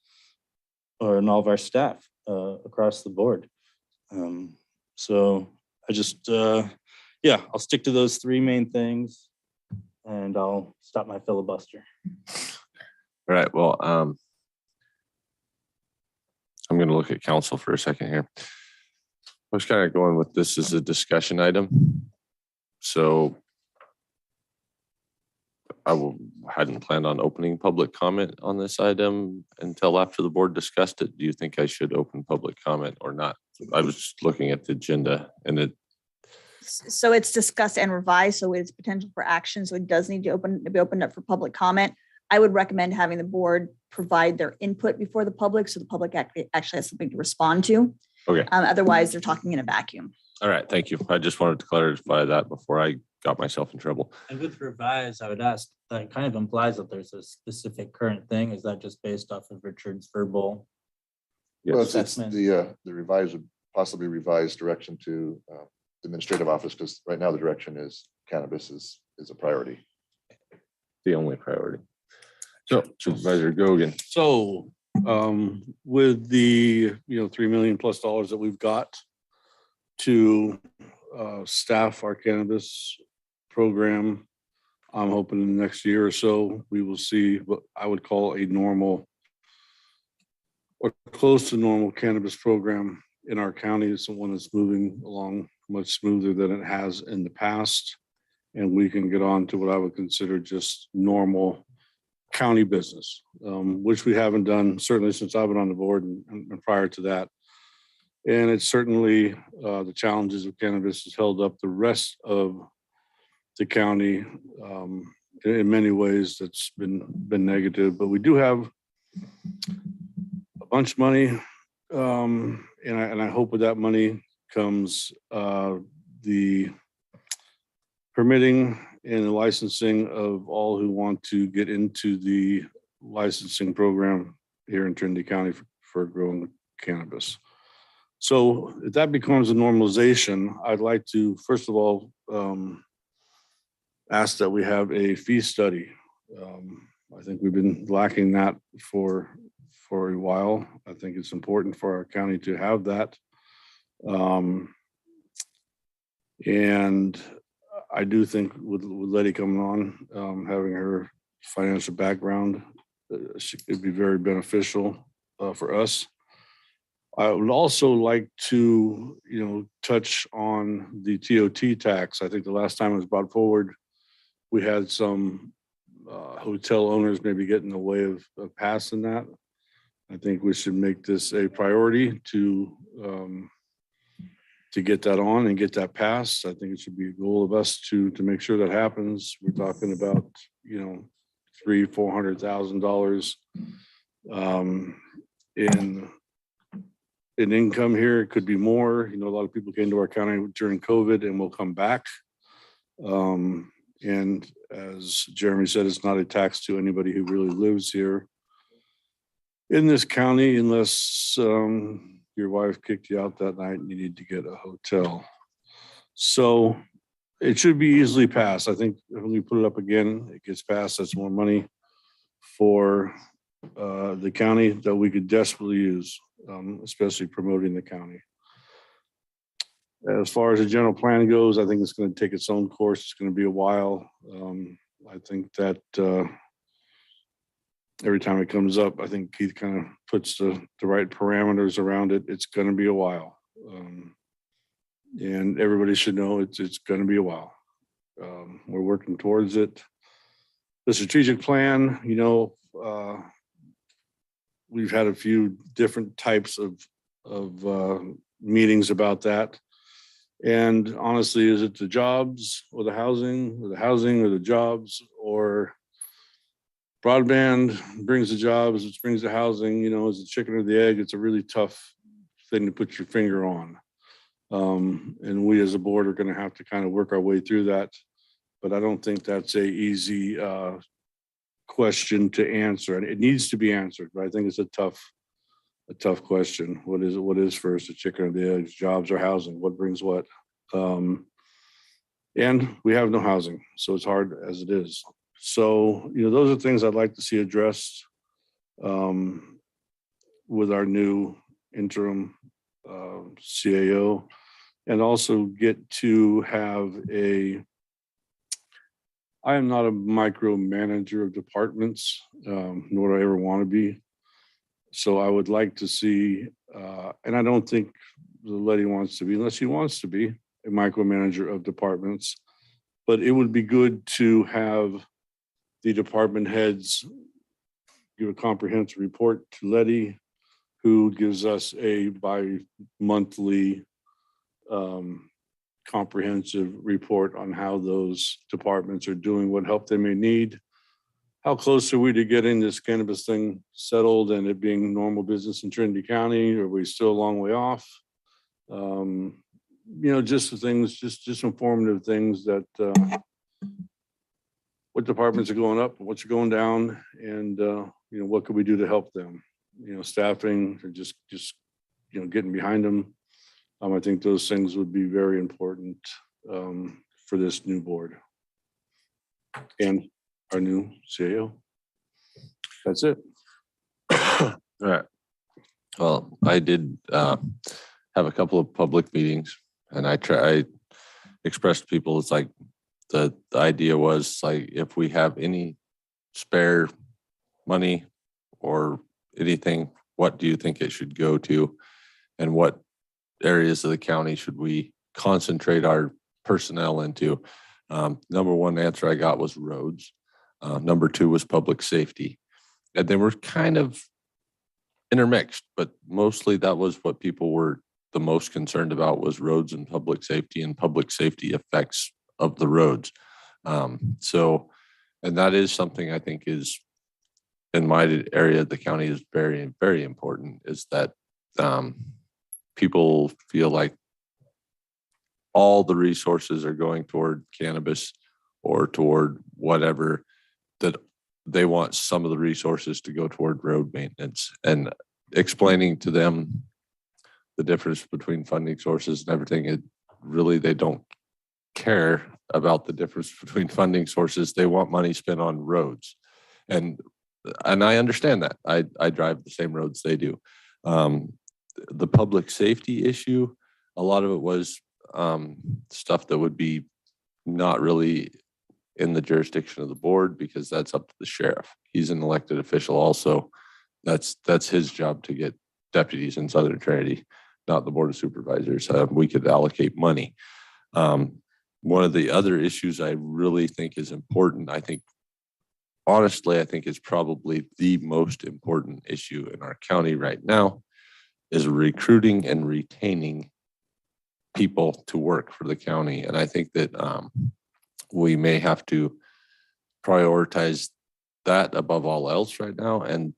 and all of our staff across the board. So I just, I'll stick to those three main things and I'll stop my filibuster. All right, well, I'm going to look at council for a second here. I was kind of going with this as a discussion item. So hadn't planned on opening public comment on this item until after the board discussed it. Do you think I should open public comment or not? I was just looking at the agenda and So it's discussed and revised, so it's potential for action. So it does need to be opened up for public comment. I would recommend having the board provide their input before the public, so the public actually has something to respond to. Okay. Otherwise, they're talking in a vacuum. all right, thank you. I just wanted to clarify that before I got myself in trouble. And with revise, I would ask, that kind of implies that there's a specific current thing. Is that just based off of Richard's verbal? Well, it's assessment? the revised, possibly revised direction to the administrative office, because right now the direction is cannabis is a priority. The only priority. So Supervisor Gogan. So with the $3 million plus that we've got to staff our cannabis program, I'm hoping in the next year or so we will see what I would call a normal or close to normal cannabis program in our county. It's the one that's moving along much smoother than it has in the past, and we can get on to what I would consider just normal county business, which we haven't done certainly since I've been on the board and prior to that. And it's certainly the challenges of cannabis has held up the rest of the county in many ways. That's been negative, but we do have a bunch of money, and I hope with that money comes the permitting and the licensing of all who want to get into the licensing program here in Trinity County for growing cannabis. So if that becomes a normalization, I'd like to, first of all, ask that we have a fee study. I think we've been lacking that for for a while. I think it's important for our county to have that. And I do think with Letty coming on, having her financial background, it'd be very beneficial for us. I would also like to, touch on the TOT tax. I think the last time it was brought forward, we had some hotel owners maybe get in the way of passing that. I think we should make this a priority to get that on and get that passed. I think it should be a goal of us to make sure that happens. We're talking about, $300,000-$400,000 in income here. It could be more. A lot of people came to our county during COVID and will come back. And as Jeremy said, it's not a tax to anybody who really lives here in this county, unless your wife kicked you out that night and you need to get a hotel. So it should be easily passed. I think when we put it up again, it gets passed. That's more money for the county that we could desperately use, especially promoting the county. As far as the general plan goes, I think it's going to take its own course. It's going to be a while. I think that every time it comes up, I think Keith kind of puts the right parameters around it. It's going to be a while. And everybody should know it's going to be a while. We're working towards it. The strategic plan, we've had a few different types of meetings about that. And honestly, is it the jobs or the housing or the jobs, or broadband brings the jobs, which brings the housing, is the chicken or the egg? It's a really tough thing to put your finger on. And we as a board are going to have to kind of work our way through that. But I don't think that's a easy question to answer. And it needs to be answered, but I think it's a tough question. What is first, the chicken or the egg, jobs or housing? What brings what? And we have no housing, so it's hard as it is. So, those are things I'd like to see addressed with our new interim CAO, and also get to have I am not a micromanager of departments, nor do I ever want to be. So I would like to see, and I don't think the lady wants to be, unless she wants to be a micromanager of departments, but it would be good to have the department heads give a comprehensive report to Letty, who gives us a bi-monthly comprehensive report on how those departments are doing, what help they may need. How close are we to getting this cannabis thing settled and it being normal business in Trinity County? Are we still a long way off? Just the things, just informative things that what departments are going up, what's going down, and what could we do to help them? Staffing or just getting behind them. I think those things would be very important for this new board and our new CAO. That's it. All right. Well, I did have a couple of public meetings, and I expressed to people, it's like the idea was like, if we have any spare money or anything, what do you think it should go to, and what areas of the county should we concentrate our personnel into? Number one answer I got was roads. Number two was public safety. And they were kind of intermixed, but mostly that was what people were the most concerned about, was roads and public safety effects of the roads. And that is something I think is, in my area of the county, is very, very important, is that people feel like all the resources are going toward cannabis or toward whatever, that they want some of the resources to go toward road maintenance, and explaining to them the difference between funding sources and everything. They don't care about the difference between funding sources. They want money spent on roads. And and I understand that. I drive the same roads they do. The public safety issue, a lot of it was stuff that would be not really in the jurisdiction of the board because that's up to the sheriff. He's an elected official also. That's his job to get deputies in Southern Trinity, not the Board of Supervisors. We could allocate money. One of the other issues I really think is important, honestly, I think it's probably the most important issue in our county right now, is recruiting and retaining people to work for the county. And I think that we may have to prioritize that above all else right now and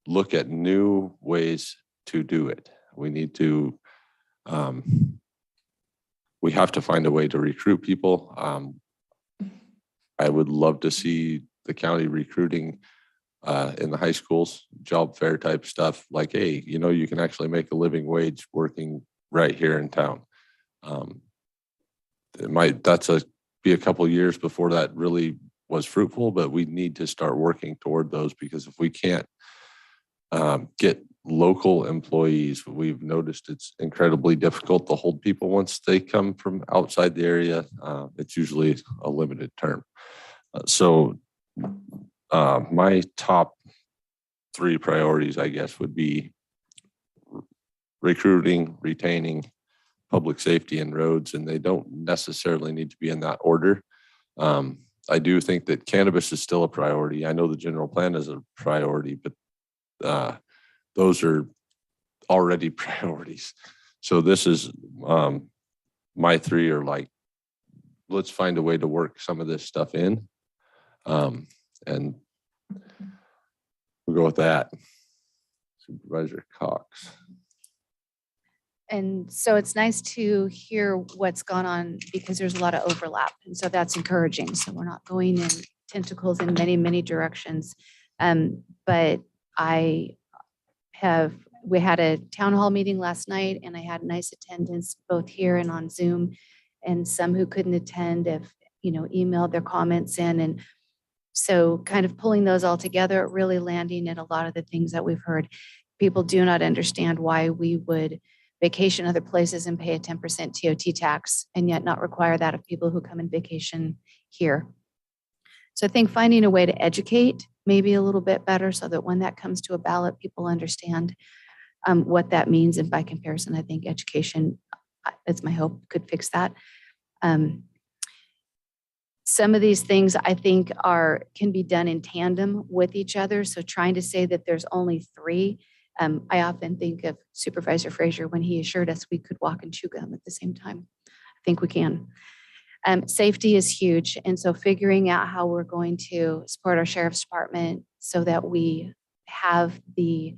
look at new ways to do it. We need to, we have to find a way to recruit people. I would love to see the county recruiting in the high schools, job fair type stuff, like, hey, you can actually make a living wage working right here in town. Be a couple of years before that really was fruitful, but we need to start working toward those, because if we can't get local employees, we've noticed it's incredibly difficult to hold people once they come from outside the area. It's usually a limited term. So my top 3 priorities, I guess, would be recruiting, retaining, public safety, and roads, and they don't necessarily need to be in that order. I do think that cannabis is still a priority. I know the general plan is a priority, but those are already priorities. So this is my 3 are like, let's find a way to work some of this stuff in. And we'll go with that. Supervisor Cox. And so it's nice to hear what's gone on, because there's a lot of overlap. And so that's encouraging. So we're not going in tentacles in many, many directions. But we had a town hall meeting last night, and I had nice attendance both here and on Zoom, and some who couldn't attend have, emailed their comments in. And so kind of pulling those all together, really landing at a lot of the things that we've heard. People do not understand why we would vacation other places and pay a 10% TOT tax and yet not require that of people who come and vacation here. So I think finding a way to educate maybe a little bit better, so that when that comes to a ballot, people understand what that means. And by comparison, I think education, it's my hope, could fix that. Some of these things I think can be done in tandem with each other. So trying to say that there's only 3, I often think of Supervisor Frazier when he assured us we could walk and chew gum at the same time. I think we can. Safety is huge. And so figuring out how we're going to support our sheriff's department so that we have the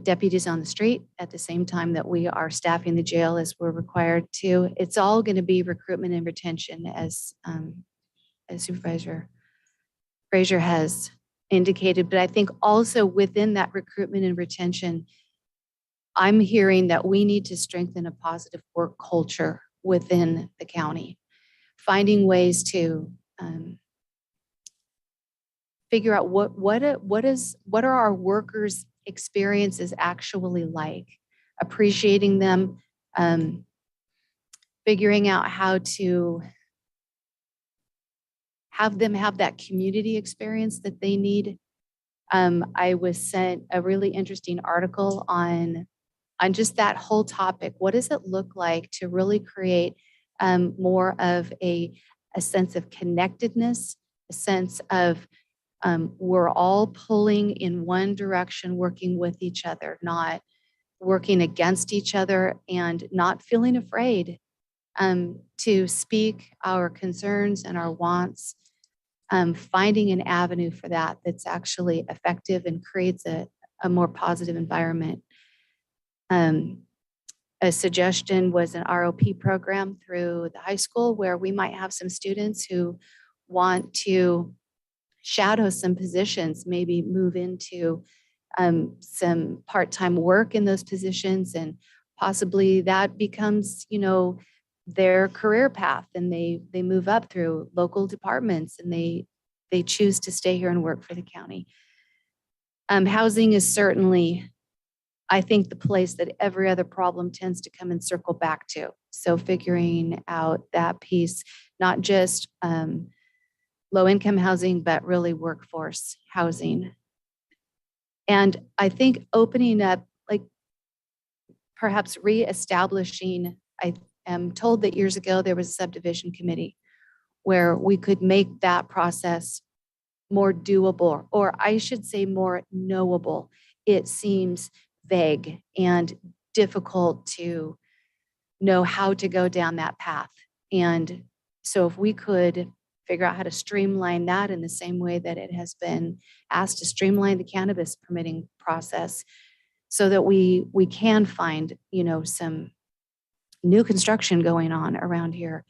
deputies on the street at the same time that we are staffing the jail as we're required to. It's all going to be recruitment and retention, as Supervisor Frazier has indicated. But I think also within that recruitment and retention, I'm hearing that we need to strengthen a positive work culture within the county, finding ways to figure out what are our workers' experiences actually like, appreciating them, figuring out how to have them have that community experience that they need. I was sent a really interesting article on just that whole topic. What does it look like to really create more of a sense of connectedness, a sense of we're all pulling in one direction, working with each other, not working against each other, and not feeling afraid to speak our concerns and our wants, finding an avenue for that that's actually effective and creates a more positive environment. A suggestion was an ROP program through the high school, where we might have some students who want to shadow some positions, maybe move into some part-time work in those positions, and possibly that becomes, their career path, and they move up through local departments, and they they choose to stay here and work for the county. Housing is certainly, I think, the place that every other problem tends to come and circle back to. So figuring out that piece, not just low-income housing, but really workforce housing. And I think opening up, like perhaps reestablishing, I am told that years ago there was a subdivision committee where we could make that process more doable, or I should say more knowable. It seems vague and difficult to know how to go down that path. And so if we could figure out how to streamline that in the same way that it has been asked to streamline the cannabis permitting process, so that we can find, some new construction going on around here.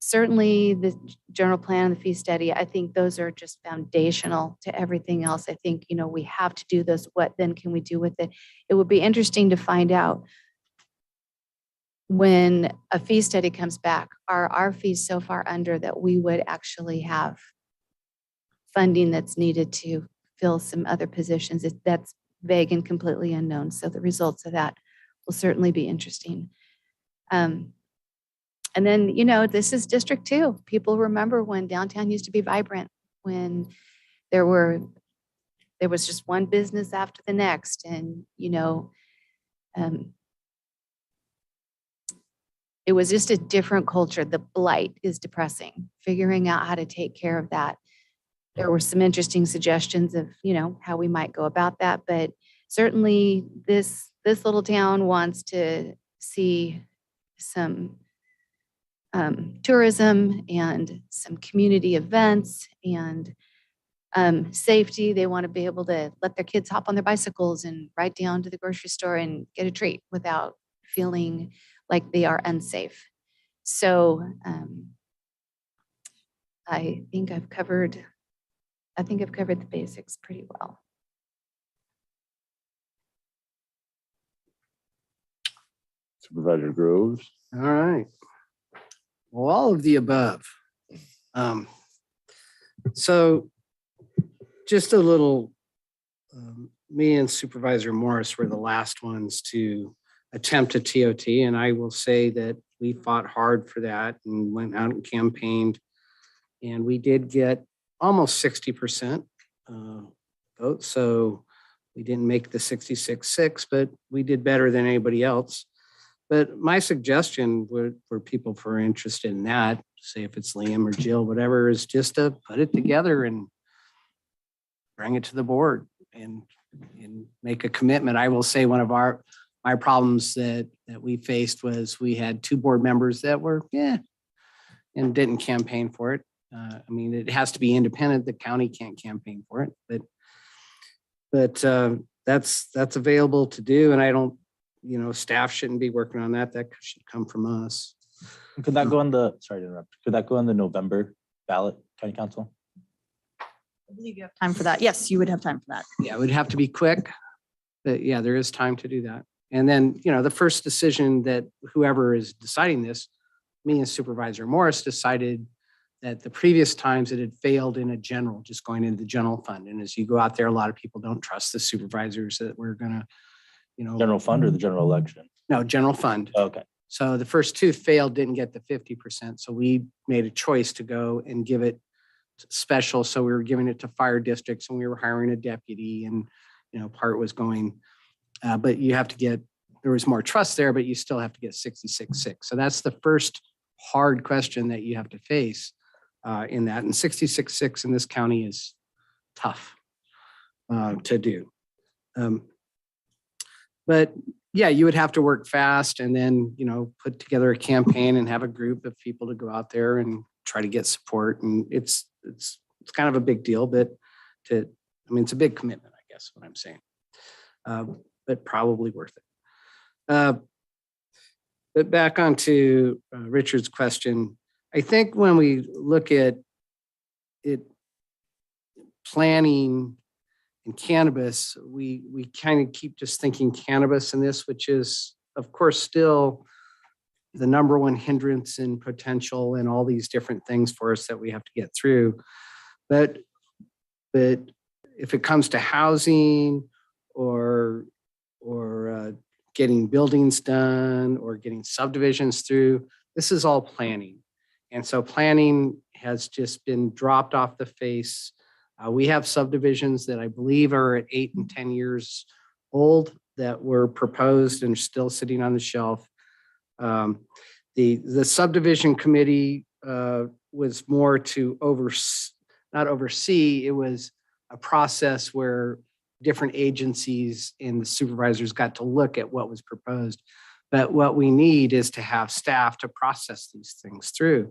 Certainly the general plan and the fee study, I think those are just foundational to everything else. I think, we have to do those. What then can we do with it? It would be interesting to find out when a fee study comes back, are our fees so far under that we would actually have funding that's needed to fill some other positions? That's vague and completely unknown. So the results of that will certainly be interesting. And then, this is District 2. People remember when downtown used to be vibrant, when there was just one business after the next. And, it was just a different culture. The blight is depressing. Figuring out how to take care of that. There were some interesting suggestions of, how we might go about that. But certainly this little town wants to see some tourism and some community events and safety. They want to be able to let their kids hop on their bicycles and ride down to the grocery store and get a treat without feeling like they are unsafe. So I think I've covered the basics pretty well. Supervisor Groves. All right. Well, all of the above. So just a little, me and Supervisor Morris were the last ones to attempt a TOT. And I will say that we fought hard for that and went out and campaigned. And we did get almost 60% vote. So we didn't make the 66-6, but we did better than anybody else. But my suggestion for people who are interested in that, say if it's Liam or Jill, whatever, is just to put it together and bring it to the board and make a commitment. I will say one of my problems that we faced was we had 2 board members that were, and didn't campaign for it. I mean, it has to be independent. The county can't campaign for it, but that's available to do. And I don't, staff shouldn't be working on that. That should come from us. Could that go on sorry to interrupt, could that go on the November ballot, county council? I believe you have time for that. Yes, you would have time for that. Yeah, it would have to be quick, but yeah, there is time to do that. And then, the first decision that whoever is deciding this, me and Supervisor Morris decided that the previous times it had failed in a general, just going into the general fund. And as you go out there, a lot of people don't trust the supervisors that we're gonna, General fund or the general election? No, general fund. Okay. So the first 2 failed, didn't get the 50%. So we made a choice to go and give it special. So we were giving it to fire districts and we were hiring a deputy and, part was going, but you have to get, there was more trust there, but you still have to get 66-6. So that's the first hard question that you have to face in that. And 66-6 in this county is tough to do. But yeah, you would have to work fast and then, put together a campaign and have a group of people to go out there and try to get support. And it's kind of a big deal, but it's a big commitment, I guess what I'm saying, but probably worth it. But back onto Richard's question, I think when we look at it, planning and cannabis, we kind of keep just thinking cannabis in this, which is, of course, still the number one hindrance and potential and all these different things for us that we have to get through. But if it comes to housing or getting buildings done or getting subdivisions through, this is all planning. And so planning has just been dropped off the face. We have subdivisions that I believe are at 8 and 10 years old that were proposed and still sitting on the shelf. The subdivision committee was more to not oversee, it was a process where different agencies and the supervisors got to look at what was proposed. But what we need is to have staff to process these things through.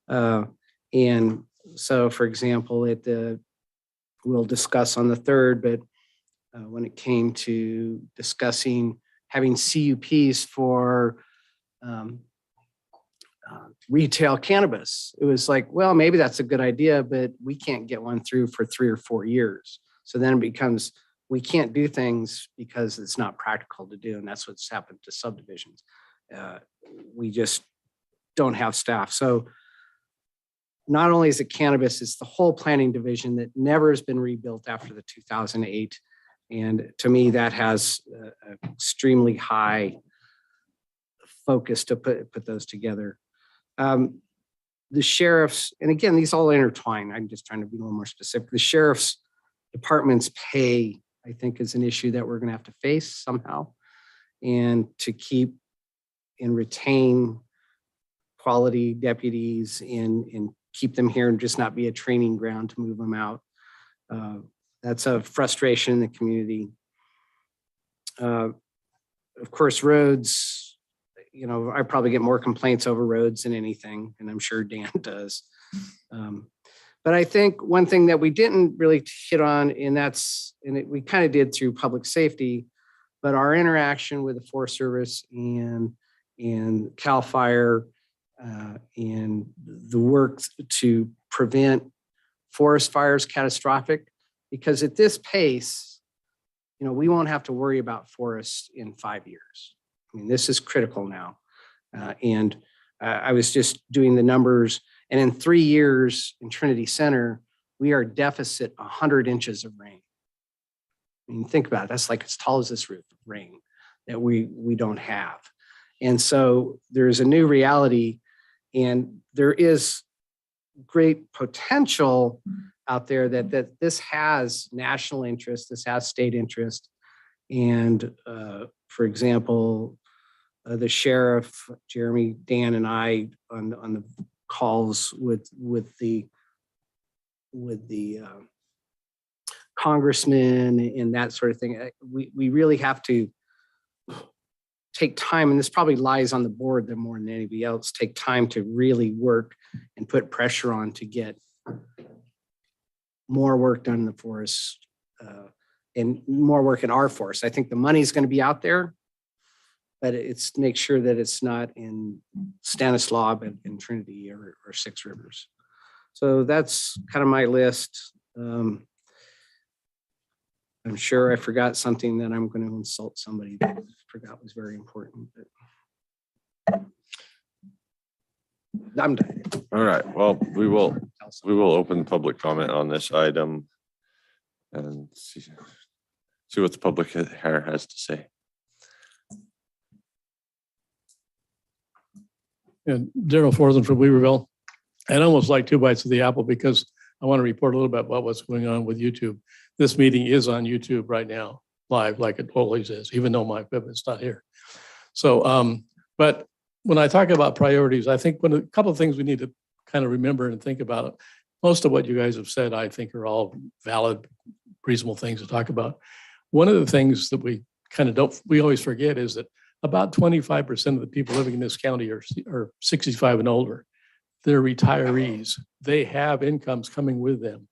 And so, for example, we'll discuss on the 3rd, but when it came to discussing having CUPs for retail cannabis, it was like, well, maybe that's a good idea, but we can't get one through for 3 or 4 years. So then it becomes, we can't do things because it's not practical to do. And that's what's happened to subdivisions. We just don't have staff. So not only is it cannabis, it's the whole planning division that never has been rebuilt after the 2008. And to me, that has an extremely high focus to put those together. The sheriffs, and again, these all intertwine. I'm just trying to be a little more specific. The sheriff's department's pay, I think, is an issue that we're going to have to face somehow, and to keep and retain quality deputies and keep them here and just not be a training ground to move them out. That's a frustration in the community. Of course, roads, you know, I probably get more complaints over roads than anything, and I'm sure Dan does. But I think one thing that we didn't really hit on, and we kind of did through public safety, but our interaction with the Forest Service and CAL FIRE and the work to prevent forest fires catastrophic, because at this pace, you know, we won't have to worry about forests in 5 years. I mean, this is critical now. I was just doing the numbers, and in 3 years in Trinity Center, we are deficit 100 inches of rain. I mean, think about it. That's like as tall as this roof of rain that we don't have. And so there's a new reality, and there is great potential out there that this has national interest, this has state interest. And for example, the sheriff, Jeremy, Dan, and I on the calls with the congressman and that sort of thing. We really have to take time, and this probably lies on the board more than anybody else, take time to really work and put pressure on to get more work done in the forest and more work in our forest. I think the money's going to be out there, but it's make sure that it's not in Stanislaus, but in Trinity or Six Rivers. So that's kind of my list. I'm sure I forgot something that I'm going to insult somebody that I forgot was very important. But I'm done. All right, well, we will open public comment on this item and see what the public here has to say. And Daryl Forthen from Weaverville. I'd almost like 2 bites of the apple because I want to report a little bit about what's going on with YouTube. This meeting is on YouTube right now, live, like it always is, even though my equipment's not here. So, but when I talk about priorities, I think a couple of things we need to kind of remember and think about. Most of what you guys have said, I think, are all valid, reasonable things to talk about. One of the things that we kind of we always forget is that about 25% of the people living in this county are 65 and older. They're retirees. They have incomes coming with them,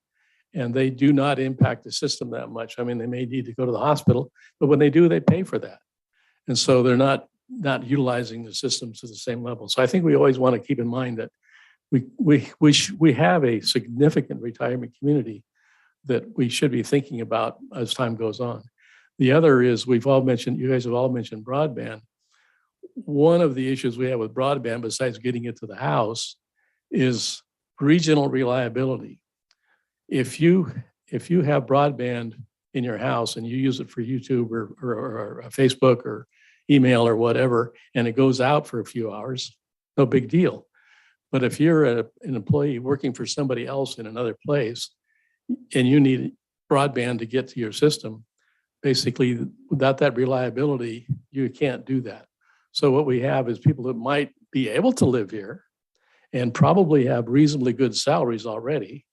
and they do not impact the system that much. I mean, they may need to go to the hospital, but when they do, they pay for that. And so they're not utilizing the systems to the same level. So I think we always want to keep in mind that we have a significant retirement community that we should be thinking about as time goes on. The other is you guys have all mentioned broadband. one of the issues we have with broadband, besides getting it to the house, is regional reliability. If you have broadband in your house and you use it for YouTube or Facebook or email or whatever, and it goes out for a few hours, no big deal. But if you're an employee working for somebody else in another place and you need broadband to get to your system, basically without that reliability, you can't do that. So what we have is people that might be able to live here and probably have reasonably good salaries already,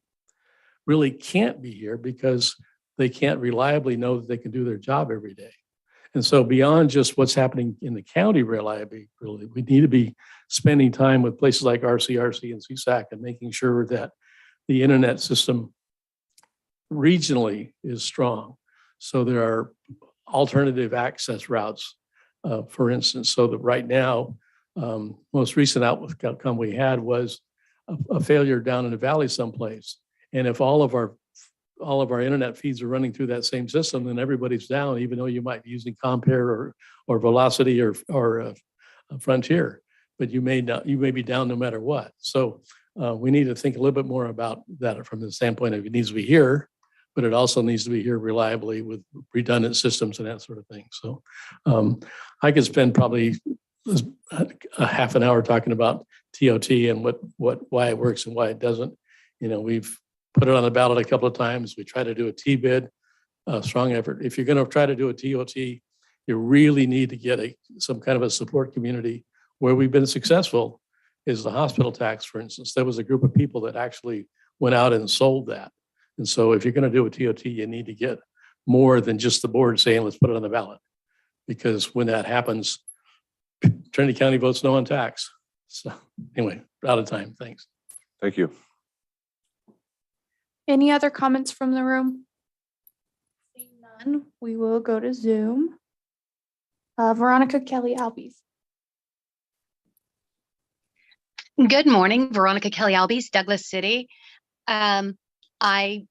really can't be here because they can't reliably know that they can do their job every day. And so beyond just what's happening in the county reliability, we need to be spending time with places like RCRC and CSAC and making sure that the internet system regionally is strong. So there are alternative access routes, for instance, so that right now, most recent outcome we had was a failure down in the valley someplace. And if all of our internet feeds are running through that same system, then everybody's down, even though you might be using Compare or Velocity or Frontier, but you may be down no matter what. So we need to think a little bit more about that from the standpoint of it needs to be here, but it also needs to be here reliably with redundant systems and that sort of thing. So I could spend probably a half an hour talking about TOT and why it works and why it doesn't. You know, we've put it on the ballot a couple of times. We try to do a T-bid, strong effort. If you're going to try to do a TOT, you really need to get some kind of a support community. Where we've been successful is the hospital tax, for instance. There was a group of people that actually went out and sold that. And so if you're going to do a TOT, you need to get more than just the board saying, let's put it on the ballot. Because when that happens, Trinity County votes no on tax. So anyway, out of time. Thanks. Thank you. Any other comments from the room? Seeing none, we will go to Zoom. Veronica Kelly Albies. Good morning, Veronica Kelly Albies, Douglas City. I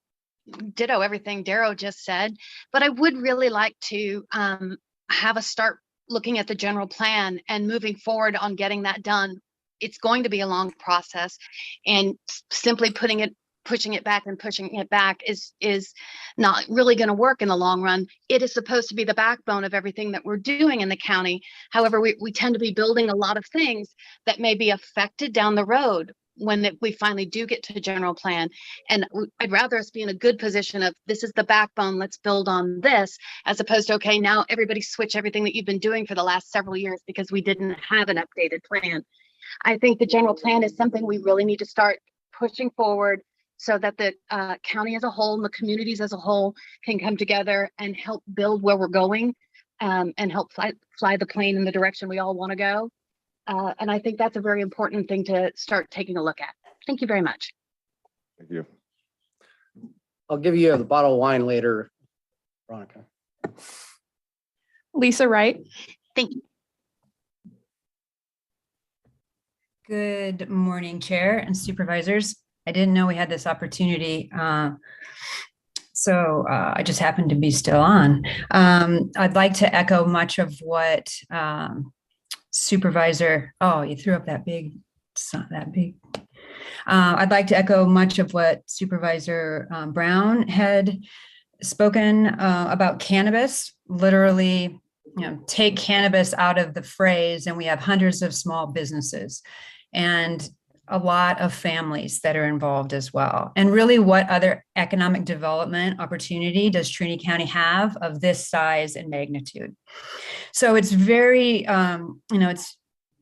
ditto everything Darrow just said, but I would really like to have us start looking at the general plan and moving forward on getting that done. It's going to be a long process, and simply pushing it back is not really going to work in the long run. It is supposed to be the backbone of everything that we're doing in the county. However, we tend to be building a lot of things that may be affected down the road when we finally do get to the general plan. And I'd rather us be in a good position of this is the backbone, let's build on this, as opposed to, okay, now everybody switch everything that you've been doing for the last several years because we didn't have an updated plan. I think the general plan is something we really need to start pushing forward so that the county as a whole and the communities as a whole can come together and help build where we're going and help fly the plane in the direction we all want to go. And I think that's a very important thing to start taking a look at. Thank you very much. Thank you. I'll give you the bottle of wine later, Veronica. Lisa Wright. Thank you. Good morning, Chair and Supervisors. I didn't know we had this opportunity, so I just happened to be still on. I'd like to echo much of what Supervisor, oh, you threw up that big, it's not that big. I'd like to echo much of what Supervisor Brown had spoken about cannabis. Literally, take cannabis out of the phrase and we have hundreds of small businesses and a lot of families that are involved as well. And really, what other economic development opportunity does Trinity County have of this size and magnitude? So it's very,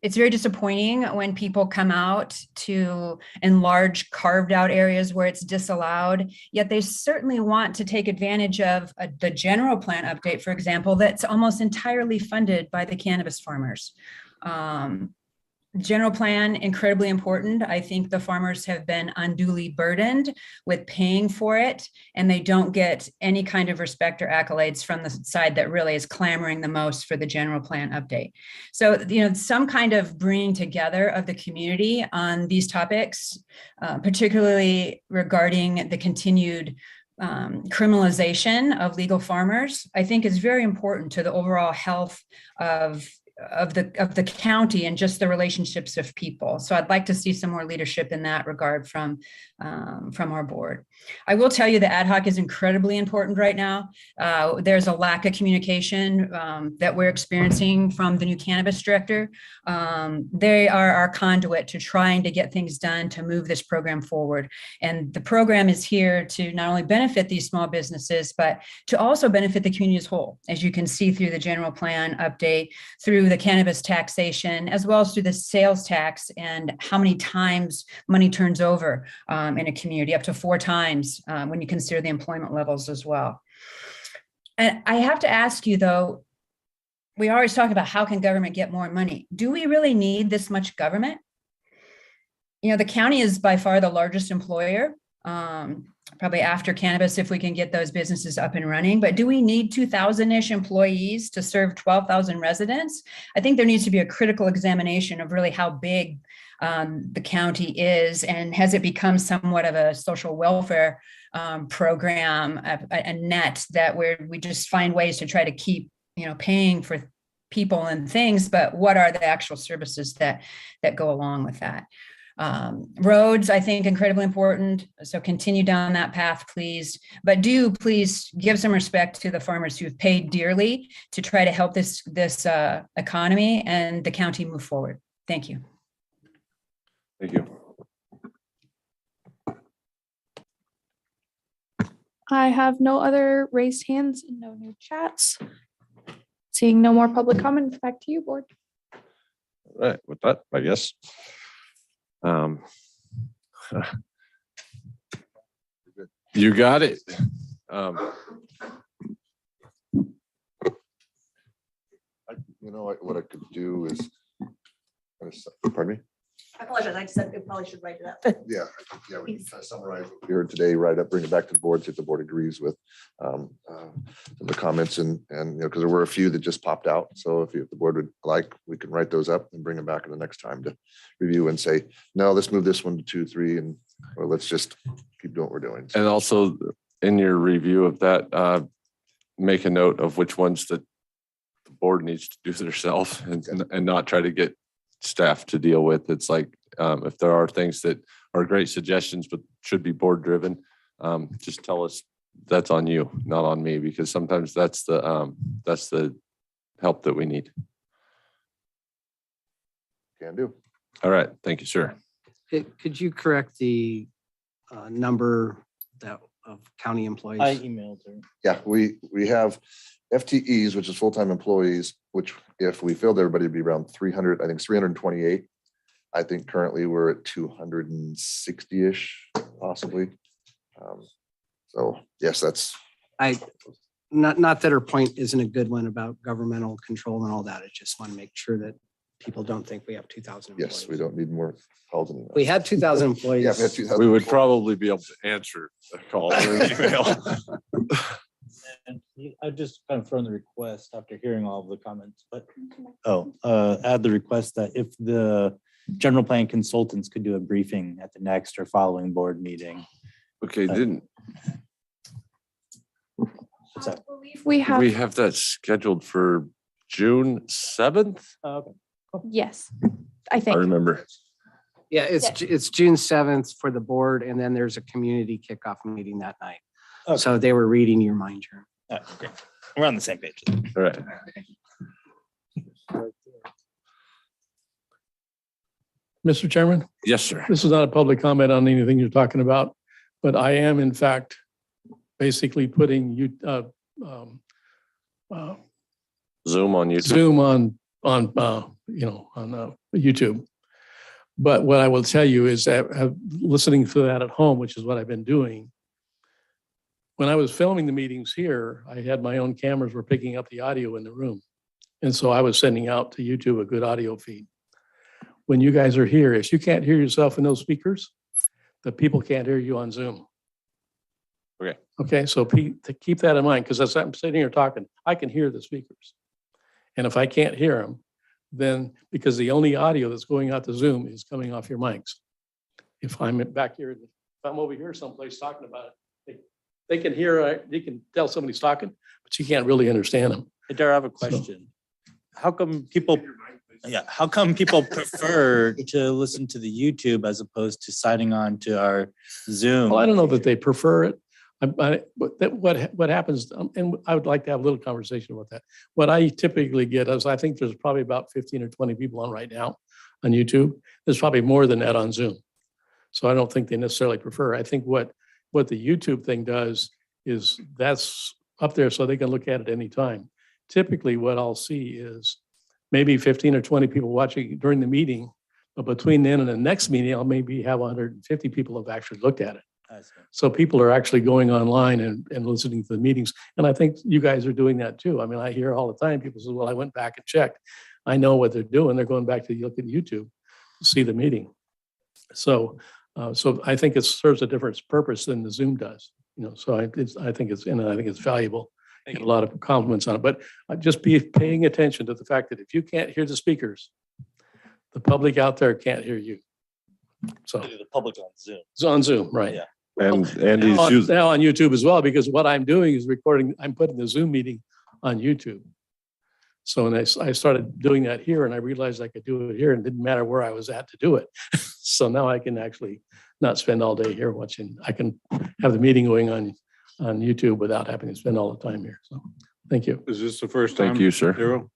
it's very disappointing when people come out to enlarge carved out areas where it's disallowed, yet they certainly want to take advantage of the general plan update, for example, that's almost entirely funded by the cannabis farmers. General plan, incredibly important. I think the farmers have been unduly burdened with paying for it, and they don't get any kind of respect or accolades from the side that really is clamoring the most for the general plan update. So, some kind of bringing together of the community on these topics, particularly regarding the continued criminalization of legal farmers, I think is very important to the overall health of the county and just the relationships of people. So I'd like to see some more leadership in that regard from our board. I will tell you that Ad Hoc is incredibly important right now. There's a lack of communication that we're experiencing from the new cannabis director. They are our conduit to trying to get things done to move this program forward. And the program is here to not only benefit these small businesses, but to also benefit the community as a whole, as you can see through the general plan update, through the cannabis taxation, as well as through the sales tax and how many times money turns over in a community, up to 4 times when you consider the employment levels as well. And I have to ask you though, we always talk about how can government get more money? Do we really need this much government? You know, the county is by far the largest employer, probably after cannabis, if we can get those businesses up and running. But do we need 2,000-ish employees to serve 12,000 residents? I think there needs to be a critical examination of really how big the county is, and has it become somewhat of a social welfare program, a net that where we just find ways to try to keep, you know, paying for people and things, but what are the actual services that go along with that? Roads, I think, incredibly important. So continue down that path, please. But do please give some respect to the farmers who've paid dearly to try to help this economy and the county move forward. Thank you. Thank you. I have no other raised hands and no new chats. Seeing no more public comments, back to you, board. All right, with that, I guess. You got it. You know what I could do is, pardon me? I apologize. I said we probably should write it up. Yeah, we can try to summarize what we heard today, write up, bring it back to the board, see if the board agrees with some of the comments and you know, because there were a few that just popped out. So if the board would like, we can write those up and bring them back in the next time to review and say, no, let's move this one to 2, 3, and or let's just keep doing what we're doing. And also in your review of that, make a note of which ones that the board needs to do themselves and not try to get staff to deal with. It's like, if there are things that are great suggestions, but should be board driven, just tell us that's on you, not on me, because sometimes that's the help that we need. Can do. All right. Thank you, sir. Could you correct the number of county employees? I emailed her. Yeah, we have FTEs, which is full-time employees, which if we filled everybody would be around 300, I think it's 328. I think currently we're at 260-ish possibly. So yes, that's. Not that her point isn't a good one about governmental control and all that. I just want to make sure that people don't think we have 2,000 employees. Yes, we don't need more calls anymore. We had 2,000 employees. Yeah, we had 2,000. We would probably be able to answer a call or an email. And I just confirmed the request after hearing all of the comments, but add the request that if the general plan consultants could do a briefing at the next or following board meeting. Okay, didn't What's that? We have that scheduled for June 7th? Okay. yes, I I think. remember. Yeah, it's June 7th for the board, and then there's a community kickoff meeting that night. Okay. So they were reading your mind, Jeremy. Okay. We're on the same page. All right. Mr. Chairman, Yes, sir. this is not a public comment on anything you're talking about, but I am in fact basically putting Zoom on YouTube. Zoom on YouTube. But what I will tell you is that listening to that at home, which is what I've been doing, when I was filming the meetings here, I had my own cameras were picking up the audio in the room. And so I was sending out to YouTube a good audio feed. When you guys are here, if you can't hear yourself in those speakers, the people can't hear you on Zoom. Okay. Okay, so to keep that in mind, because as I'm sitting here talking, I can hear the speakers. And if I can't hear them, then because the only audio that's going out to Zoom is coming off your mics. If I'm back here, if I'm over here someplace talking about it, they can hear, you can tell somebody's talking, but you can't really understand them. Hey, Dara, I have a question. how come people, yeah, how come people prefer to listen to the YouTube as opposed to signing on to our Zoom? Well, I don't know that they prefer it. What happens, and I would like to have a little conversation about that. What I typically get is, I think there's probably about 15 or 20 people on right now on YouTube. There's probably more than that on Zoom. So I don't think they necessarily prefer. I think what the YouTube thing does is that's up there so they can look at it anytime. Typically what I'll see is maybe 15 or 20 people watching during the meeting, but between then and the next meeting, I'll maybe have 150 people have actually looked at it. So people are actually going online and listening to the meetings. And I think you guys are doing that too. I mean, I hear all the time, people say, well, I went back and checked. I know what they're doing. They're going back to look at YouTube to see the meeting. So I think it serves a different purpose than the Zoom does. So I think it's valuable. And a lot of compliments on it, but just be paying attention to the fact that if you can't hear the speakers, the public out there can't hear you. So The public on Zoom. it's on Zoom, right? Yeah. And Now he's using, now on YouTube as well, because what I'm doing is recording, I'm putting the Zoom meeting on YouTube. So when I started doing that here and I realized I could do it here and it didn't matter where I was at to do it. So now I can actually not spend all day here watching. I can have the meeting going on YouTube without having to spend all the time here. So thank you. Is this the first time? thank you, sir. Darryl?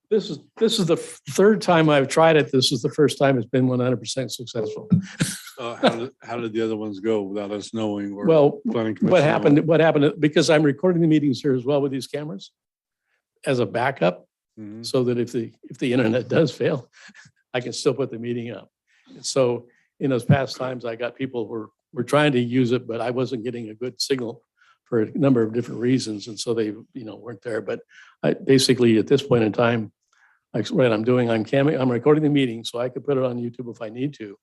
This is the third time I've tried it. This is the first time it's been 100% successful. How did the other ones go without us knowing? Or Well, planning what commission happened, because I'm recording the meetings here as well with these cameras as a backup, Mhm. so that if the internet does fail, I can still put the meeting up. So in those past times, I got people were trying to use it, but I wasn't getting a good signal for a number of different reasons. And so they, weren't there. But I basically, at this point in time, what I'm doing, I'm recording the meeting so I could put it on YouTube if I need to,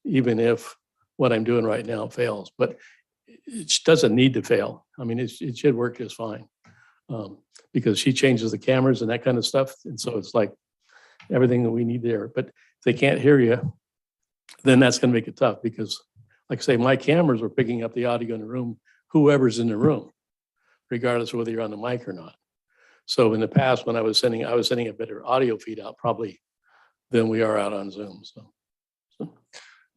even if what I'm doing right now fails. But it doesn't need to fail. I mean, it should work just fine. Because she changes the cameras and that kind of stuff. And so it's like everything that we need there. But if they can't hear you, then that's going to make it tough, because like I say, my cameras are picking up the audio in the room, whoever's in the room, regardless of whether you're on the mic or not. So in the past, when I was sending a better audio feed out probably than we are out on Zoom. So.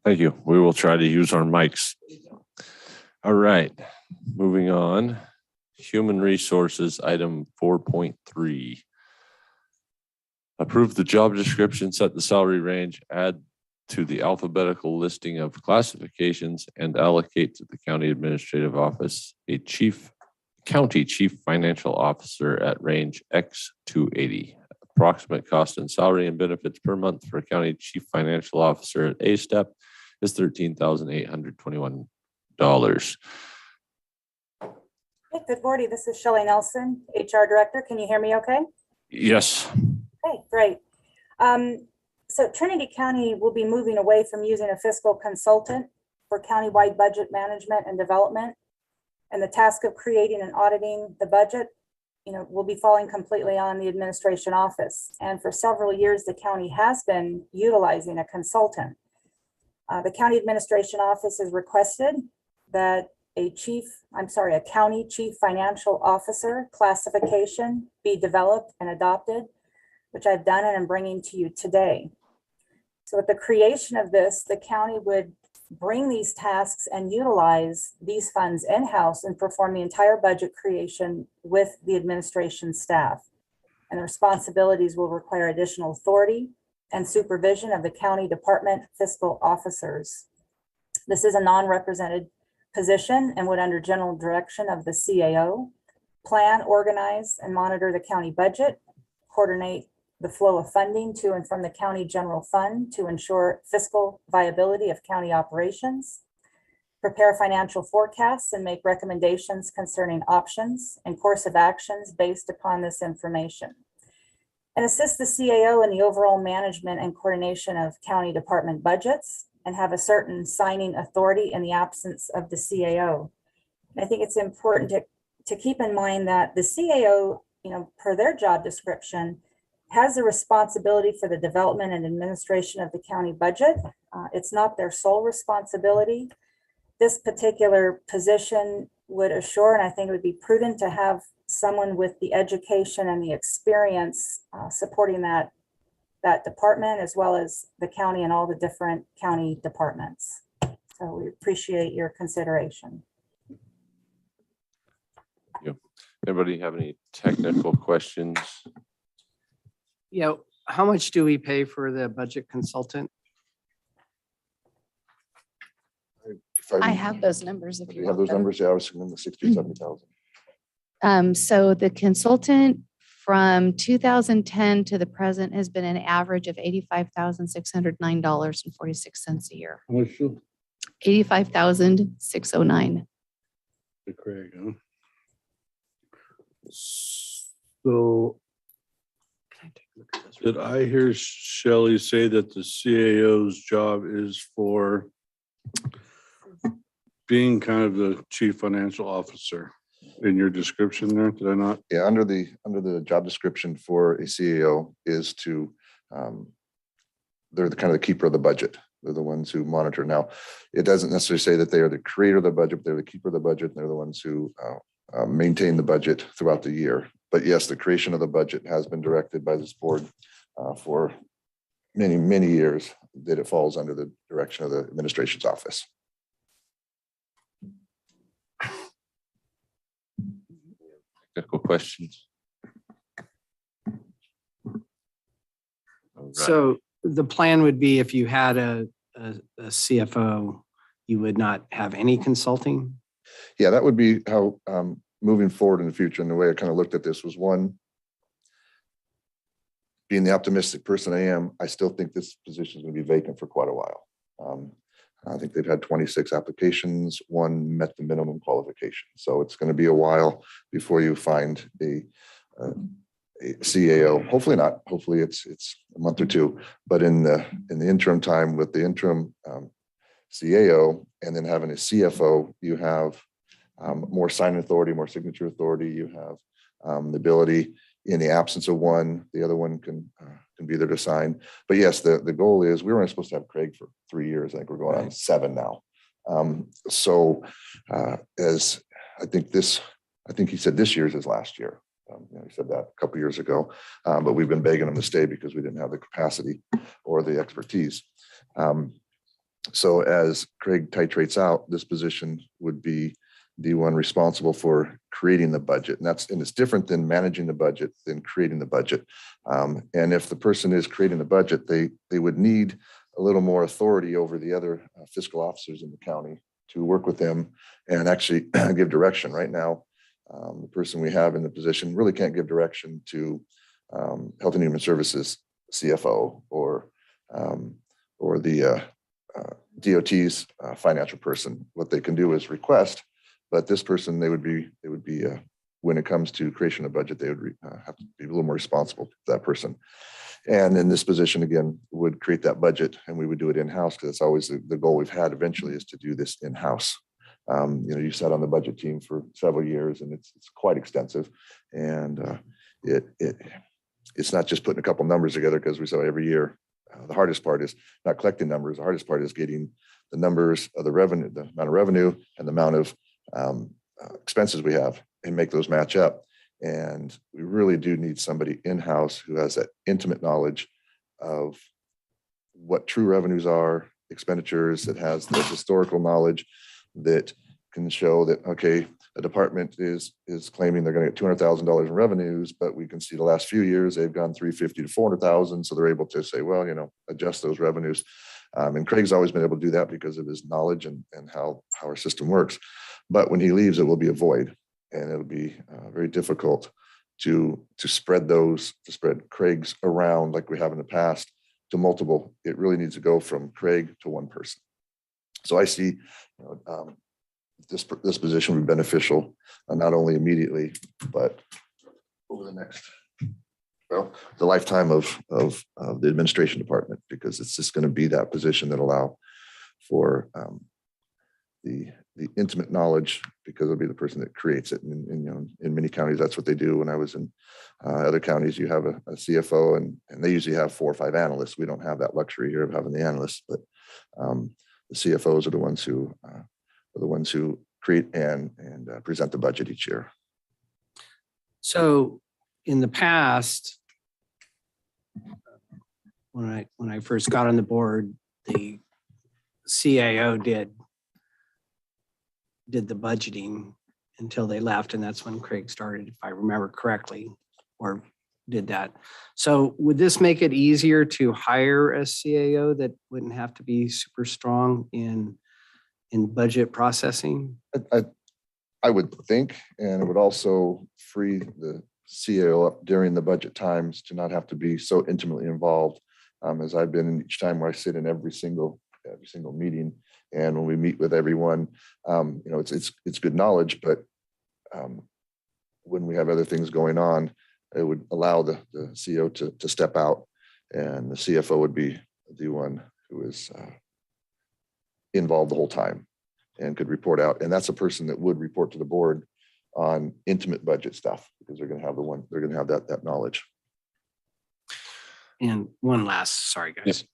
Thank you. We will try to use our mics. All right, moving on. Human Resources, item 4.3. Approve the job description, set the salary range, add to the alphabetical listing of classifications, and allocate to the county administrative office a county chief financial officer at range X 280. Approximate cost and salary and benefits per month for a county chief financial officer at A step is $13,821. Hey, good morning. This is Shelley Nelson, HR Director. Can you hear me okay? Yes. Okay, great. So Trinity County will be moving away from using a fiscal consultant for countywide budget management and development. And the task of creating and auditing the budget, will be falling completely on the administration office. And for several years, the county has been utilizing a consultant. The county administration office has requested that a county chief financial officer classification be developed and adopted, which I've done and I'm bringing to you today. So with the creation of this, the county would bring these tasks and utilize these funds in-house and perform the entire budget creation with the administration staff. And the responsibilities will require additional authority and supervision of the county department fiscal officers. This is a non-represented position and would, under general direction of the CAO, plan, organize, and monitor the county budget, coordinate the flow of funding to and from the county general fund to ensure fiscal viability of county operations, prepare financial forecasts and make recommendations concerning options and course of actions based upon this information, and assist the CAO in the overall management and coordination of county department budgets, and have a certain signing authority in the absence of the CAO. And I think it's important to keep in mind that the CAO, per their job description, has the responsibility for the development and administration of the county budget. It's not their sole responsibility. This particular position would assure, and I think it would be prudent to have someone with the education and the experience supporting that department, as well as the county and all the different county departments. So we appreciate your consideration. Anybody have any technical questions? Yeah, how much do we pay for the budget consultant? I have those numbers if Do you you have want those them. numbers? Yeah, I was in the 60 or 70,000. So the consultant from 2010 to the present has been an average of $85,609.46 a year. How much? to $85,609. Craig, huh? So did I hear Shelley say that the CAO's job is for being kind of the chief financial officer in your description there? Did I not? Yeah, under the job description for a CAO is to, they're the kind of the keeper of the budget. They're the ones who monitor. Now, it doesn't necessarily say that they are the creator of the budget, but they're the keeper of the budget. And they're the ones who maintain the budget throughout the year. But yes, the creation of the budget has been directed by this board for many, many years, that it falls under the direction of the administration's office. Technical questions? All right. So the plan would be if you had a CFO, you would not have any consulting? Yeah, that would be how, moving forward in the future. And the way I kind of looked at this was, one, being the optimistic person I am, I still think this position is going to be vacant for quite a while. I think they've had 26 applications. One met the minimum qualification. So it's going to be a while before you find a CAO. Hopefully not. Hopefully it's a month or two. But in the interim time, with the interim CAO and then having a CFO, you have more sign authority, more signature authority. You have the ability, in the absence of one, the other one can be there to sign. But yes, the goal is, we were only supposed to have Craig for 3 years. I think we're going on 7 now. As I think he said this year's his last year. He said that a couple years ago, but we've been begging him to stay because we didn't have the capacity or the expertise. So as Craig titrates out, this position would be the one responsible for creating the budget. And it's different than managing the budget than creating the budget. And if the person is creating the budget, they would need a little more authority over the other fiscal officers in the county to work with them and actually give direction. Right now, the person we have in the position really can't give direction to Health and Human Services CFO or the DOT's financial person. What they can do is request, but this person, they would be when it comes to creation of budget, they would have to be a little more responsible for that person. And in this position, again, would create that budget, and we would do it in-house, because it's always the goal we've had eventually is to do this in-house. You sat on the budget team for several years, and it's quite extensive. And it's not just putting a couple numbers together, because we saw every year. The hardest part is not collecting numbers. The hardest part is getting the numbers of the revenue, the amount of revenue and the amount of expenses we have, and make those match up. And we really do need somebody in-house who has that intimate knowledge of what true revenues are, expenditures, that has the historical knowledge that can show that, okay, a department is claiming they're going to get $200,000 in revenues, but we can see the last few years they've gone 350 to 400,000. So they're able to say, well, adjust those revenues. And Craig's always been able to do that because of his knowledge and how our system works. But when he leaves, it will be a void, and it'll be very difficult to spread Craig's around like we have in the past to multiple. It really needs to go from Craig to one person. So I see this position would be beneficial, not only immediately, but over the lifetime of the administration department, because it's just going to be that position that allow for the intimate knowledge, because it'll be the person that creates it. And in many counties, that's what they do. When I was in other counties, you have a CFO, and they usually have 4 or 5 analysts. We don't have that luxury here of having the analysts, but the CFOs are the ones who create and present the budget each year. So in the past, when I first got on the board, the CAO did the budgeting until they left, and that's when Craig started, if I remember correctly, or did that. So would this make it easier to hire a CAO that wouldn't have to be super strong in budget processing? I would think, and it would also free the CAO up during the budget times to not have to be so intimately involved, as I've been in each time where I sit in every single meeting. And when we meet with everyone, it's good knowledge, but when we have other things going on, it would allow the CEO to step out, and the CFO would be the one who is involved the whole time and could report out. And that's a person that would report to the board on intimate budget stuff, because they're going to have that knowledge. And one last, sorry guys.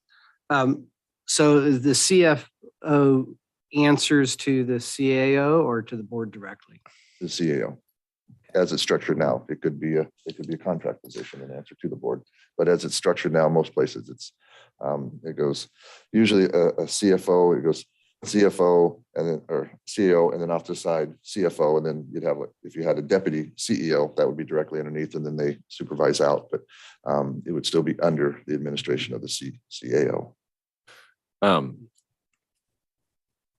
So the CFO answers to the CAO or to the board directly? The CAO. As it's structured now, it could be a contract position and answer to the board. But as it's structured now, most places it goes usually a CFO. It goes CFO and then or CEO, and then off to the side CFO, and then you'd have if you had a deputy CEO, that would be directly underneath, and then they supervise out. But it would still be under the administration of the CAO.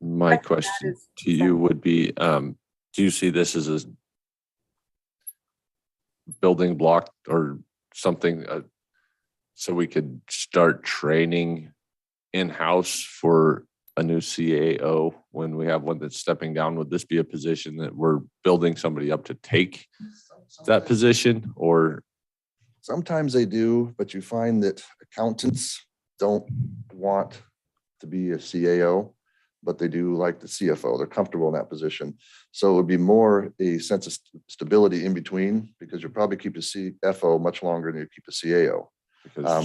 My question to you would be, do you see this as a building block or something so we could start training in-house for a new CAO when we have one that's stepping down? Would this be a position that we're building somebody up to take that position? Or sometimes they do, but you find that accountants don't want to be a CAO, but they do like the CFO. They're comfortable in that position. So it would be more a sense of stability in between, because you'll probably keep the CFO much longer than you keep the CAO.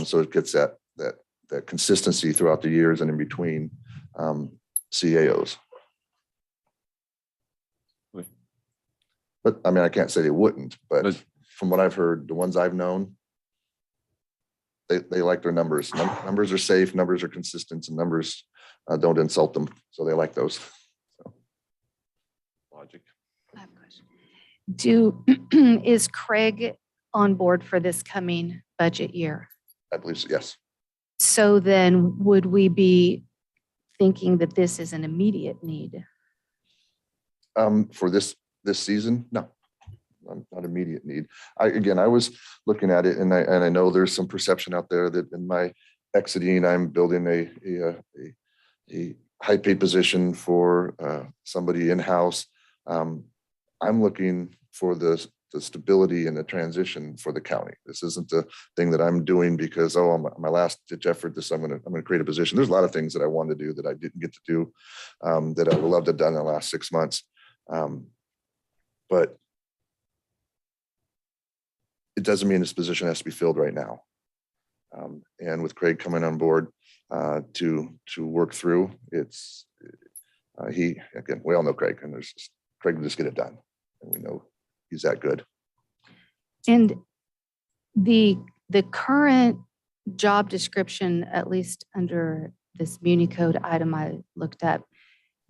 So it gets that consistency throughout the years and in between CAOs. But I mean, I can't say they wouldn't, but from what I've heard, the ones I've known, they like their numbers. Numbers are safe, numbers are consistent, and numbers don't insult them. So they like those. So. Logic. I have a question. Is Craig on board for this coming budget year? I believe so, yes. So then would we be thinking that this is an immediate need? For this season, no. Not immediate need. I was looking at it, and I know there's some perception out there that in my exiting, I'm building a high paid position for somebody in-house. I'm looking for the stability and the transition for the county. This isn't the thing that I'm doing because, my last ditch effort, I'm going to create a position. There's a lot of things that I want to do that I didn't get to do, that I would love to have done in the last 6 months. But it doesn't mean this position has to be filled right now. And with Craig coming on board to work through, we all know Craig, and Craig can just get it done, and we know he's that good. And the current job description, at least under this Muni Code item I looked up,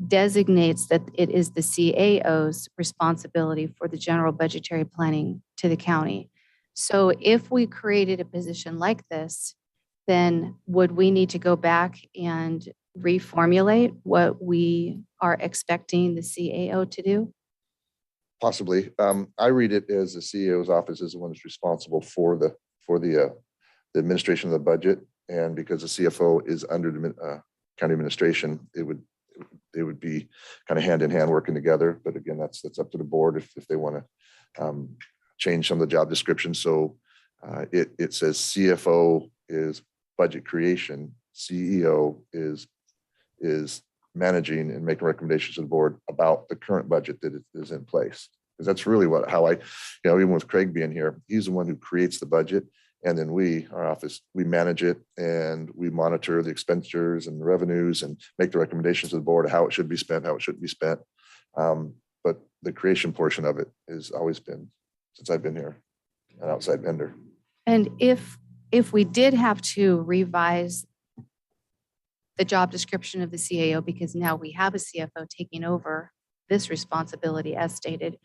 designates that it is the CAO's responsibility for the general budgetary planning to the county. So if we created a position like this, then would we need to go back and reformulate what we are expecting the CAO to do? Possibly. I read it as the CAO's office is the one that's responsible for the administration of the budget, and because the CFO is under the county administration, they would be kind of hand in hand working together. But again, that's up to the board if they want to change some of the job descriptions. So it says CFO is budget creation, CEO is managing and making recommendations to the board about the current budget that is in place. Because that's really even with Craig being here, he's the one who creates the budget. And then our office, we manage it and we monitor the expenditures and the revenues and make the recommendations to the board of how it should be spent, how it shouldn't be spent. But the creation portion of it has always been since I've been here, an outside vendor. And if we did have to revise the job description of the CAO, because now we have a CFO taking over this responsibility as stated,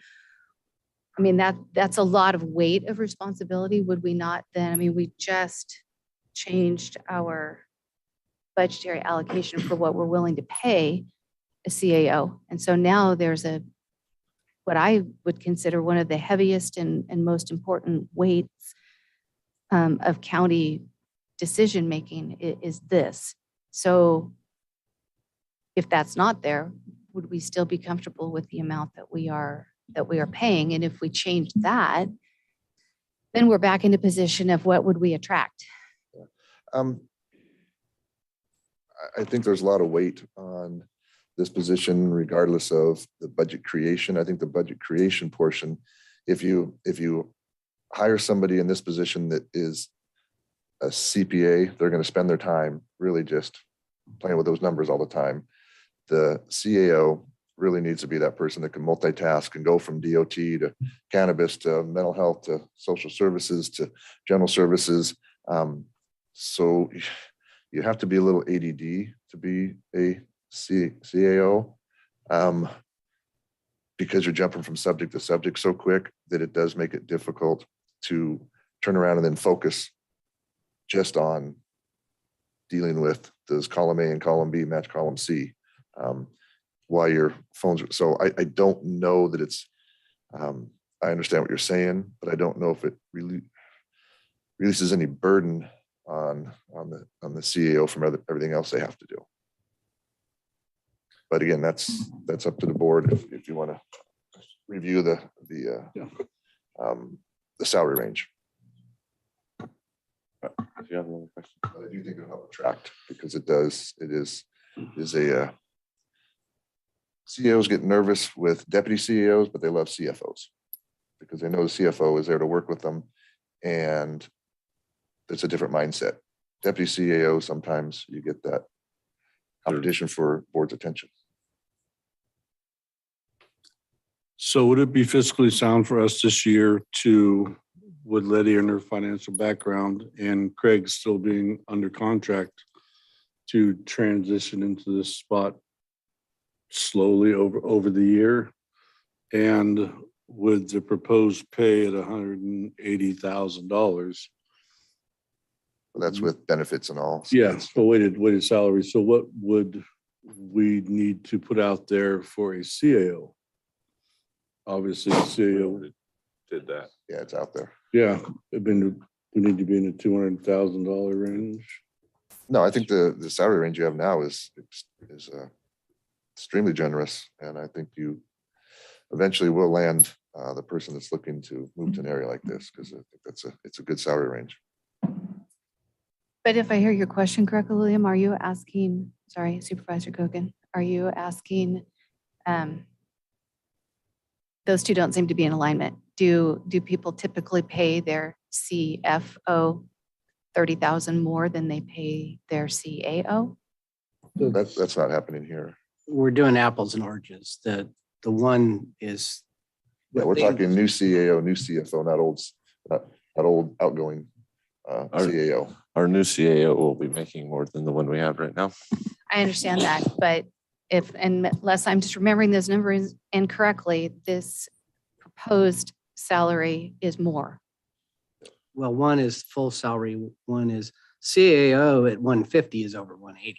I mean, that's a lot of weight of responsibility, would we not then? I mean, we just changed our budgetary allocation for what we're willing to pay a CAO. And so now there's what I would consider one of the heaviest and most important weights of county decision-making is this. So if that's not there, would we still be comfortable with the amount that we are paying? And if we change that, then we're back in a position of what would we attract? I think there's a lot of weight on this position regardless of the budget creation. I think the budget creation portion, if you hire somebody in this position that is a CPA, they're going to spend their time really just playing with those numbers all the time. The CAO really needs to be that person that can multitask and go from DOT to cannabis to mental health to social services to general services. So you have to be a little ADD to be a CAO because you're jumping from subject to subject so quick that it does make it difficult to turn around and then focus just on dealing with those column A and column B match column C while your phones are. So I don't know that it's, I understand what you're saying, but I don't know if it really releases any burden on the CAO from everything else they have to do. But again, that's up to the board if you want to review the salary range. If you have another question. But I do think it'll help attract because it is a CEOs get nervous with deputy CEOs, but they love CFOs because they know the CFO is there to work with them, and it's a different mindset. Deputy CEO, sometimes you get that competition for board's attention. So would it be fiscally sound for us this year to, with Letty and her financial background and Craig still being under contract, to transition into this spot slowly over the year? And with the proposed pay at $180,000. That's with benefits and all. So Yeah, so weighted salary. So what would we need to put out there for a CAO? Obviously, the CAO did that. Yeah, it's out there. Yeah, we need to be in the $200,000 range. No, I think the salary range you have now is extremely generous, and I think you eventually will land the person that's looking to move to an area like this, because I think it's a good salary range. But if I hear your question correctly, William, are you asking, sorry, Supervisor Kogan, are you asking, those two don't seem to be in alignment. Do people typically pay their CFO $30,000 more than they pay their CAO? That's not happening here. We're doing apples and oranges. The one is. Yeah, we're talking new CAO, new CFO, not old outgoing CAO. Our new CAO will be making more than the one we have right now. I understand that, but unless I'm just remembering those numbers incorrectly, this proposed salary is more. Well, one is full salary, one is CAO at 150 is over 180.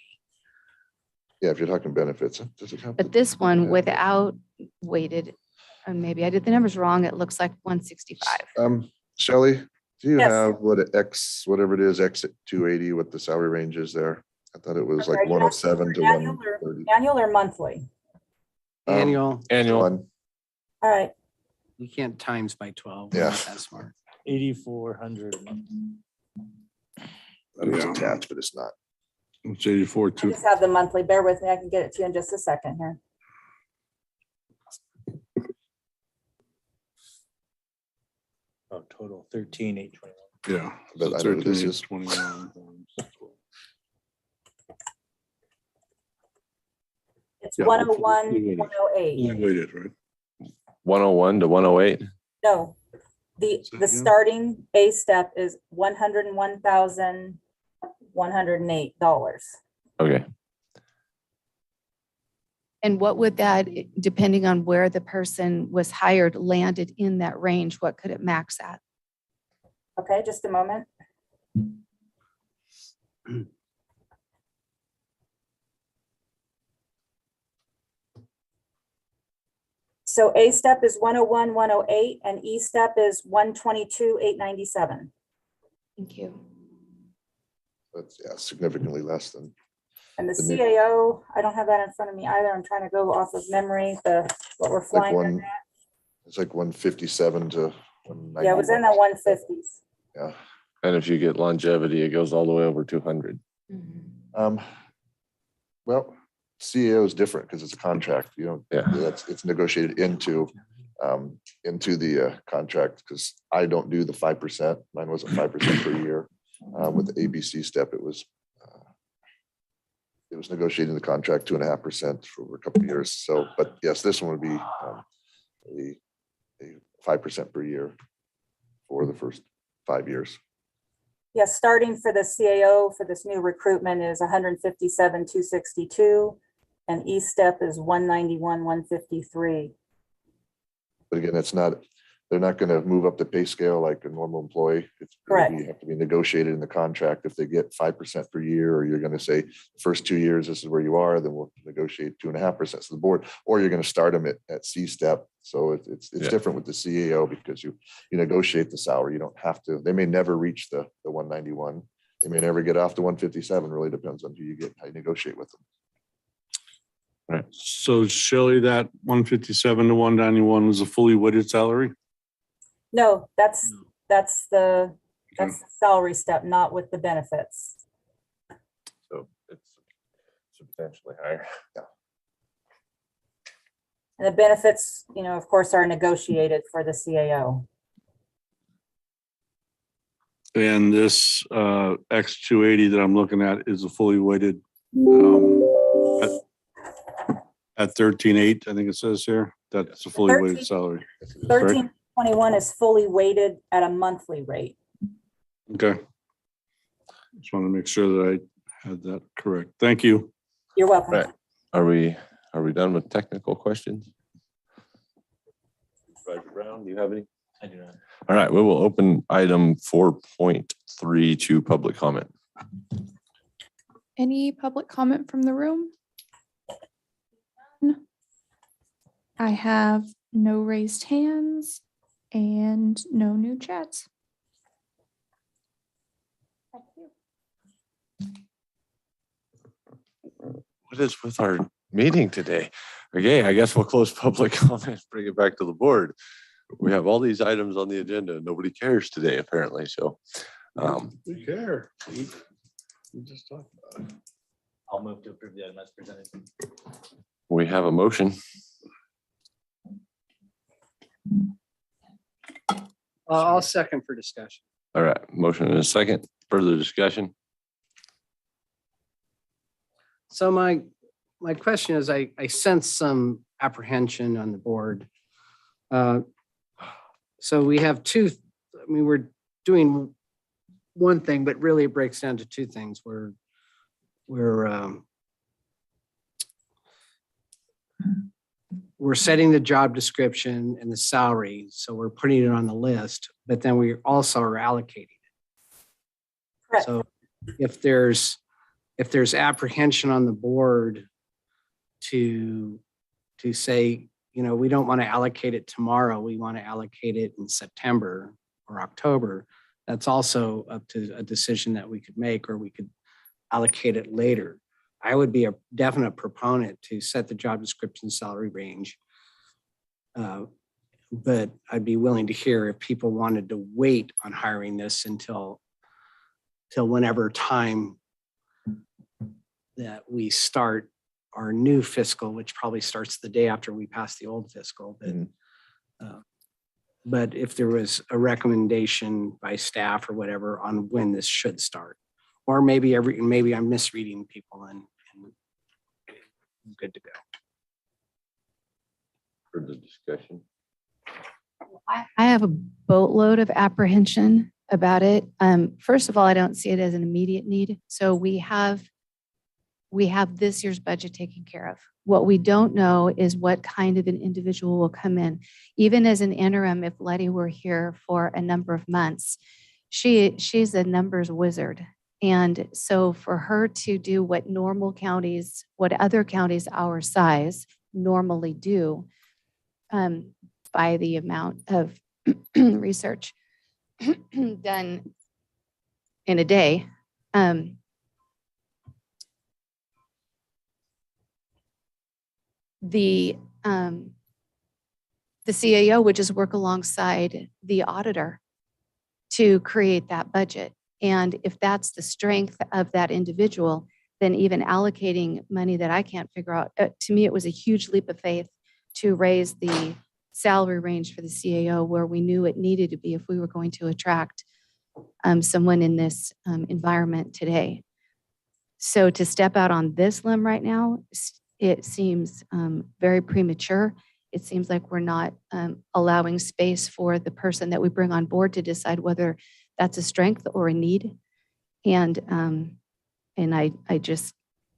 Yeah, if you're talking benefits, does it have? But this one without weighted, and maybe I did the numbers wrong, it looks like 165. Shelley, do you Yes. have whatever it is, X at 280, what the salary range is there? I thought it was like Okay, 107 to annual 130. Annual or monthly? Annual, Annual. One. All right, you can't times by 12. We're Yeah. not that smart. 8,400. It's attached, but it's not. It's 84 I too. just have the monthly. Bear with me. I can get it to you in just a second here. Oh, total 13,821. Yeah. But I know this is 21. It's Yeah. 101, 108. You waited, right? 101 to 108. No, The Say the again? starting A step is $101,108. Okay, And what would that, depending on where the person was hired, landed in that range, what could it max at? Okay, just a moment. So A step is 101,108 and E step is 122,897. Thank you. That's significantly less than. And the The new- CAO, I don't have that in front of me either. I'm trying to go off of memory, what we're Like flying. one, in at. it's like 157 to 190. Yeah, it was in the 150s. Yeah. and if you get longevity, it goes all the way over 200. Well, CEO is different because it's a contract, you know, Yeah. it's negotiated into the contract, because I don't do the 5%. Mine wasn't 5% per year. With the ABC step, it was negotiated in the contract 2.5% for over a couple of years. So, but yes, this one would be a 5% per year for the first 5 years. Yeah, starting for the CAO for this new recruitment is 157,262 and E step is 191,153. But again, they're not going to move up the pay scale like a normal employee. Correct. You have to be negotiated in the contract. If they get 5% per year, or you're going to say the first 2 years, this is where you are, then we'll negotiate 2.5% to the board, or you're going to start them at C step. So it's Yeah. different with the CAO because you negotiate the salary. You don't have to, they may never reach the 191. They may never get off to 157. Really depends on how you negotiate with them. So Shelley, that 157 to 191 was a fully weighted salary? No, that's the salary step, not with the benefits. So it's substantially higher. And the benefits, of course, are negotiated for the CAO. And this X280 that I'm looking at is a fully weighted at 13.8, I think it says here. That's a fully weighted salary. 1321 is fully weighted at a monthly rate. Okay. Just want to make sure that I had that correct. Thank you. You're welcome. Right. Are we done with technical questions? Supervisor Brown, do you have any? I do not. All right, we will open item 4.3 to public comment. Any public comment from the room? I have no raised hands and no new chats. What is with our meeting today? Okay, I guess we'll close public comment, bring it back to the board. We have all these items on the agenda. Nobody cares today, apparently, so. We care. We just talked about it. I'll move to approve the item as presented. We have a motion. I'll second for discussion. All right, motion and a second. Further discussion? So my question is, I sense some apprehension on the board. So we have we're doing one thing, but really it breaks down to two things. We're setting the job description and the salary, so we're putting it on the list, but then we also are allocating it. Correct. So if there's apprehension on the board to say, we don't want to allocate it tomorrow, we want to allocate it in September or October, that's also up to a decision that we could make, or we could allocate it later. I would be a definite proponent to set the job description salary range. But I'd be willing to hear if people wanted to wait on hiring this until whenever time that we start our new fiscal, which probably starts the day after we pass the old fiscal. But if there was a recommendation by staff or whatever on when this should start, or maybe I'm misreading people and I'm good to go. For the discussion. I have a boatload of apprehension about it. First of all, I don't see it as an immediate need. So we have this year's budget taken care of. What we don't know is what kind of an individual will come in. Even as an interim, if Letty were here for a number of months, she's a numbers wizard. And so for her to do what other counties our size normally do, by the amount of research done in a day, the CAO would just work alongside the auditor to create that budget. And if that's the strength of that individual, then even allocating money that I can't figure out, to me, it was a huge leap of faith to raise the salary range for the CAO where we knew it needed to be if we were going to attract someone in this environment today. So to step out on this limb right now, it seems very premature. It seems like we're not allowing space for the person that we bring on board to decide whether that's a strength or a need. And I just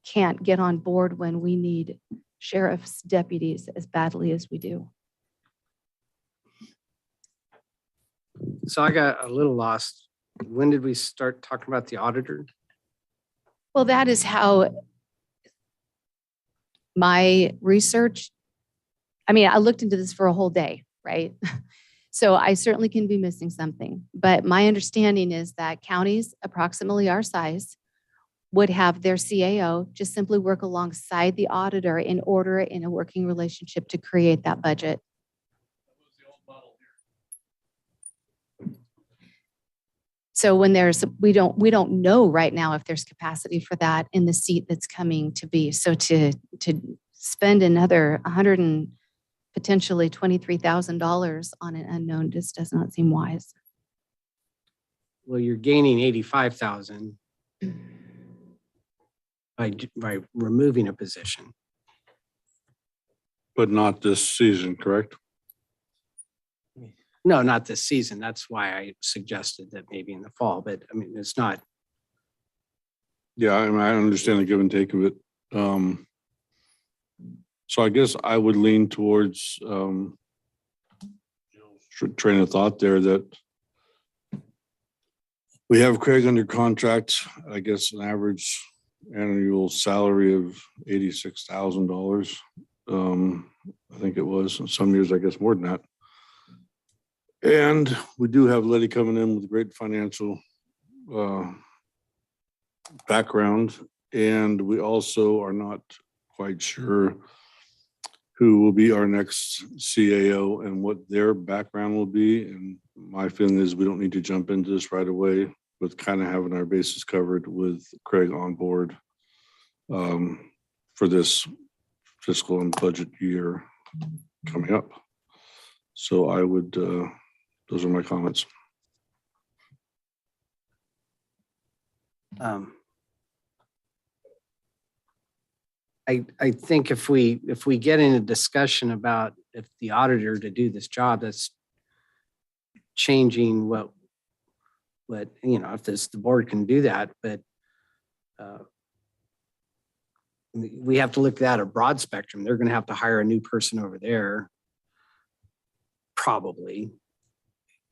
can't get on board when we need sheriff's deputies as badly as we do. So I got a little lost. When did we start talking about the auditor? Well, that is how my research, I mean, I looked into this for a whole day, right? So I certainly can be missing something. But my understanding is that counties approximately our size would have their CAO just simply work alongside the auditor in order in a working relationship to create that budget. So when we don't know right now if there's capacity for that in the seat that's coming to be. So to spend another $100 and potentially $23,000 on an unknown just does not seem wise. Well, you're gaining 85,000 by removing a position. But not this season, correct? No, not this season. That's why I suggested that maybe in the fall, but I mean, it's not. Yeah, I mean, I understand the give and take of it. So I guess I would lean towards train of thought there that we have Craig under contract, I guess an average annual salary of $86,000. I think it was. Some years, I guess more than that. And we do have Letty coming in with great financial background. And we also are not quite sure who will be our next CAO and what their background will be. And my feeling is we don't need to jump into this right away with kind of having our bases covered with Craig on board for this fiscal and budget year coming up. So I would, those are my comments. I think if we get in a discussion about if the auditor to do this job, that's changing what if the board can do that, but we have to look at a broad spectrum. They're going to have to hire a new person over there. Probably.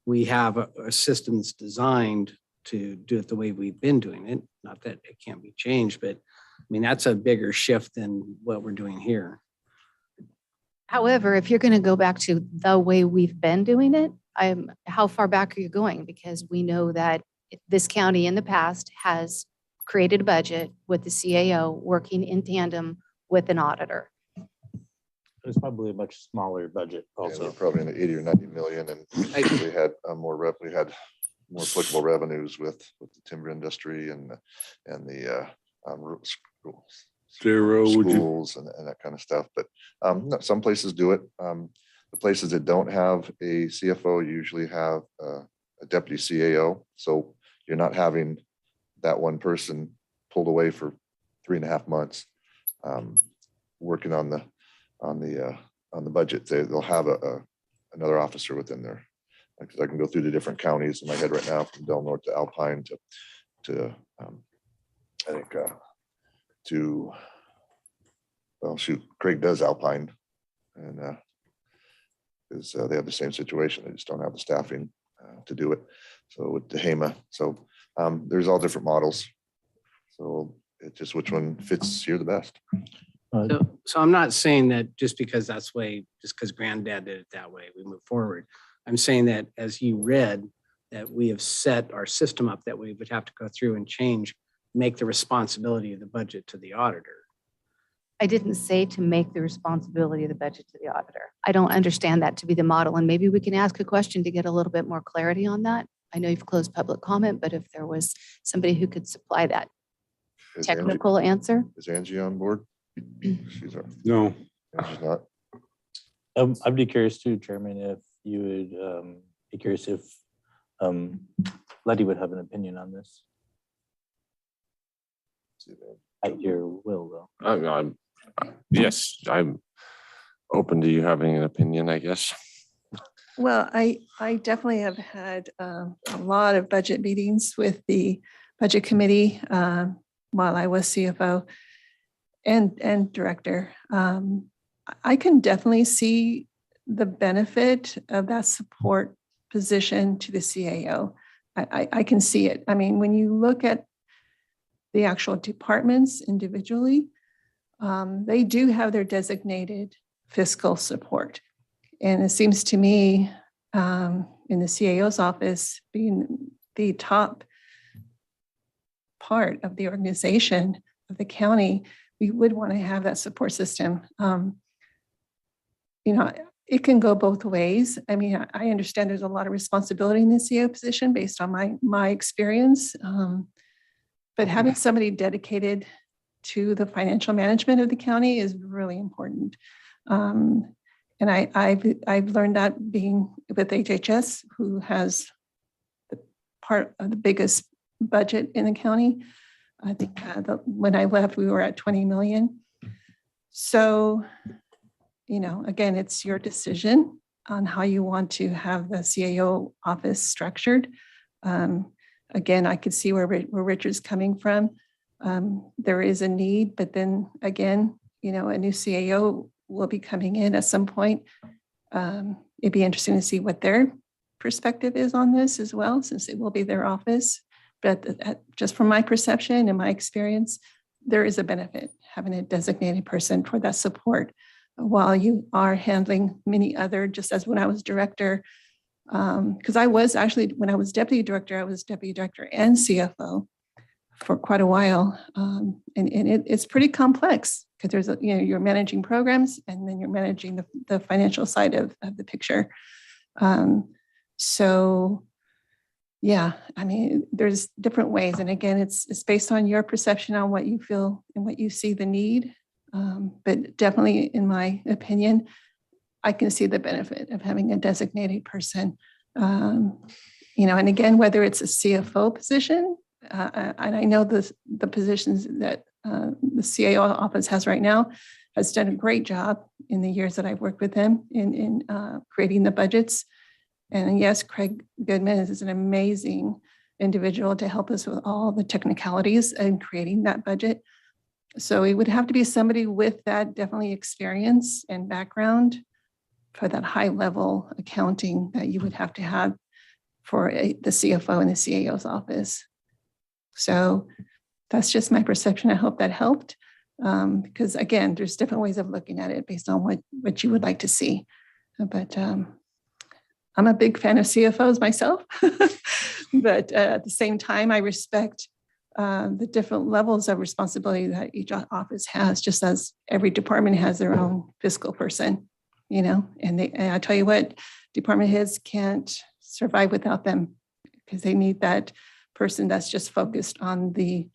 We have a system that's designed to do it the way we've been doing it. Not that it can't be changed, but I mean, that's a bigger shift than what we're doing here. However, if you're going to go back to the way we've been doing it, how far back are you going? Because we know that this county in the past has created a budget with the CAO working in tandem with an auditor. It's probably a much smaller budget Yeah, also. they're probably in the 80 or 90 million, and we had more applicable revenues with the timber industry and the schools and that kind of stuff. But no, some places do it. The places that don't have a CFO usually have a deputy CAO. So you're not having that one person pulled away for 3.5 months working on the budget. They'll have a another officer within there. Because I can go through the different counties in my head right now, from Del Norte to Alpine to I think to, well, shoot, Craig does Alpine, and is they have the same situation. They just don't have the staffing to do it. So with the HEMA, so there's all different models. So it's just which one fits you the best. So I'm not saying that just because that's the way, just because granddad did it that way, we move forward. I'm saying that as you read, that we have set our system up that we would have to go through and change, make the responsibility of the budget to the auditor. I didn't say to make the responsibility of the budget to the auditor. I don't understand that to be the model, and maybe we can ask a question to get a little bit more clarity on that. I know you've closed public comment, but if there was somebody who could supply that Is technical answer. Is Angie on board? She's No. Angie's not. I'd be curious too, Chairman, if you would be curious if Letty would have an opinion on this. At your will, though. Yes, I'm open to you having an opinion, I guess. Well, I definitely have had a lot of budget meetings with the budget committee while I was CFO and director. I can definitely see the benefit of that support position to the CAO. I can see it. I mean, when you look at the actual departments individually, they do have their designated fiscal support. And it seems to me in the CAO's office, being the top part of the organization of the county, we would want to have that support system. You know, it can go both ways. I mean, I understand there's a lot of responsibility in the CAO position based on my experience. But having somebody dedicated to the financial management of the county is really important. And I've learned that being with HHS, who has the part of the biggest budget in the county. I think when I left, we were at 20 million. So, you know, again, it's your decision on how you want to have the CAO office structured. Again, I could see where Richard's coming from. There is a need, but then again, you know, a new CAO will be coming in at some point. It'd be interesting to see what their perspective is on this as well, since it will be their office. But just from my perception and my experience, there is a benefit having a designated person for that support while you are handling many other, just as when I was director, because I was actually, when I was deputy director, I was deputy director and CFO for quite a while. And it's pretty complex because there's, you know, you're managing programs and then you're managing the financial side of the picture. So yeah, I mean, there's different ways. And again, it's based on your perception on what you feel and what you see the need. But definitely, in my opinion, I can see the benefit of having a designated person. You know, and again, whether it's a CFO position, and I know the positions that the CAO office has right now has done a great job in the years that I've worked with them in creating the budgets. And yes, Craig Goodman is an amazing individual to help us with all the technicalities in creating that budget. So it would have to be somebody with that definitely experience and background for that high level accounting that you would have to have for the CFO in the CAO's office. So that's just my perception. I hope that helped. Because again, there's different ways of looking at it based on what you would like to see. But I'm a big fan of CFOs myself. But at the same time, I respect the different levels of responsibility that each office has, just as every department has their own fiscal person, you know, and I tell you what, department heads can't survive without them because they need that person that's just focused on the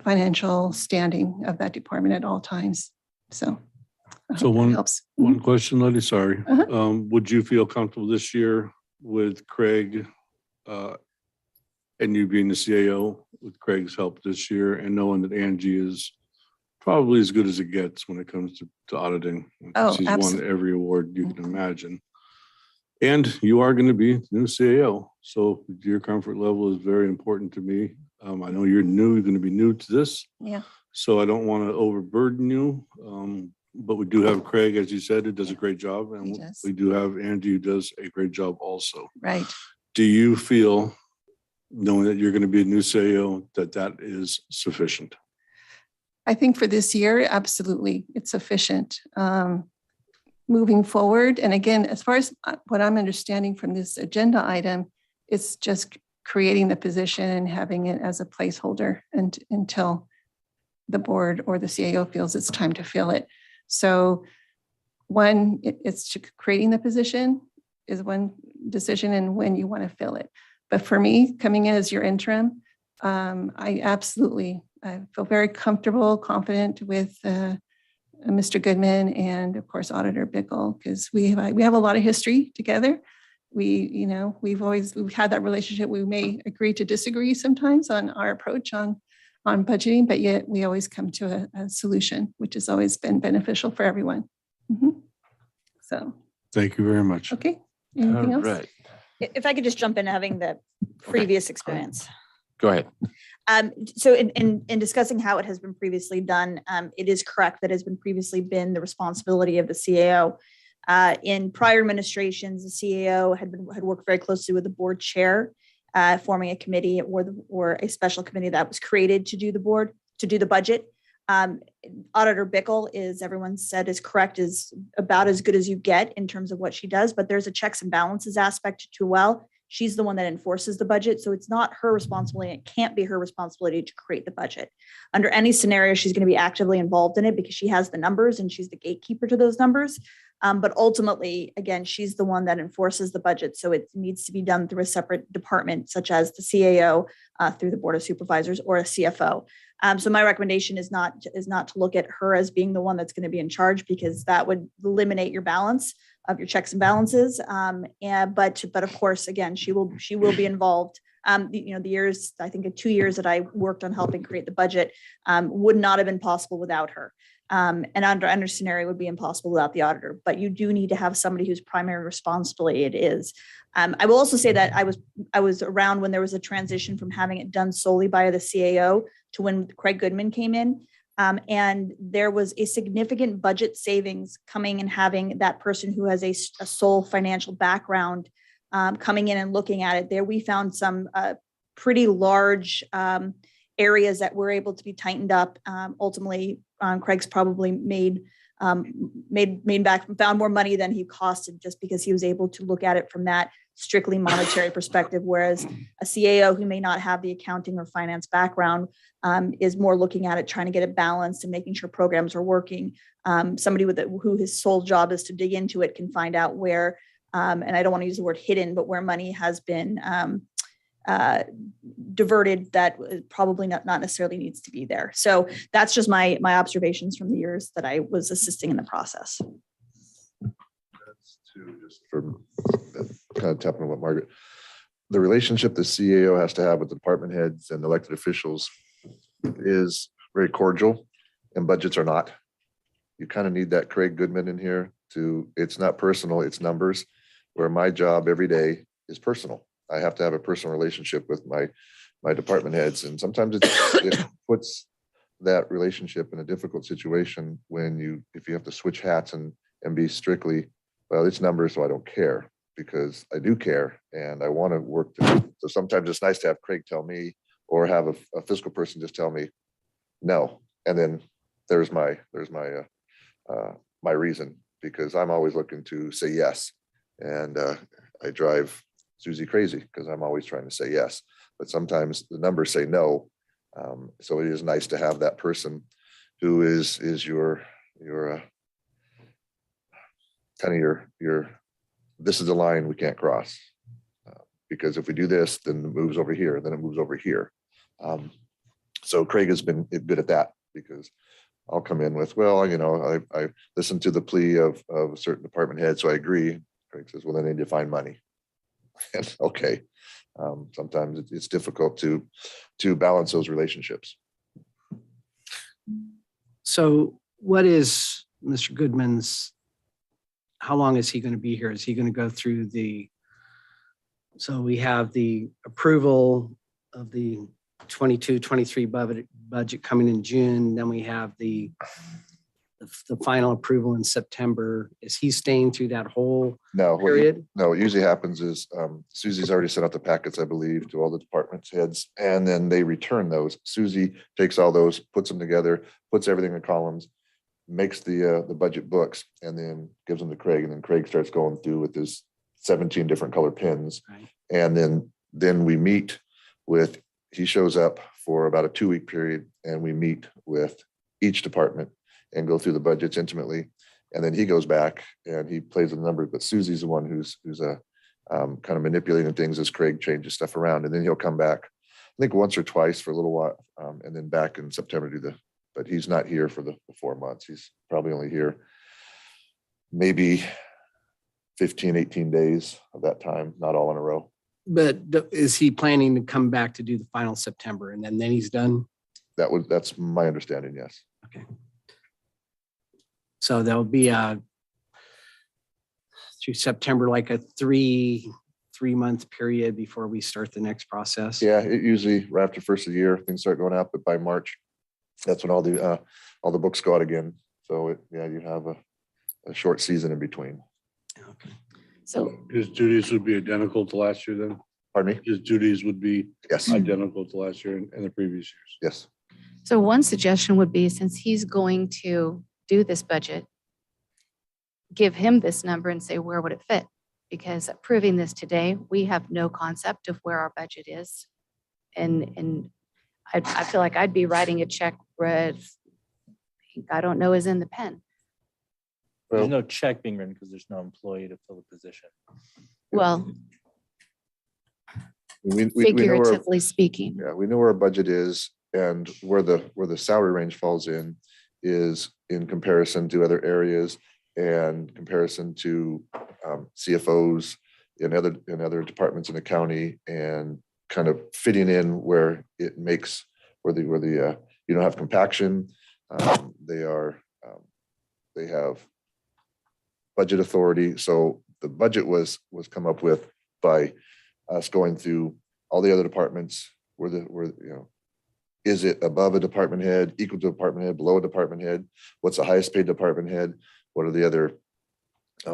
financial standing of that department at all times. So one question, Letty, sorry. Would you feel comfortable this year with Craig and you being the CAO with Craig's help this year and knowing that Angie is probably as good as it gets when it comes to auditing? Oh, she's absolutely. won every award you can imagine. And you are going to be new CAO. So your comfort level is very important to me. I know you're going to be new to this. Yeah. So I don't want to overburden you. But we do have Craig, as you said, who does a great job. And He does. we do have Andy, who does a great job also. Right. Do you feel, knowing that you're going to be a new CAO, that that is sufficient? I think for this year, absolutely, it's sufficient. Moving forward, and again, as far as what I'm understanding from this agenda item, it's just creating the position and having it as a placeholder until the board or the CAO feels it's time to fill it. So it's creating the position is one decision, and when you want to fill it. But for me, coming in as your interim, I feel very comfortable, confident with Mr. Goodman and of course Auditor Bickle, because we have a lot of history together. We've had that relationship. We may agree to disagree sometimes on our approach on budgeting, but yet we always come to a solution, which has always been beneficial for everyone. So. Thank you very much. Okay. Anything else? Right. If I could just jump in, having the previous experience. Go ahead. So in discussing how it has been previously done, it is correct that it has been previously been the responsibility of the CAO. In prior administrations, the CAO had worked very closely with the board chair, forming a committee or a special committee that was created to do the budget. Auditor Bickle, is everyone said is correct, is about as good as you get in terms of what she does, but there's a checks and balances aspect to well. She's the one that enforces the budget. So it's not her responsibility. It can't be her responsibility to create the budget. Under any scenario, she's going to be actively involved in it because she has the numbers and she's the gatekeeper to those numbers. But ultimately, again, she's the one that enforces the budget. So it needs to be done through a separate department, such as the CAO, through the Board of Supervisors, or a CFO. So my recommendation is not to look at her as being the one that's going to be in charge, because that would eliminate your balance of your checks and balances. But of course, again, she will be involved. The years, I think 2 years that I worked on helping create the budget would not have been possible without her. And under scenario would be impossible without the auditor. But you do need to have somebody whose primary responsibility it is. I will also say that I was around when there was a transition from having it done solely by the CAO to when Craig Goodman came in. And there was a significant budget savings coming and having that person who has a sole financial background coming in and looking at it. There we found some pretty large areas that were able to be tightened up. Ultimately, Craig's probably found more money than he costed, just because he was able to look at it from that strictly monetary perspective. Whereas a CAO who may not have the accounting or finance background is more looking at it, trying to get it balanced and making sure programs are working. Somebody who his sole job is to dig into it can find out where, and I don't want to use the word hidden, but where money has been diverted that probably not necessarily needs to be there. So that's just my observations from the years that I was assisting in the process. That's just from kind of tapping on what Margaret, the relationship the CAO has to have with the department heads and elected officials is very cordial, and budgets are not. You kind of need that Craig Goodman in here it's not personal, it's numbers, where my job every day is personal. I have to have a personal relationship with my department heads. And sometimes it puts that relationship in a difficult situation if you have to switch hats and be strictly, well, it's numbers, so I don't care, because I do care and I want to work. So sometimes it's nice to have Craig tell me, or have a fiscal person just tell me no. And then there's my reason, because I'm always looking to say yes. And I drive Susie crazy because I'm always trying to say yes, but sometimes the numbers say no. So it is nice to have that person who is your kind of your this is the line we can't cross, because if we do this, then it moves over here, then it moves over here. So Craig has been good at that, because I'll come in with, well, I listened to the plea of a certain department head, so I agree. Craig says, well, then I need to find money. And okay, sometimes it's difficult to balance those relationships. So what is Mr. Goodman's how long is he going to be here? Is he going to go through so we have the approval of the 22-23 budget coming in June, then we have the final approval in September. Is he staying through that whole No, period? no, what usually happens is Susie's already sent out the packets, I believe, to all the departments heads, and then they return those. Susie takes all those, puts them together, puts everything in columns, makes the budget books, and then gives them to Craig, and then Craig starts going through with his 17 different color pins. Right. And then we meet with, he shows up for about a 2-week period, and we meet with each department and go through the budgets intimately. And then he goes back and he plays with the numbers, but Susie's the one who's kind of manipulating things as Craig changes stuff around. And then he'll come back, I think once or twice for a little while, and then back in September but he's not here for the 4 months. He's probably only here maybe 15, 18 days of that time, not all in a row. But is he planning to come back to do the final September and then he's done? That's my understanding, yes. Okay. So there'll be through September, like a three-month period before we start the next process. Yeah, it usually right after first of the year, things start going out, but by March, that's when all the books go out again. So you have a short season in between. Okay. So His duties would be identical to last year then? Pardon me? His duties would be Yes. identical to last year and the previous years. Yes. So one suggestion would be, since he's going to do this budget, give him this number and say, where would it fit? Because approving this today, we have no concept of where our budget is. And I feel like I'd be writing a check where I don't know is in the pen. There's no check being written because there's no employee to fill the position. Well, We know figuratively speaking. Yeah, we know where our budget is, and where the salary range falls in is in comparison to other areas and comparison to CFOs in other departments in the county, and kind of fitting in where it makes where the you don't have compaction. They have budget authority. So the budget was come up with by us going through all the other departments. Is it above a department head, equal to a department head, below a department head? What's the highest paid department head? What are the other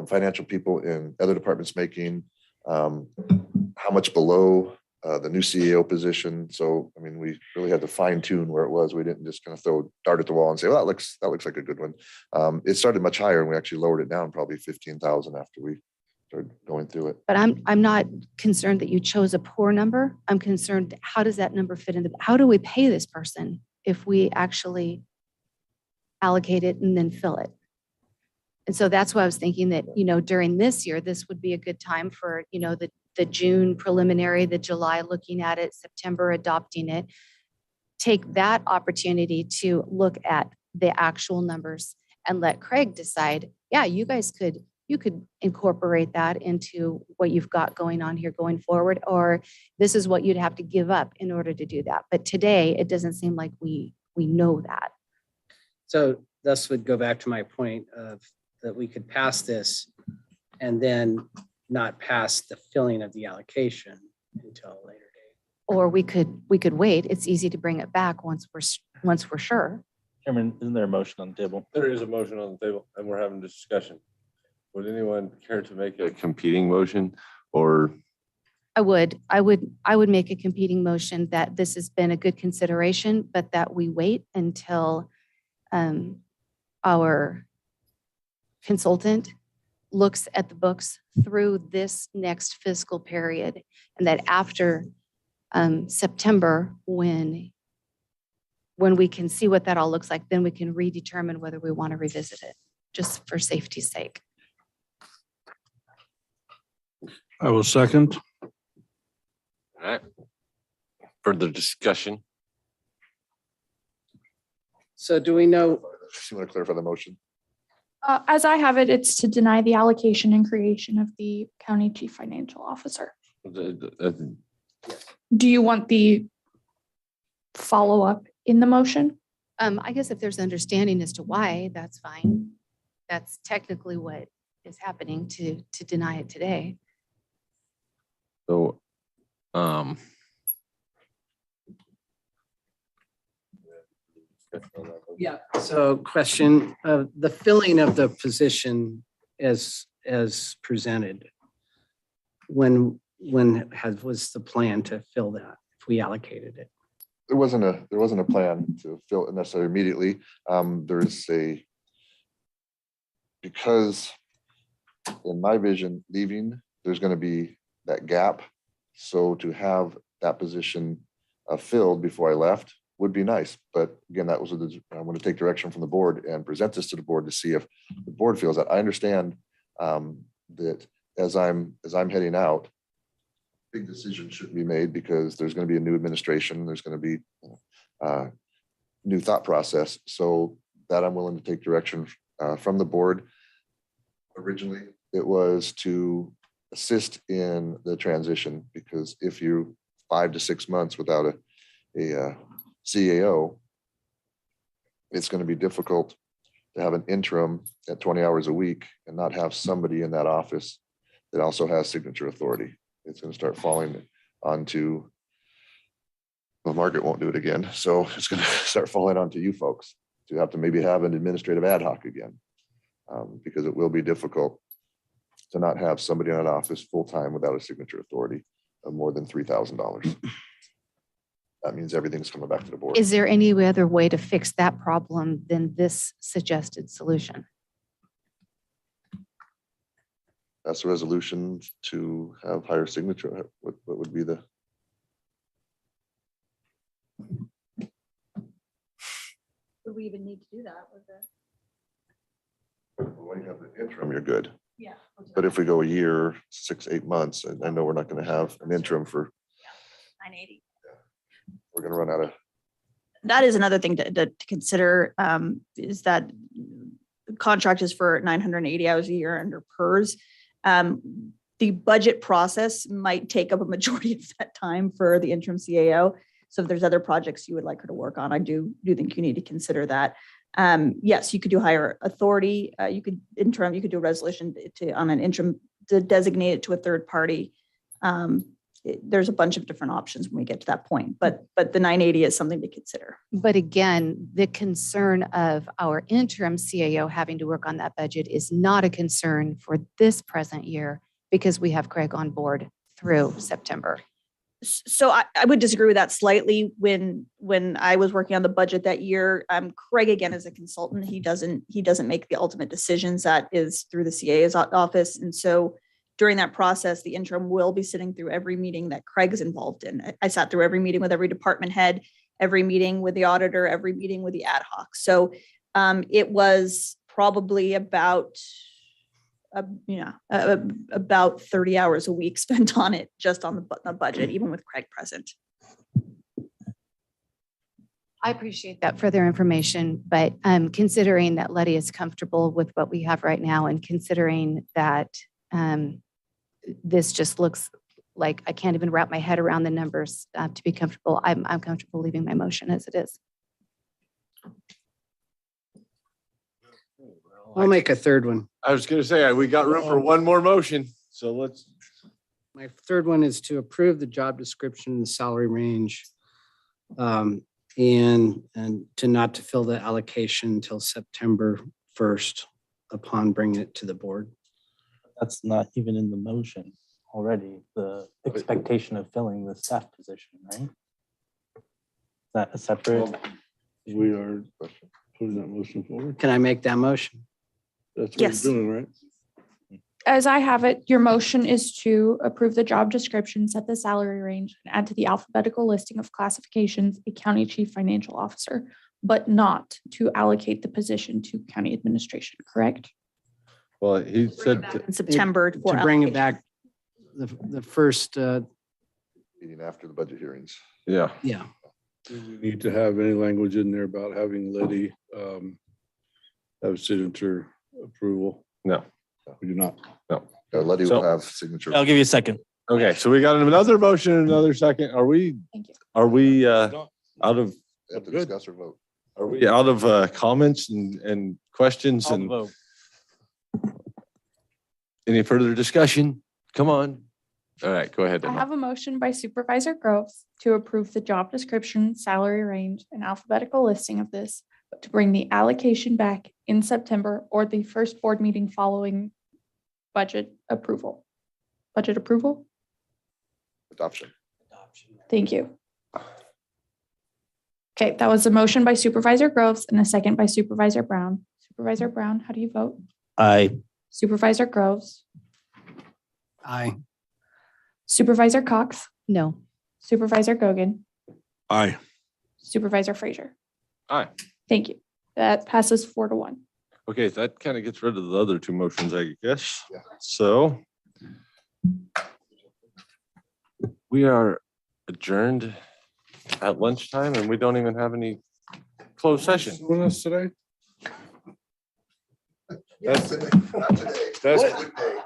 financial people in other departments making? How much below the new CEO position? So, I mean, we really had to fine tune where it was. We didn't just kind of throw dart at the wall and say, well, that looks like a good one. It started much higher, and we actually lowered it down probably 15,000 after we started going through it. But I'm not concerned that you chose a poor number. I'm concerned, how does that number fit into, how do we pay this person if we actually allocate it and then fill it? And so that's why I was thinking that, during this year, this would be a good time for, the June preliminary, the July looking at it, September adopting it. Take that opportunity to look at the actual numbers and let Craig decide, yeah, you could incorporate that into what you've got going on here going forward, or this is what you'd have to give up in order to do that. But today, it doesn't seem like we know that. So this would go back to my point of that we could pass this and then not pass the filling of the allocation until a later date. Or we could wait. It's easy to bring it back once we're sure. Chairman, isn't there a motion on the table? There is a motion on the table, and we're having a discussion. Would anyone care to make a competing motion, or? I would make a competing motion that this has been a good consideration, but that we wait until our consultant looks at the books through this next fiscal period, and that after September, when we can see what that all looks like, then we can redetermine whether we want to revisit it, just for safety's sake. I will second. All right. Further discussion? So do we know? You want to clarify the motion? As I have it, it's to deny the allocation and creation of the county chief financial officer. Do you want the follow-up in the motion? I guess if there's understanding as to why, that's fine. That's technically what is happening to deny it today. So, Yeah, so question, the filling of the position as presented. When was the plan to fill that, if we allocated it? There wasn't a plan to fill it necessarily immediately. Because in my vision, leaving, there's going to be that gap. So to have that position filled before I left would be nice. But again, I want to take direction from the board and present this to the board to see if the board feels that. I understand that as I'm heading out, big decisions should be made because there's going to be a new administration. There's going to be new thought process. So that I'm willing to take direction from the board. Originally, it was to assist in the transition, because if you 5 to 6 months without a CAO, it's going to be difficult to have an interim at 20 hours a week and not have somebody in that office that also has signature authority. It's going to start falling onto, well, Margaret won't do it again. So it's going to start falling onto you folks to have to maybe have an administrative ad hoc again, because it will be difficult to not have somebody in an office full-time without a signature authority of more than $3,000. That means everything's coming back to the board. Is there any other way to fix that problem than this suggested solution? That's a resolution to have higher signature. What would be the? Would we even need to do that with When you have the interim, you're good. Yeah. But if we go a year, 6, 8 months, I know we're not going to have an interim for, 980? we're going to run out of. That is another thing to consider, is that the contract is for 980 hours a year under PERS. The budget process might take up a majority of that time for the interim CAO. So if there's other projects you would like her to work on, I do think you need to consider that. Yes, you could do higher authority. You could do a resolution on an interim to designate it to a third party. There's a bunch of different options when we get to that point, but the 980 is something to consider. But again, the concern of our interim CAO having to work on that budget is not a concern for this present year, because we have Craig on board through September. So I would disagree with that slightly. When I was working on the budget that year, Craig, again, is a consultant. He doesn't make the ultimate decisions. That is through the CA's office. And so during that process, the interim will be sitting through every meeting that Craig is involved in. I sat through every meeting with every department head, every meeting with the auditor, every meeting with the ad hoc. So it was probably about 30 hours a week spent on it, just on the budget, even with Craig present. I appreciate that further information, but considering that Letty is comfortable with what we have right now, and considering that this just looks like I can't even wrap my head around the numbers to be comfortable, I'm comfortable leaving my motion as it is. I'll make a third one. I was going to say, we got room for one more motion. So let's. My third one is to approve the job description and salary range, and to not to fill the allocation until September 1st upon bringing it to the board. That's not even in the motion already, the expectation of filling the staff position, right? Is that a separate? We are putting that motion forward. Can I make that motion? That's what Yes. you're doing, right? As I have it, your motion is to approve the job description, set the salary range, and add to the alphabetical listing of classifications a county chief financial officer, but not to allocate the position to county administration, correct? Well, he said In September To for bring it allocation. back, the first, Meeting after the budget hearings. yeah. yeah. Do we need to have any language in there about having Letty have signature approval? No. We do not. Letty So- will have signature. I'll give you a second. Okay, so we got another motion, another second. Are we Thank you. out of, We have to discuss or vote. are we out of comments and questions? Call the And vote. Any further discussion? Come on. All right, go ahead, I Emma. have a motion by Supervisor Groves to approve the job description, salary range, and alphabetical listing of this, but to bring the allocation back in September or the first board meeting following budget approval. Budget approval? Adoption. Thank you. Okay, that was a motion by Supervisor Groves and a second by Supervisor Brown. Supervisor Brown, how do you vote? Aye. Supervisor Groves, Aye. Supervisor Cox, No. Supervisor Gogan, Aye. Supervisor Frazier. Aye. Thank you. That passes 4-1. Okay, that kind of gets rid of the other two motions, I guess. Yeah. So we are adjourned at lunchtime and we don't even have any closed session. With us today? Not today. That's Good day.